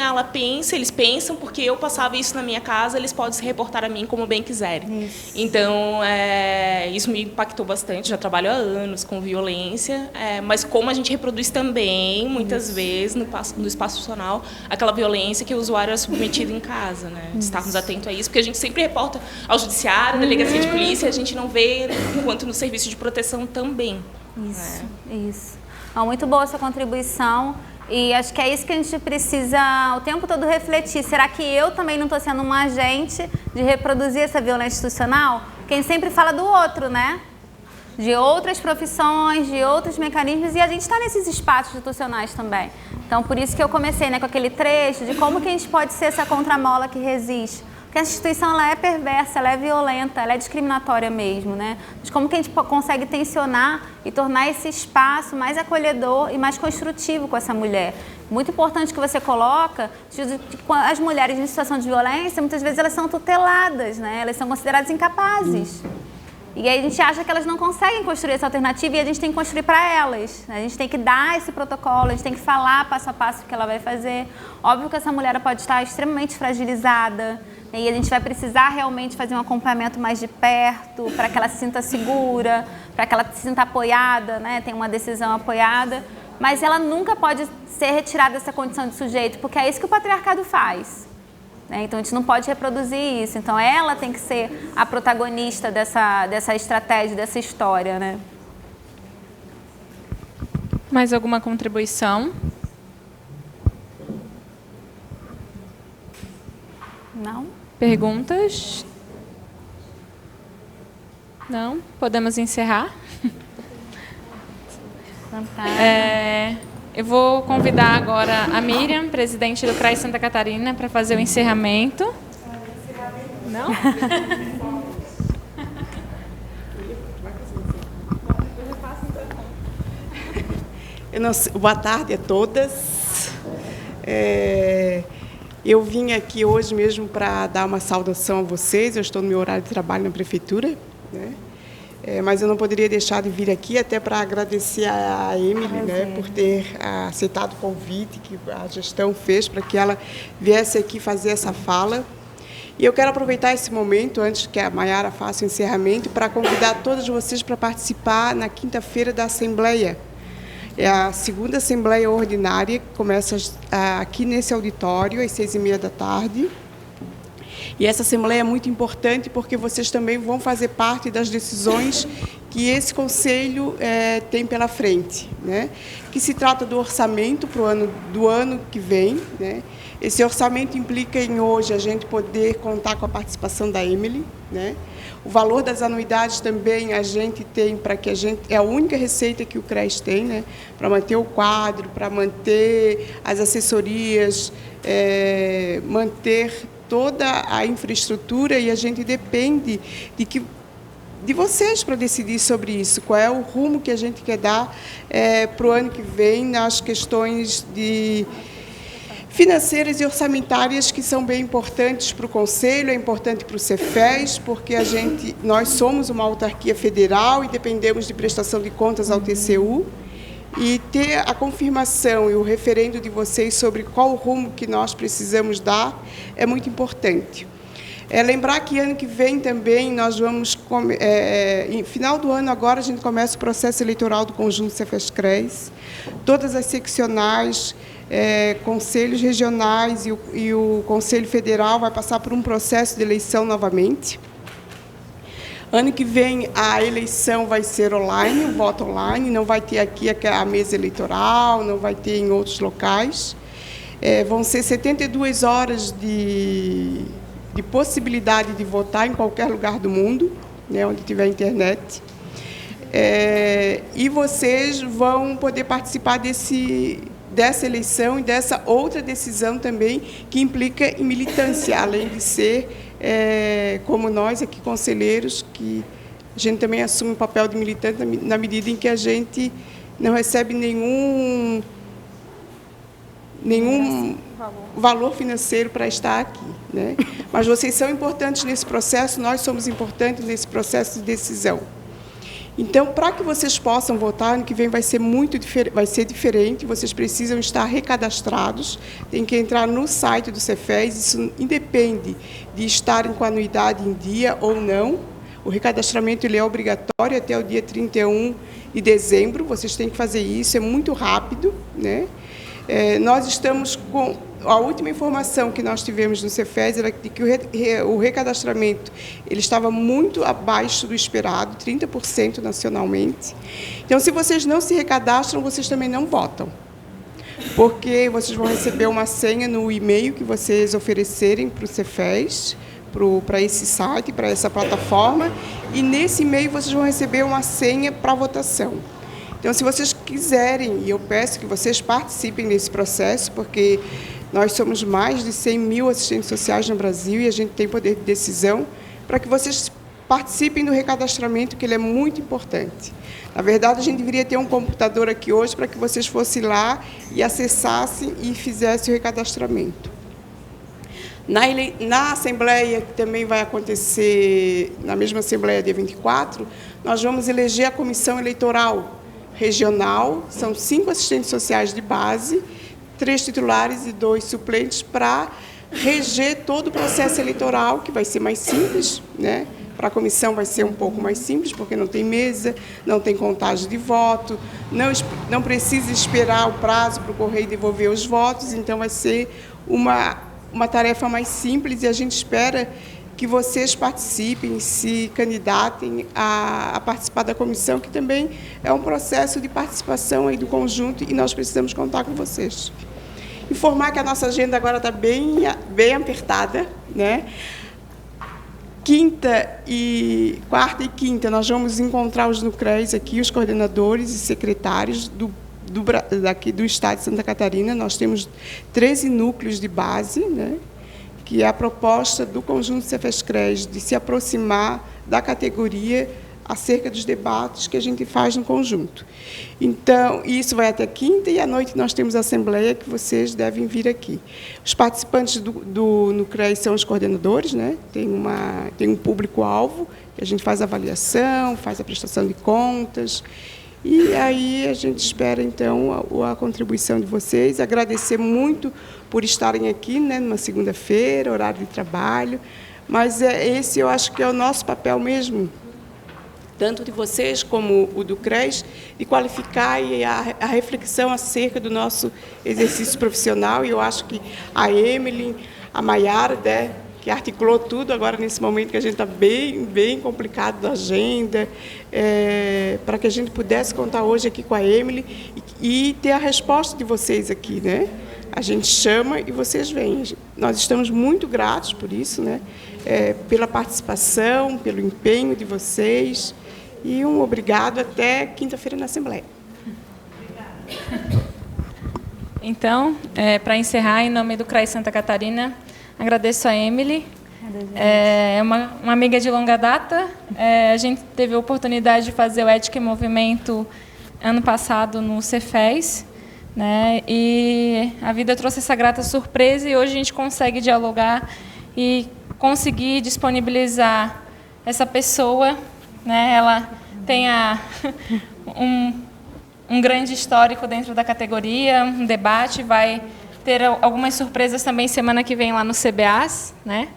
eles pensam, porque eu passava isso na minha casa, eles podem se reportar a mim como bem quiserem. Isso. Então, isso me impactou bastante, já trabalho há anos com violência, mas como a gente reproduz também, muitas vezes, no espaço institucional, aquela violência que o usuário é submetido em casa, né? Estarmos atentos a isso, porque a gente sempre reporta ao judiciário, à delegacia de polícia, a gente não vê enquanto no serviço de proteção também. Isso, isso. Muito boa essa contribuição, e acho que é isso que a gente precisa o tempo todo refletir. Será que eu também não estou sendo um agente de reproduzir essa violência institucional? Porque a gente sempre fala do outro, né? De outras profissões, de outros mecanismos, e a gente está nesses espaços institucionais também. Então, por isso que eu comecei, né, com aquele trecho de como que a gente pode ser essa contramola que resiste. Porque a instituição ela é perversa, ela é violenta, ela é discriminatória mesmo, né? Mas como que a gente consegue tensionar e tornar esse espaço mais acolhedor e mais construtivo com essa mulher? Muito importante que você coloca, as mulheres em situação de violência, muitas vezes elas são tuteladas, né? Elas são consideradas incapazes. E aí a gente acha que elas não conseguem construir essa alternativa, e a gente tem que construir para elas, né? A gente tem que dar esse protocolo, a gente tem que falar passo a passo o que ela vai fazer. Óbvio que essa mulher pode estar extremamente fragilizada, né? E a gente vai precisar realmente fazer um acompanhamento mais de perto, para que ela se sinta segura, para que ela se sinta apoiada, né? Tenha uma decisão apoiada. mas ela nunca pode ser retirada dessa condição de sujeito, porque é isso que o patriarcado faz. Né? Então, a gente não pode reproduzir isso. Então, ela tem que ser a protagonista dessa estratégia, dessa história, né? Mais alguma contribuição? Não? Perguntas? Não? Podemos encerrar? Eu vou convidar agora a Miriam, presidente do CRES Santa Catarina, para fazer o encerramento. Não? Boa tarde a todas. Eu vim aqui hoje mesmo para dar uma saudação a vocês. Eu estou no meu horário de trabalho na prefeitura, né? Mas eu não poderia deixar de vir aqui até para agradecer a Emily, né, por ter aceitado o convite que a gestão fez para que ela viesse aqui fazer essa fala. E eu quero aproveitar esse momento, antes que a Maiara faça o encerramento, para convidar todos vocês para participar na quinta-feira da Assembleia. É a segunda Assembleia Ordinária, que começa aqui nesse auditório, às 6h30 da tarde. E essa Assembleia é muito importante porque vocês também vão fazer parte das decisões que esse Conselho tem pela frente, né? Que se trata do orçamento para do ano que vem, né? Esse orçamento implica em hoje a gente poder contar com a participação da Emily, né? O valor das anuidades também a gente tem para que a gente... É a única receita que o CRES tem, né? Para manter o quadro, para manter as assessorias, manter toda a infraestrutura, e a gente depende de vocês para decidir sobre isso, qual é o rumo que a gente quer dar para o ano que vem nas questões financeiras e orçamentárias que são bem importantes para o Conselho, é importante para o Cefes, porque nós somos uma autarquia federal e dependemos de prestação de contas ao TCU, e ter a confirmação e o referendo de vocês sobre qual o rumo que nós precisamos dar é muito importante. Lembrar que ano que vem também nós vamos, em final do ano agora, a gente começa o processo eleitoral do Conjunto Cefes-CRES. Todas as seccionais, conselhos regionais e o Conselho Federal vai passar por um processo de eleição novamente. Ano que vem a eleição vai ser online, o voto online, não vai ter aqui a mesa eleitoral, não vai ter em outros locais. Vão ser 72 horas de possibilidade de votar em qualquer lugar do mundo, né, onde tiver internet. E vocês vão poder participar dessa eleição e dessa outra decisão também, que implica em militância, além de ser, como nós aqui, conselheiros, que a gente também assume o papel de militante na medida em que a gente não recebe nenhum valor financeiro para estar aqui, né? Mas vocês são importantes nesse processo, nós somos importantes nesse processo de decisão. Então, para que vocês possam votar, ano que vem vai ser diferente, vocês precisam estar recadastrados, tem que entrar no site do Cefes, isso independe de estarem com a anuidade em dia ou não. O recadastramento ele é obrigatório até o dia 31 de dezembro, vocês têm que fazer isso, é muito rápido, né? Nós estamos com... A última informação que nós tivemos no Cefes era de que o recadastramento ele estava muito abaixo do esperado, 30% nacionalmente. Então, se vocês não se recadastram, vocês também não votam, porque vocês vão receber uma senha no e-mail que vocês oferecerem para o Cefes, para esse site, para essa plataforma, e nesse e-mail vocês vão receber uma senha para votação. Então, se vocês quiserem, e eu peço que vocês participem desse processo, porque nós somos mais de 100 mil assistentes sociais no Brasil e a gente tem poder de decisão, para que vocês participem do recadastramento, que ele é muito importante. Na verdade, a gente deveria ter um computador aqui hoje para que vocês fossem lá e acessassem e fizessem o recadastramento. Na Assembleia, que também vai acontecer, na mesma Assembleia, dia 24, nós vamos eleger a Comissão Eleitoral Regional, são 5 assistentes sociais de base, 3 titulares e 2 suplentes, para reger todo o processo eleitoral, que vai ser mais simples, né? Para a comissão vai ser um pouco mais simples, porque não tem mesa, não tem contagem de voto, não precisa esperar o prazo para o Correio devolver os votos, então vai ser uma tarefa mais simples e a gente espera que vocês participem, se candidatem a participar da comissão, que também é um processo de participação aí do conjunto e nós precisamos contar com vocês. Informar que a nossa agenda agora está bem apertada, né? Quarta e quinta, nós vamos encontrar os NUCREs aqui, os coordenadores e secretários daqui do Estado de Santa Catarina. Nós temos 13 núcleos de base, né? Que é a proposta do conjunto Cefescres de se aproximar da categoria acerca dos debates que a gente faz no conjunto. Então, isso vai até quinta e à noite nós temos a assembleia que vocês devem vir aqui. Os participantes do NUCREs são os coordenadores, né? Tem um público-alvo, que a gente faz avaliação, faz a prestação de contas. E aí a gente espera, então, a contribuição de vocês. Agradecer muito por estarem aqui, né, numa segunda-feira, horário de trabalho. Mas esse eu acho que é o nosso papel mesmo, tanto de vocês como o do CRES, de qualificar a reflexão acerca do nosso exercício profissional. E eu acho que a Emily, a Maiara, né, que articulou tudo agora nesse momento que a gente está bem complicado da agenda, para que a gente pudesse contar hoje aqui com a Emily e ter a resposta de vocês aqui, né? A gente chama e vocês vêm. Nós estamos muito gratos por isso, né? Pela participação, pelo empenho de vocês. E um obrigado até quinta-feira na Assembleia. Então, para encerrar, em nome do CRES Santa Catarina, agradeço a Emily. É uma amiga de longa data. A gente teve a oportunidade de fazer o Ética em Movimento ano passado no Cefes, né? E a vida trouxe essa grata surpresa e hoje a gente consegue dialogar e conseguir disponibilizar essa pessoa, né? Ela tem um grande histórico dentro da categoria, um debate, vai ter algumas surpresas também semana que vem lá no CBAS, né?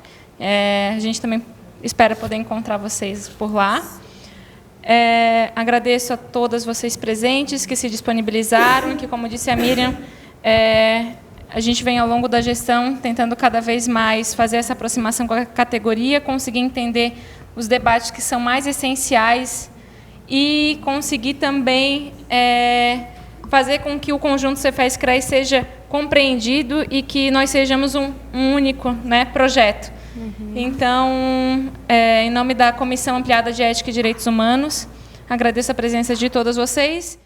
A gente também espera poder encontrar vocês por lá. Agradeço a todas vocês presentes que se disponibilizaram, que, como disse a Miriam, a gente vem ao longo da gestão tentando cada vez mais fazer essa aproximação com a categoria, conseguir entender os debates que são mais essenciais e conseguir também fazer com que o conjunto Cefes-CRES seja compreendido e que nós sejamos um único, né, projeto. Então, em nome da Comissão Ampliada de Ética e Direitos Humanos, agradeço a presença de todas vocês.